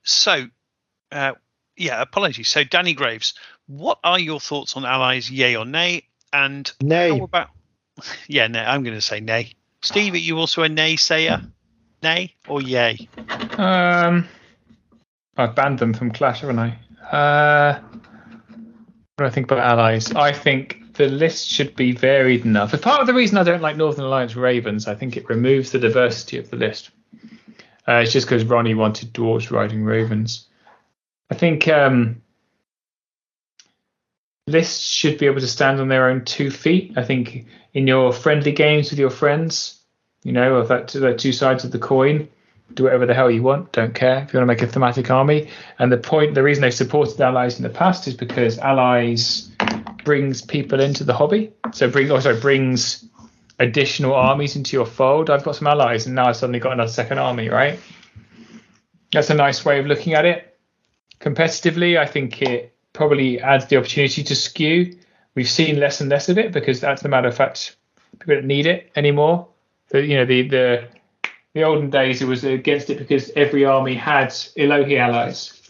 So, Danny Graves, what are your thoughts on allies, yay or nay? And nay. How about... Yeah, nay. I'm going to say nay. Steve, are you also a nay-sayer? Nay or yay? I've banned them from Clash, haven't I? What do I think about allies? I think the list should be varied enough. It's part of the reason I don't like Northern Alliance Ravens. I think it removes the diversity of the list. It's just because Ronnie wanted dwarves riding Ravens. I think lists should be able to stand on their own 2 feet. I think in your friendly games with your friends, of the two sides of the coin, do whatever the hell you want. Don't care if you want to make a thematic army. And the reason they've supported allies in the past is because allies brings people into the hobby. So brings additional armies into your fold. I've got some allies, and now I've suddenly got another second army, right? That's a nice way of looking at it. Competitively, I think it probably adds the opportunity to skew. We've seen less and less of it because, as a matter of fact, people don't need it anymore. So, the olden days, it was against it because every army had Elohi allies.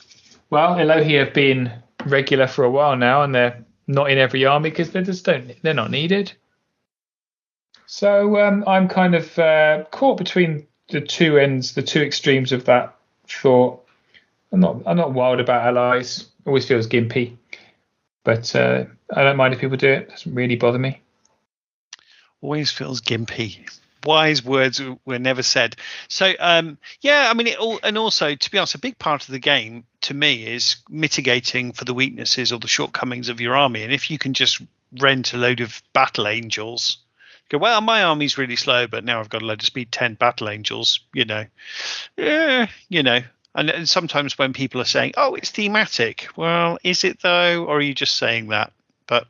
Well, Elohi have been regular for a while now, and they're not in every army because they're not needed. So I'm kind of caught between the two ends, the two extremes of that thought. I'm not wild about allies. Always feels gimpy, but I don't mind if people do it. It doesn't really bother me. Always feels gimpy. Wise words were never said. So I mean, and also, to be honest, a big part of the game to me is mitigating for the weaknesses or the shortcomings of your army. And if you can just rent a load of battle angels, go, well, my army's really slow, but now I've got a load of speed 10 battle angels, And sometimes when people are saying, oh, it's thematic, well, is it though? Or are you just saying that? But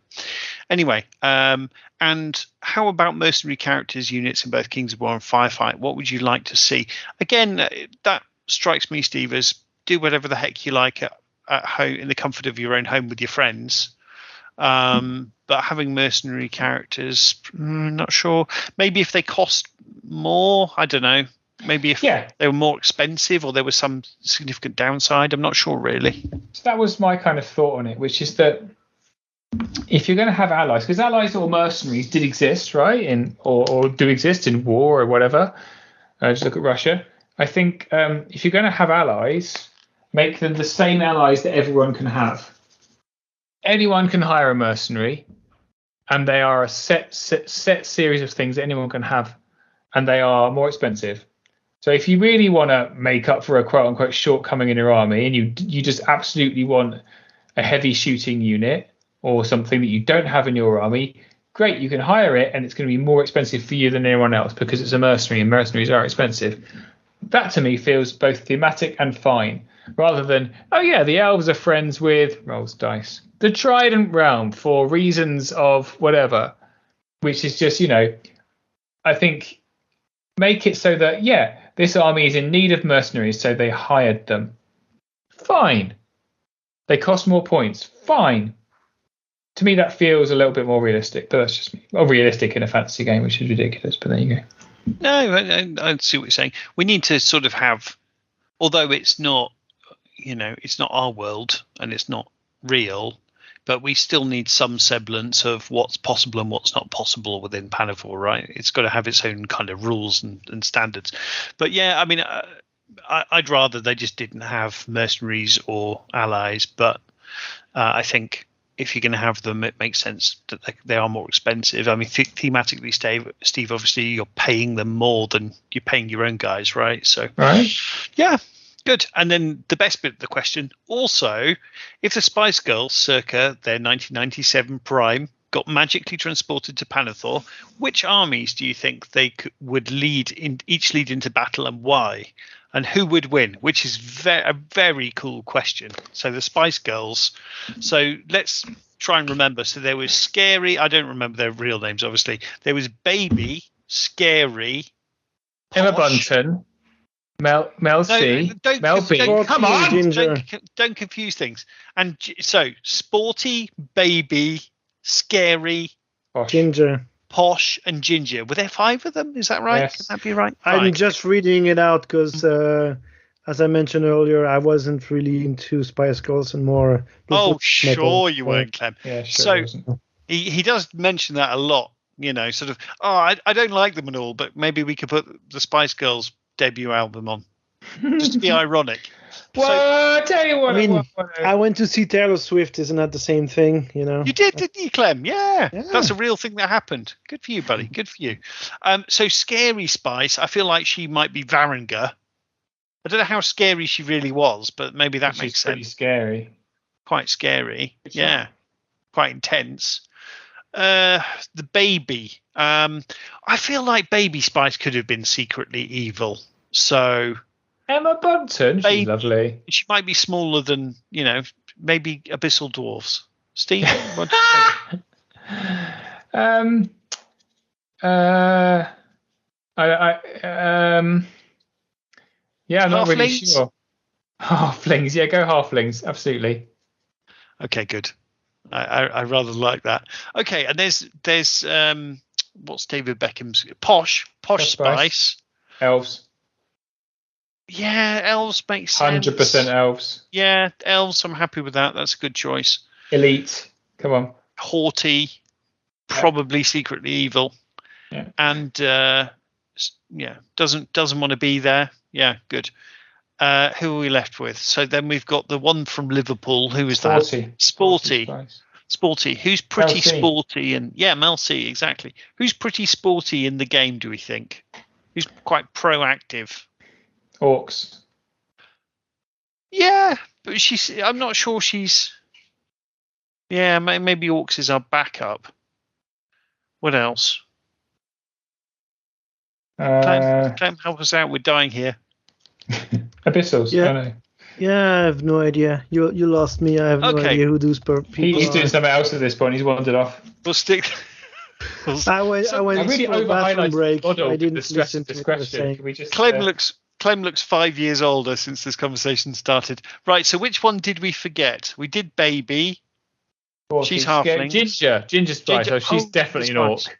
anyway, and how about mercenary characters units in both Kings of War and Firefight? What would you like to see? Again, that strikes me, Steve, as do whatever the heck you like at home in the comfort of your own home with your friends. But having mercenary characters, not sure. Maybe if they cost more, I don't know. Maybe if they were more expensive or there was some significant downside. I'm not sure, really. So that was my kind of thought on it, which is that if you're going to have allies, because allies or mercenaries did exist, right, or do exist in war or whatever. Just look at Russia. I think if you're going to have allies, make them the same allies that everyone can have. Anyone can hire a mercenary, and they are a set series of things that anyone can have, and they are more expensive. So if you really want to make up for a quote-unquote shortcoming in your army, and you just absolutely want a heavy shooting unit or something that you don't have in your army, great, you can hire it, and it's going to be more expensive for you than anyone else because it's a mercenary, and mercenaries are expensive. That to me feels both thematic and fine, rather than, oh yeah, the elves are friends with rolls dice, the Trident Realm for reasons of whatever, which is just, I think make it so that, this army is in need of mercenaries, so they hired them. Fine. They cost more points. Fine. To me, that feels a little bit more realistic, but that's just me. Well, realistic in a fantasy game, which is ridiculous, but there you go. No, I see what you're saying. We need to sort of have, although it's not, it's not our world and it's not real, but we still need some semblance of what's possible and what's not possible within Pannithor, right? It's got to have its own kind of rules and standards. But yeah, I mean, I'd rather they just didn't have mercenaries or allies. But I think if you're going to have them, it makes sense that they are more expensive. I mean, thematically, Steve, obviously you're paying them more than you're paying your own guys, right? So, yeah. Good. And then the best bit of the question, also, if the Spice Girls circa their 1997 prime got magically transported to Pannithor, which armies do you think they would lead into battle and why? And who would win? Which is a very cool question. So the Spice Girls. So let's try and remember. So there was Scary. I don't remember their real names, obviously. There was Baby, Scary, Emma Bunton. Mel C. Mel B. Come on, don't confuse things. And so, Sporty, Baby, Scary, Ginger, Posh, and Ginger. Were there 5 of them? Is that right? Yes. Can that be right? I'm just reading it out because, as I mentioned earlier, I wasn't really into Spice Girls and more. Sure you weren't, Clem. Yeah, sure. So he does mention that a lot. Sort of. I don't like them and all, but maybe we could put the Spice Girls debut album on just to be ironic. Well, tell you what, I mean, I went to see Taylor Swift. Isn't that the same thing? You did, didn't you, Clem? Yeah, that's a real thing that happened. Good for you, buddy. Good for you. So Scary Spice, I feel like she might be Varenga. I don't know how scary she really was, but maybe that makes sense. Pretty scary. Quite scary. Yeah. Quite intense. The Baby. I feel like Baby Spice could have been secretly evil. So Emma Bunton, she's lovely. She might be smaller than, maybe abyssal dwarves. Steve, what do you think? I'm not really sure. Halflings, go halflings, absolutely. Okay, good. I rather like that. Okay, and there's what's David Beckham's Posh Spice. Elves. Yeah, elves make sense. 100% elves. Yeah, elves. I'm happy with that. That's a good choice. Elite. Come on. Haughty. Probably secretly evil. Yeah. And doesn't want to be there. Yeah, good. Who are we left with? So then we've got the one from Liverpool. Who is that? Sporty. Who's pretty sporty? And Mel C, exactly. Who's pretty sporty in the game, do we think? Who's quite proactive? Orcs. Yeah, but I'm not sure she's... Yeah, maybe Orcs is our backup. What else? Clem, help us out. We're dying here. Abyssals. Yeah. I know. Yeah, I have no idea. You lost me. I have no Okay. idea who those people He's are. doing something else at this point. He's wandered off. We'll stick. I went I really for a bathroom over-highlighted break. the model I with didn't the stress listen of to what you were discretion. saying. Can we just, Clem looks 5 years older since this conversation started. Right, so which one did we forget? We did Baby. She's halfling. Ginger Spice. Ginger- Oh, she's oh, definitely an Ginger orc. Spice.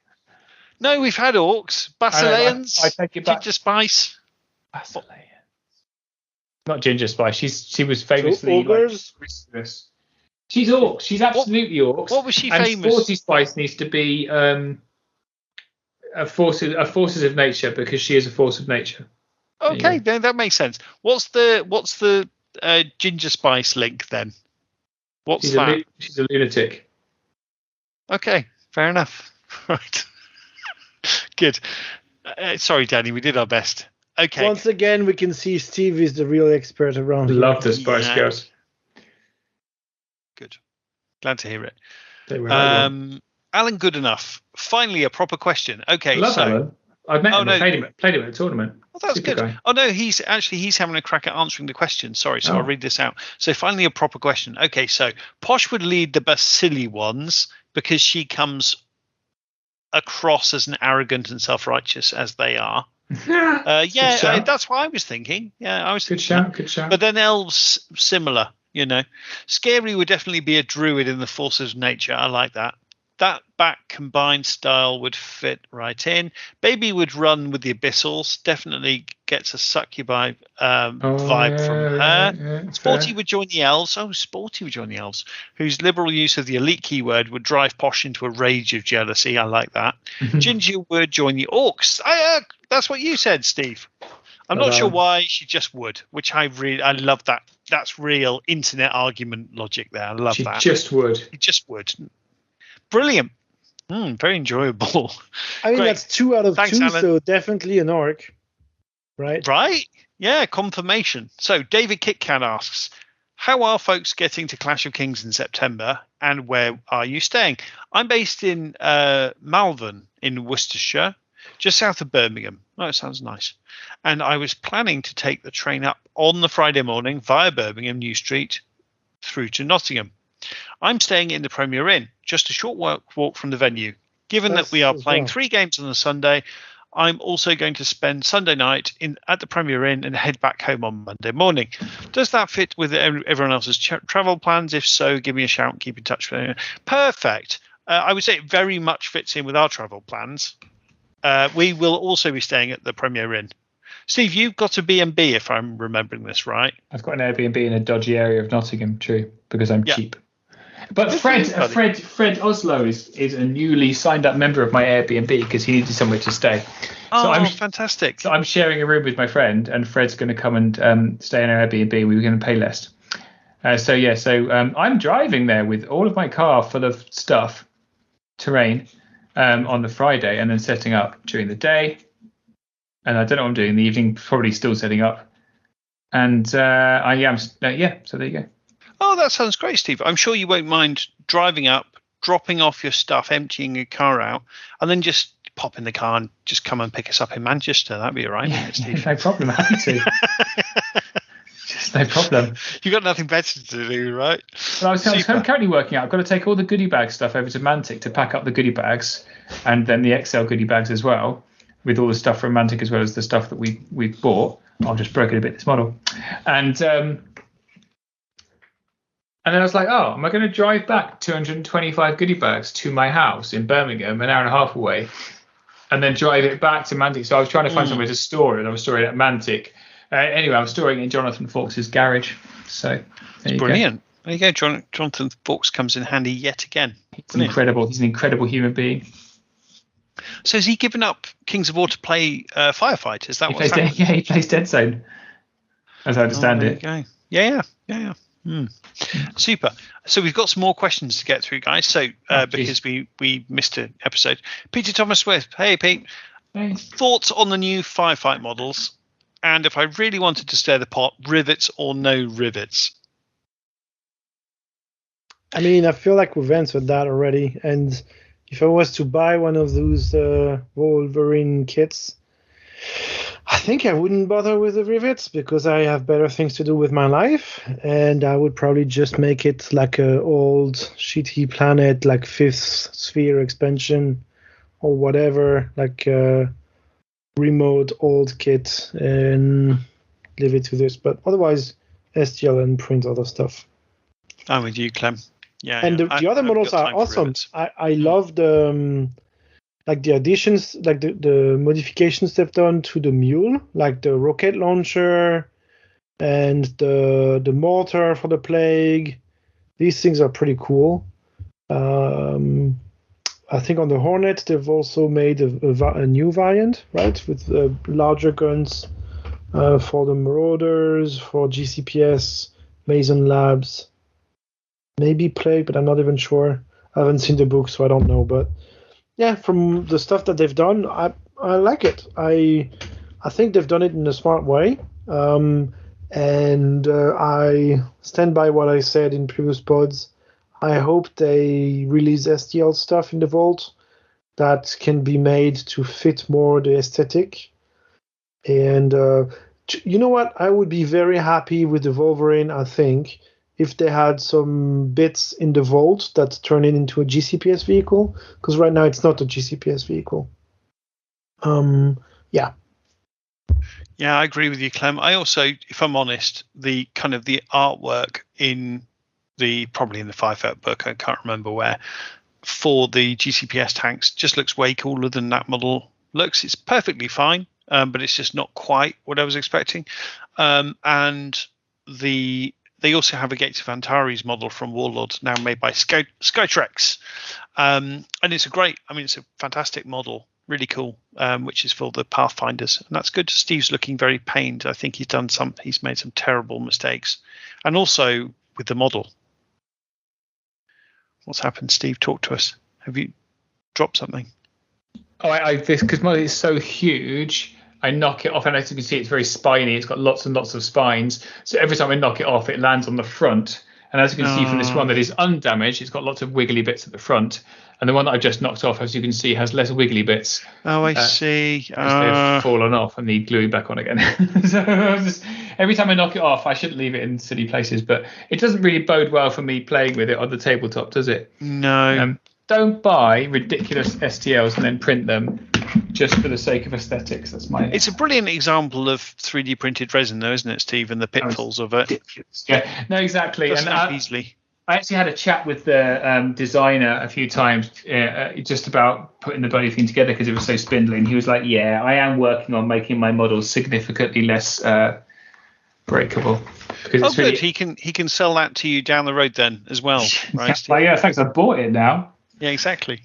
No, we've had orcs. Basileans. I take it back. Ginger Spice. Basileans. Not Ginger Spice. She was famously ogres? Christmas. She's orcs. She's absolutely orcs. What was she and famous? Sporty Spice needs to be a forces of nature because she is a force of nature. Okay, then that makes sense. What's the Ginger Spice link then? What's that? She's a lunatic. Okay, fair enough. Right. Good. Sorry, Danny, we did our best. Okay. Once again, we can see Steve is the real expert around here. Love the Spice Girls. Good. Glad to hear it. They were Alan Goodenough. Finally, a proper question. Okay, love Alan. I've met him. Played him at a tournament. Oh, that's Super good. guy. Oh no, he's having a crack at answering the question. Sorry, so I'll read this out. So finally, a proper question. Okay, so Posh would lead the Basili ones because she comes across as an arrogant and self-righteous as they are. That's what I was thinking. Yeah, I was. Good shout. But then elves similar. Scary would definitely be a druid in the forces of nature. I like that. That back combined style would fit right in. Baby would run with the Abyssals. Definitely gets a succubi vibe from her. Yeah, Sporty would join the elves. Oh, Sporty would join the elves, whose liberal use of the elite keyword would drive Posh into a rage of jealousy. I like that. Ginger would join the orcs. That's what you said, Steve. I'm not sure why, she just would, which I love that. That's real internet argument logic there. I love that. She just would. She just would. Brilliant. Very enjoyable. I mean, that's 2 out of 2, Alan. so definitely an orc. Right? Right? Yeah, confirmation. So David Kitcan asks, how are folks getting to Clash of Kings in September and where are you staying? I'm based in Malvern in Worcestershire, just south of Birmingham. Oh, it sounds nice. And I was planning to take the train up on the Friday morning via Birmingham New Street through to Nottingham. I'm staying in the Premier Inn, just a short walk from the venue. Given that we are playing 3 games on a Sunday, I'm also going to spend Sunday night at the Premier Inn and head back home on Monday morning. Does that fit with everyone else's travel plans? If so, give me a shout and keep in touch with me. Perfect. I would say it very much fits in with our travel plans. We will also be staying at the Premier Inn. Steve, you've got a B&B if I'm remembering this right. I've got an Airbnb in a dodgy area of Nottingham, true, because I'm cheap. But Fred Oslo is a newly signed up member of my Airbnb because he needed somewhere to stay. Fantastic. So I'm sharing a room with my friend, and Fred's going to come and stay in our Airbnb. We were going to pay less. I'm driving there with all of my car full of stuff, terrain, on the Friday, and then setting up during the day. And I don't know what I'm doing in the evening, probably still setting up. And so there you go. Oh, that sounds great, Steve. I'm sure you won't mind driving up, dropping off your stuff, emptying your car out, and then just pop in the car and just come and pick us up in Manchester. That'd be all right, Steve. No problem. Happy to. Just no problem. You've got nothing better to do, right? Well, I'm currently working out. I've got to take all the goodie bag stuff over to Mantic to pack up the goodie bags, and then the XL goodie bags as well, with all the stuff from Mantic as well as the stuff that we've bought. I'll just broke it a bit, this model. And then I was like, am I going to drive back 225 goodie bags to my house in Birmingham, an hour and a half away, and then drive it back to Mantic? So I was trying to find somewhere to store it, and I was storing it at Mantic. Anyway, I'm storing it in Jonathan Fawkes' garage. So it's brilliant. There you go. Jonathan Fawkes comes in handy yet again. He's incredible. He's an incredible human being. So has he given up Kings of War to play Firefight? Is that what's happening? Yeah, he plays Deadzone, as I understand it. Okay. Yeah. Super. So we've got some more questions to get through, guys. So because we missed an episode. Peter Thomas Swift. Hey, Pete. Hey. Thoughts on the new Firefight models? And if I really wanted to stir the pot, rivets or no rivets? I mean, I feel like we've answered that already. And if I was to buy one of those Wolverine kits, I think I wouldn't bother with the rivets because I have better things to do with my life, and I would probably just make it like a old shitty planet, like fifth sphere expansion or whatever, like a remote old kit, and leave it to this. But otherwise, STL and print other stuff. I'm with you, Clem. Yeah, And yeah. the other I've models got are time for awesome. rivets. I love the like the additions, like the modifications they've done to the mule, like the rocket launcher and the mortar for the plague. These things are pretty cool. I think on the Hornet they've also made a new variant, right, with larger guns for the Marauders, for GCPS, Mason Labs, maybe Plague, but I'm not even sure. I haven't seen the book, so I don't know. But yeah, from the stuff that they've done, I like it. I think they've done it in a smart way, and I stand by what I said in previous pods. I hope they release STL stuff in the vault that can be made to fit more the aesthetic. And you know what? I would be very happy with the Wolverine, I think, if they had some bits in the vault that turn it into a GCPS vehicle, because right now it's not a GCPS vehicle. Yeah. Yeah, I agree with you, Clem. I also, if I'm honest, the kind of the artwork in probably in the Firefight book, I can't remember where, for the GCPS tanks just looks way cooler than that model looks. It's perfectly fine, but it's just not quite what I was expecting. And they also have a Gates of Antares model from Warlords now made by Skytrex. And it's it's a fantastic model, really cool, which is for the Pathfinders. And that's good. Steve's looking very pained. I think he's made some terrible mistakes. And also with the model. What's happened, Steve? Talk to us. Have you dropped something? Oh, this because model is so huge. I knock it off, and as you can see, it's very spiny. It's got lots and lots of spines. So every time I knock it off, it lands on the front. And as you can see from this one that is undamaged, it's got lots of wiggly bits at the front. And the one that I've just knocked off, as you can see, has less wiggly bits. Oh, I see. They've fallen off and need gluing back on again. So every time I knock it off, I shouldn't leave it in silly places. But it doesn't really bode well for me playing with it on the tabletop, does it? No. Don't buy ridiculous STLs and then print them just for the sake of aesthetics. That's my. It's a brilliant example of 3D printed resin, though, isn't it, Steve? And the pitfalls of it. Yeah, no, exactly. Doesn't snap easily. I actually had a chat with the designer a few times just about putting the bloody thing together because it was so spindly. And he was like, "Yeah, I am working on making my models significantly less breakable." Good. Really... He can sell that to you down the road then as well, right? Well, yeah, thanks. I bought it now. Yeah, exactly.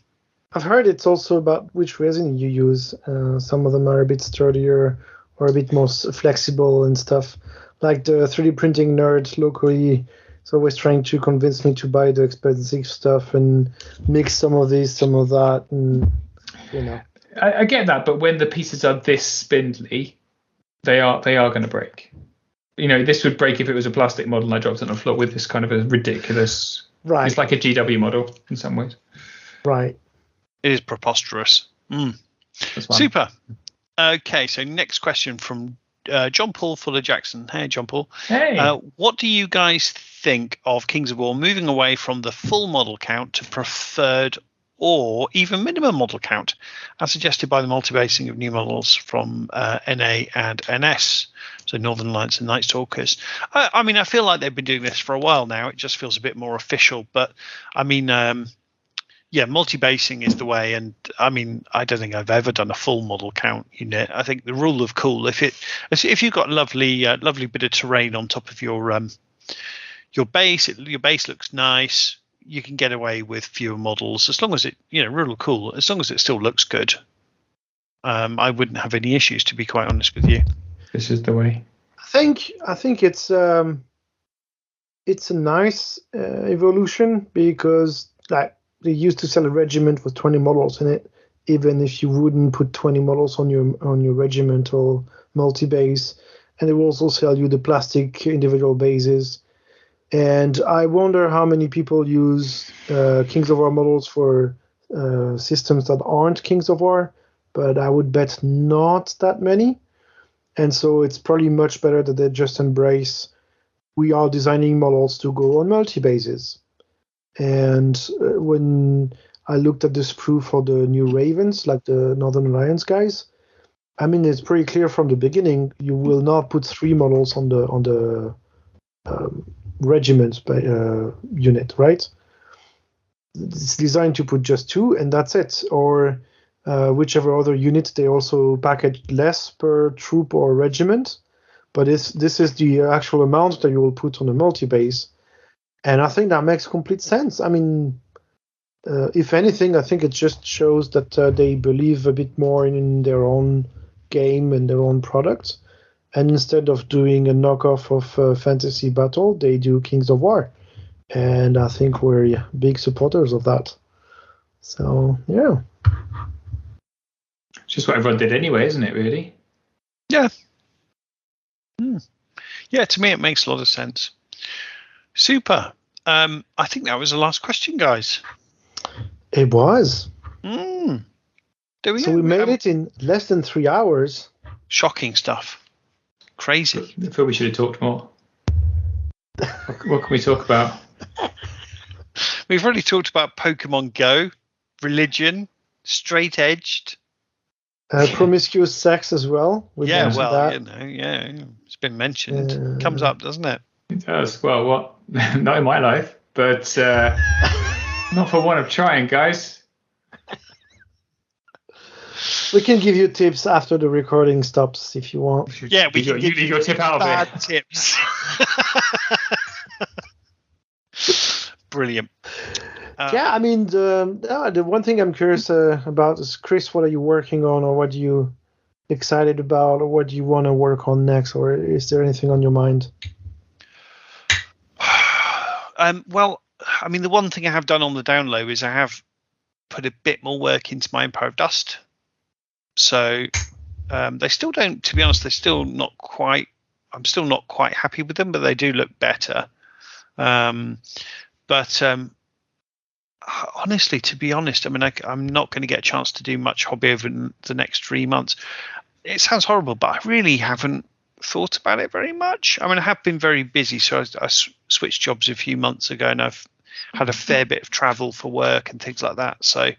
I've heard it's also about which resin you use. Some of them are a bit sturdier or a bit more flexible and stuff. Like the 3D printing nerd locally is always trying to convince me to buy the expensive stuff and mix some of this, some of that, and you know. I get that, but when the pieces are this spindly, they are going to break. You know, this would break if it was a plastic model and I dropped it on the floor with this kind of a ridiculous. Right. It's like a GW model in some ways. Right. It is preposterous. Super. Okay, so next question from John Paul Fuller Jackson. Hey, John Paul. Hey. What do you guys think of Kings of War moving away from the full model count to preferred or even minimum model count, as suggested by the multi-basing of new models from NA and NS? So Northern Alliance and Night Stalkers. I mean, I feel like they've been doing this for a while now. It just feels a bit more official. But, I mean, yeah, multi-basing is the way. And, I mean, I don't think I've ever done a full model count unit. I think the rule of cool, if you've got a lovely bit of terrain on top of your base, your base looks nice, you can get away with fewer models as long as it, rule of cool, as long as it still looks good. I wouldn't have any issues, to be quite honest with you. This is the way. I think it's a nice evolution because like they used to sell a regiment with 20 models in it, even if you wouldn't put 20 models on your regiment or multi-base, and they will also sell you the plastic individual bases. And I wonder how many people use Kings of War models for systems that aren't Kings of War, but I would bet not that many. And so it's probably much better that they just embrace, we are designing models to go on multi-bases. And when I looked at this proof for the new Ravens, like the Northern Alliance guys, I mean, it's pretty clear from the beginning, you will not put 3 models on the regiment unit, right? It's designed to put just 2, and that's it. Or whichever other unit, they also package less per troop or regiment. But this is the actual amount that you will put on a multi-base. And I think that makes complete sense. I mean, if anything, I think it just shows that they believe a bit more in their own game and their own product. And instead of doing a knockoff of Fantasy Battle, they do Kings of War. And I think we're big supporters of that. So, yeah. It's just what everyone did anyway, isn't it, really? Yeah. Yeah, to me, it makes a lot of sense. Super. I think that was the last question, guys. It was. We made it in less than 3 hours. Shocking stuff. Crazy. I feel we should have talked more. What can we talk about? We've already talked about Pokemon Go, religion, straight-edged. Promiscuous sex as well. It's been mentioned. Comes up, doesn't it? It does. Well, what? Not in my life, but not for one of trying, guys. We can give you tips after the recording stops if you want. Yeah, we can give you your tip out of bad it. tips. Brilliant. I mean, the one thing I'm curious about is, Chris, what are you working on, or what are you excited about, or what do you want to work on next, or is there anything on your mind? Well, I mean, the one thing I have done on the down low is I have put a bit more work into my Empire of Dust. So they still don't, to be honest, they're still not quite, I'm still not quite happy with them, but they do look better. Honestly, to be honest, I mean, I'm not going to get a chance to do much hobby over the next 3 months. It sounds horrible, but I really haven't thought about it very much. I mean, I have been very busy, so I switched jobs a few months ago, and I've had a fair bit of travel for work and things like that. So,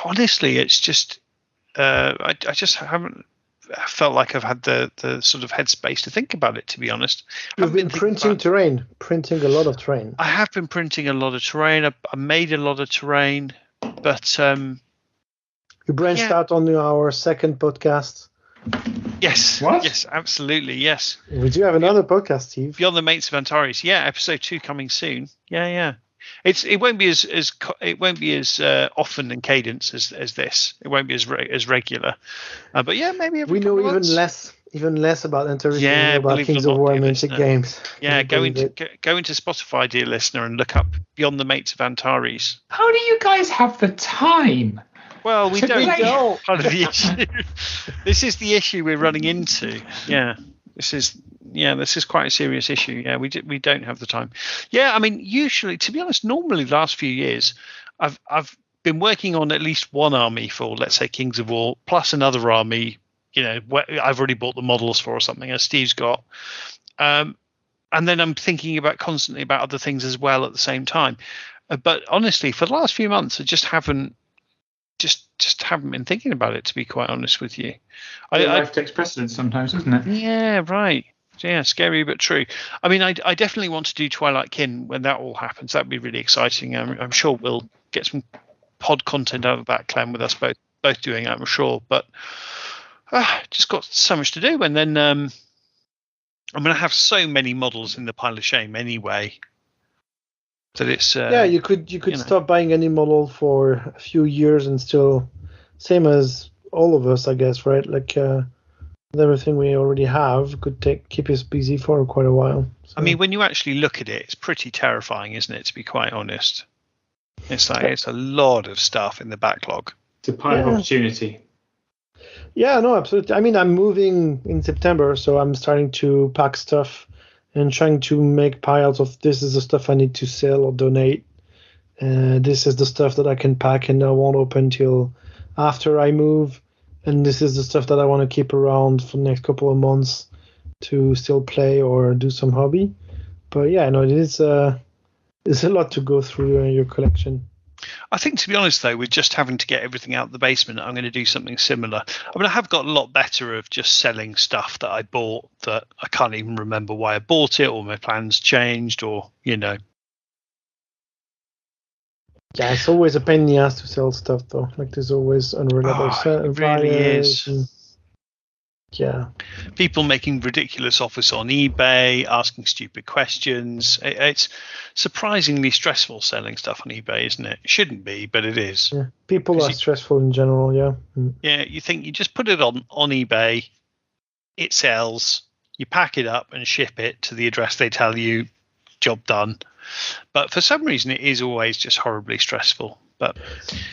honestly, it's just I just haven't felt like I've had the sort of headspace to think about it, to be honest. You've been printing a lot of terrain. I have been printing a lot of terrain. I made a lot of terrain, but you branched out on our second podcast. Yes. What? Yes, absolutely. Yes. We do have another podcast, Steve. Beyond the Mates of Antares. Yeah, episode 2 coming soon. Yeah. It won't be as often in cadence as this. It won't be as regular. But yeah, maybe every we know even months. less about Antares than about Kings of War and Mantic Games. Yeah, go into Spotify, dear listener, and look up Beyond the Mates of Antares. How do you guys have the time? Well, we don't. don't. Part of the issue. This is the issue we're running into. Yeah, this is quite a serious issue. Yeah, we don't have the time. Yeah, I mean, usually, to be honest, normally the last few years, I've been working on at least one army for, let's say, Kings of War, plus another army. You know, I've already bought the models for or something, as Steve's got. And then I'm thinking constantly about other things as well at the same time. But honestly, for the last few months, I just haven't been thinking about it, to be quite honest with you. Life takes precedence sometimes, doesn't it? Yeah, right. Yeah, scary but true. I mean, I definitely want to do Twilight Kin when that all happens. That'd be really exciting. I'm sure we'll get some pod content out of that, Clem, with us both doing it, I'm sure. But just got so much to do, and then I'm going to have so many models in the pile of shame anyway. That it's you could stop buying any model for a few years and still, same as all of us, I guess, right? Like everything we already have could keep us busy for quite a while. So. I mean, when you actually look at it, it's pretty terrifying, isn't it? To be quite honest, it's like it's a lot of stuff in the backlog. It's a pile of opportunity. Yeah, no, absolutely. I mean, I'm moving in September, so I'm starting to pack stuff and trying to make piles of, this is the stuff I need to sell or donate. This is the stuff that I can pack and I won't open till after I move. and this is the stuff that I want to keep around for the next couple of months to still play or do some hobby. But yeah, no, it's a lot to go through your collection. I think, to be honest, though, with just having to get everything out of the basement, I'm going to do something similar. I mean, I have got a lot better of just selling stuff that I bought that I can't even remember why I bought it, or my plans changed, or, you know. Yeah, it's always a pain in the ass to sell stuff, though. Like, there's always unreliable it really is. Yeah. People making ridiculous offers on eBay, asking stupid questions. It's surprisingly stressful selling stuff on eBay, isn't it? It shouldn't be, but it is. Yeah. People are stressful in general, yeah. Yeah, you think you just put it on eBay, it sells, you pack it up and ship it to the address they tell you, job done. But for some reason, it is always just horribly stressful. But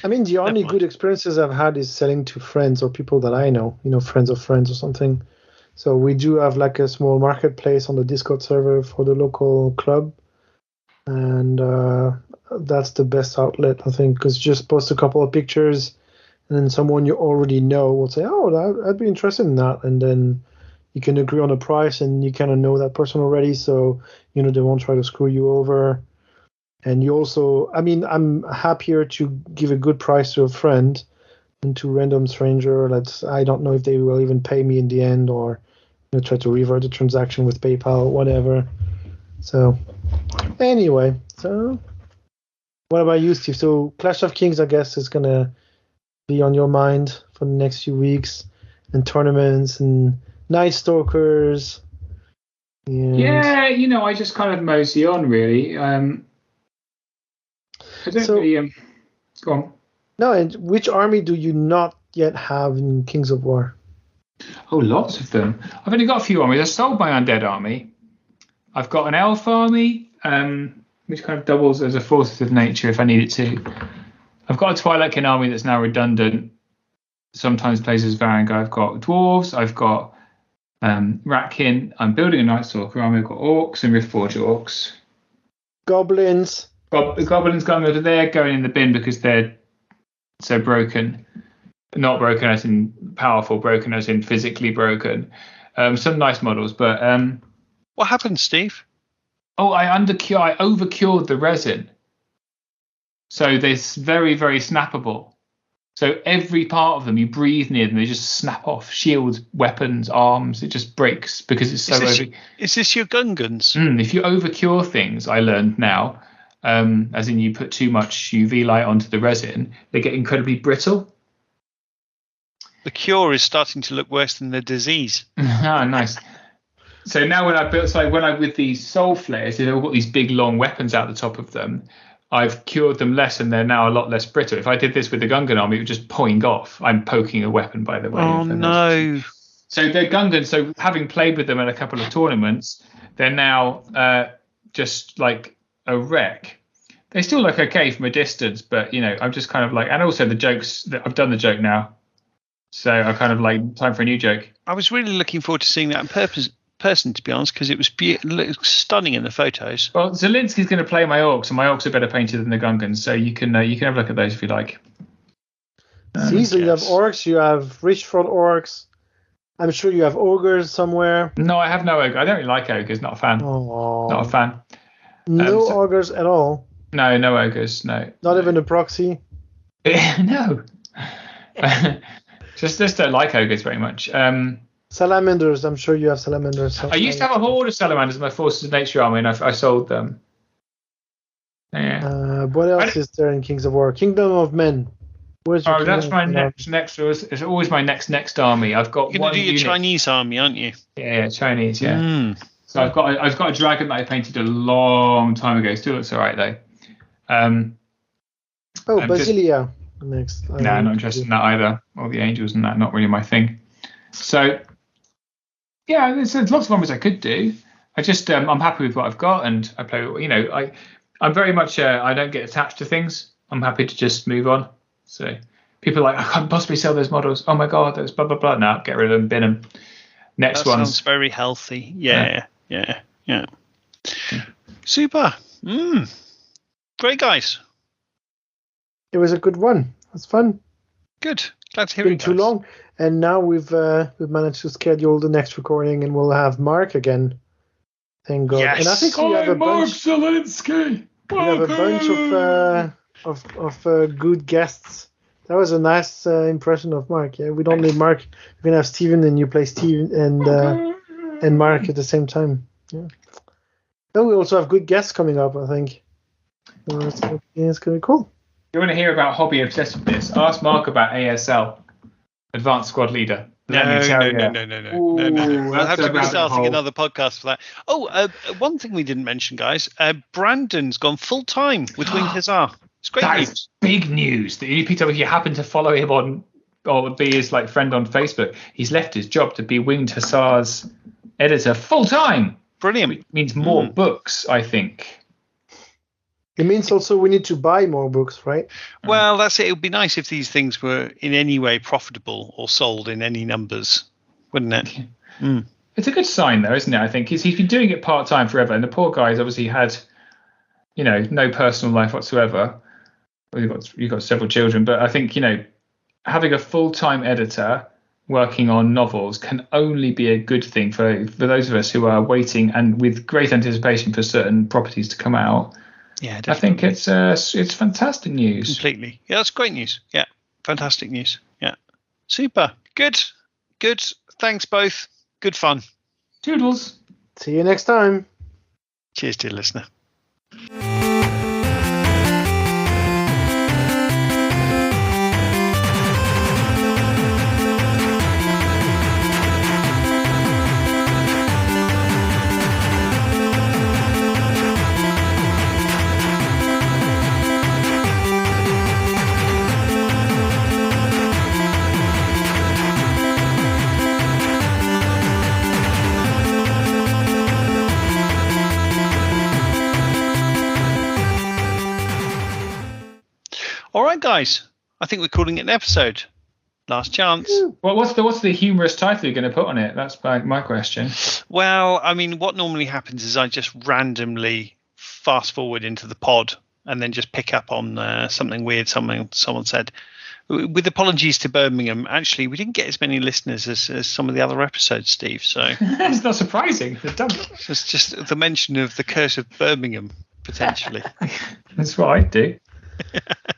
I mean, the only good experiences I've had is selling to friends or people that I know, friends of friends or something. So we do have like a small marketplace on the Discord server for the local club. And that's the best outlet, I think, because just post a couple of pictures and then someone you already know will say, oh, I'd be interested in that. And then you can agree on a price and you kind of know that person already. So, they won't try to screw you over. And you also, I mean, I'm happier to give a good price to a friend than to a random stranger. I don't know if they will even pay me in the end or try to revert the transaction with PayPal or whatever. So, anyway, what about you, Steve? So, Clash of Kings, I guess, is going to be on your mind for the next few weeks, and tournaments and Night Stalkers. Yeah, I just kind of mosey on, really. I don't really. Go on. No, and which army do you not yet have in Kings of War? Oh, lots of them. I've only got a few armies. I sold my undead army. I've got an elf army, which kind of doubles as a forces of nature if I need it to. I've got a Twilightkin army that's now redundant. Sometimes plays as Varangur. I've got dwarves. I've got Ratkin. I'm building a Night Stalker army. I've got orcs and Riftforge orcs. Goblins. Goblins going over there, going in the bin because they're so broken. Not broken as in powerful, broken as in physically broken. Some nice models, but what happened, Steve? Oh, I overcured the resin, so they're very, very snappable. So every part of them, you breathe near them, they just snap off. Shields, weapons, arms, it just breaks because it's so heavy. Is this your Gungans? If you overcure things, I learned now. As in you put too much UV light onto the resin, they get incredibly brittle. The cure is starting to look worse than the disease. Nice. So now with these soul flares, they've all got these big long weapons out the top of them. I've cured them less and they're now a lot less brittle. If I did this with the Gungan army, it would just point off. I'm poking a weapon, by the way. Oh, no. So they're Gungans. So having played with them at a couple of tournaments, they're now just like a wreck. They still look okay from a distance, but I'm just kind of like, and also the jokes that I've done the joke now, so I kind of like time for a new joke. I was really looking forward to seeing that in person, to be honest, because it was stunning in the photos. Well, Zelensky's going to play my orcs, and my orcs are better painted than the Gungans, so you can have a look at those if you like. See, so you have orcs, you have Richford orcs. I'm sure you have ogres somewhere. No, I have no ogre. I don't really like ogres. Not a fan. Oh. Not a fan. No ogres at all. No ogres. No. Not even a proxy. No. just don't like ogres very much. Salamanders. I'm sure you have salamanders. I used to have a horde of salamanders in my Forces of Nature army, and I sold them. Yeah. What else is there in Kings of War? Kingdom of Men. That's my next. It's always my next army. I've got. You're gonna do your Chinese army, aren't you? Yeah, Chinese. Yeah. So I've got a dragon that I painted a long time ago. Still looks alright though. Basilia. Next. No, not interested in that either. Or the angels and that, not really my thing. So, yeah, there's lots of armies I could do. I just I'm happy with what I've got, and I play. I'm very much I don't get attached to things. I'm happy to just move on. So people are like, I can't possibly sell those models. Oh my god, those blah blah blah. No, get rid of them, bin them. Next one sounds very healthy. Yeah. Super. Great, guys. It was a good one. It was fun. Good. Glad to hear Been it. too long, and now we've managed to schedule the next recording, and we'll have Mark again. Thank God. Yes. And I think we have a bunch. Zelensky. We have a bunch of good guests. That was a nice impression of Mark. Yeah, we don't need Mark. We're gonna have Steven, and you play Steven and Mark at the same time. Yeah. Then we also have good guests coming up, I think. So it's gonna be cool. You want to hear about hobby obsessiveness? Ask Mark about ASL, Advanced Squad Leader. No. We'll have to be starting another podcast for that. Oh, one thing we didn't mention, guys. Brandon's gone full time with Winged Hussar. It's great That news. is big news. That you picked up if you happen to follow him on or be his friend on Facebook. He's left his job to be Winged Hussar's editor full time. Brilliant. It means more books, I think. It means also we need to buy more books, right? Well, that's it. It would be nice if these things were in any way profitable or sold in any numbers, wouldn't it? Mm. It's a good sign, though, isn't it? I think he's been doing it part time forever, and the poor guy's obviously had, no personal life whatsoever. Well, you've got several children, but I think having a full time editor working on novels can only be a good thing for those of us who are waiting and with great anticipation for certain properties to come out. Yeah, I think it's fantastic news. Completely. Yeah, that's great news. Yeah, fantastic news. Yeah, super. Good. Thanks both. Good fun. Toodles. See you next time. Cheers, dear listener. All right, guys. I think we're calling it an episode. Last chance. Well, what's the humorous title you're going to put on it? That's my question. Well, I mean, what normally happens is I just randomly fast forward into the pod and then just pick up on something weird someone said. With apologies to Birmingham, actually, we didn't get as many listeners as some of the other episodes, Steve. So it's not surprising. It's just the mention of the curse of Birmingham, potentially. That's what I do.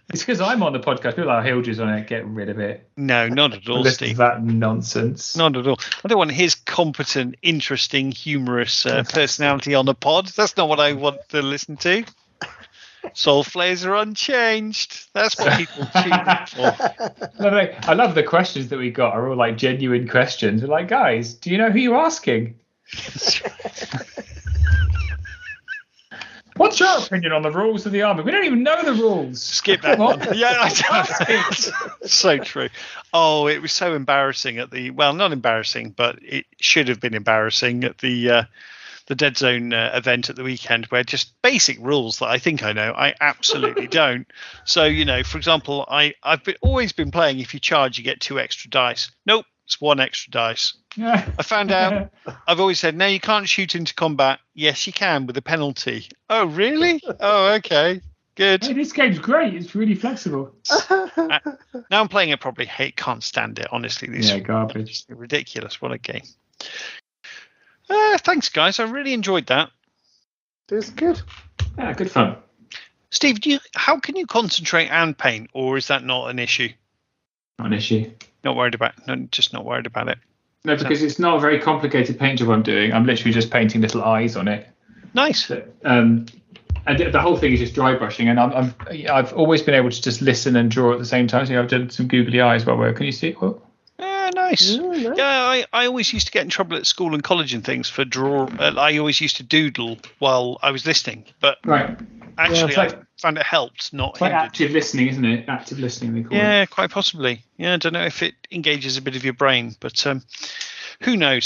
It's because I'm on the podcast. People like Hilger's on it. Get rid of it. No, not at all, Listen Steve. to that nonsense. Not at all. I don't want his competent, interesting, humorous personality on the pod. That's not what I want to listen to. Soul flares are unchanged. That's what people tune for. I love the questions that we got are all like genuine questions. We're like, guys, do you know who you're asking? What's your opinion on the rules of the army? We don't even know the rules. Skip that one. Yeah, I don't. So true. Oh, it was so embarrassing at not embarrassing, but it should have been embarrassing at the Deadzone event at the weekend, where just basic rules that I think I know, I absolutely don't. So, for example, I've always been playing if you charge, you get 2 extra dice. Nope, it's 1 extra dice. I found out. I've always said, no, you can't shoot into combat. Yes, you can with a penalty. Oh, really? Oh, okay. Good. Hey, this game's great. It's really flexible. Now I'm playing it properly. Can't stand it, honestly. Garbage. Ridiculous. What a game. Thanks, guys. I really enjoyed that. It's good. Yeah, good fun. Steve, how can you concentrate and paint, or is that not an issue? Not an issue. Not worried about it. No, just not worried about it. No, because it's not a very complicated paint job I'm doing. I'm literally just painting little eyes on it. Nice. And the whole thing is just dry brushing, and I've always been able to just listen and draw at the same time. So I've done some googly eyes while can you see it? What? Nice. Nice. Yeah, I always used to get in trouble at school and college and things for I always used to doodle while I was listening, but right. Actually, I found it helped, not like hindered. active listening, isn't it? Active listening, they call it. Yeah, quite possibly. Yeah, I don't know if it engages a bit of your brain, but who knows?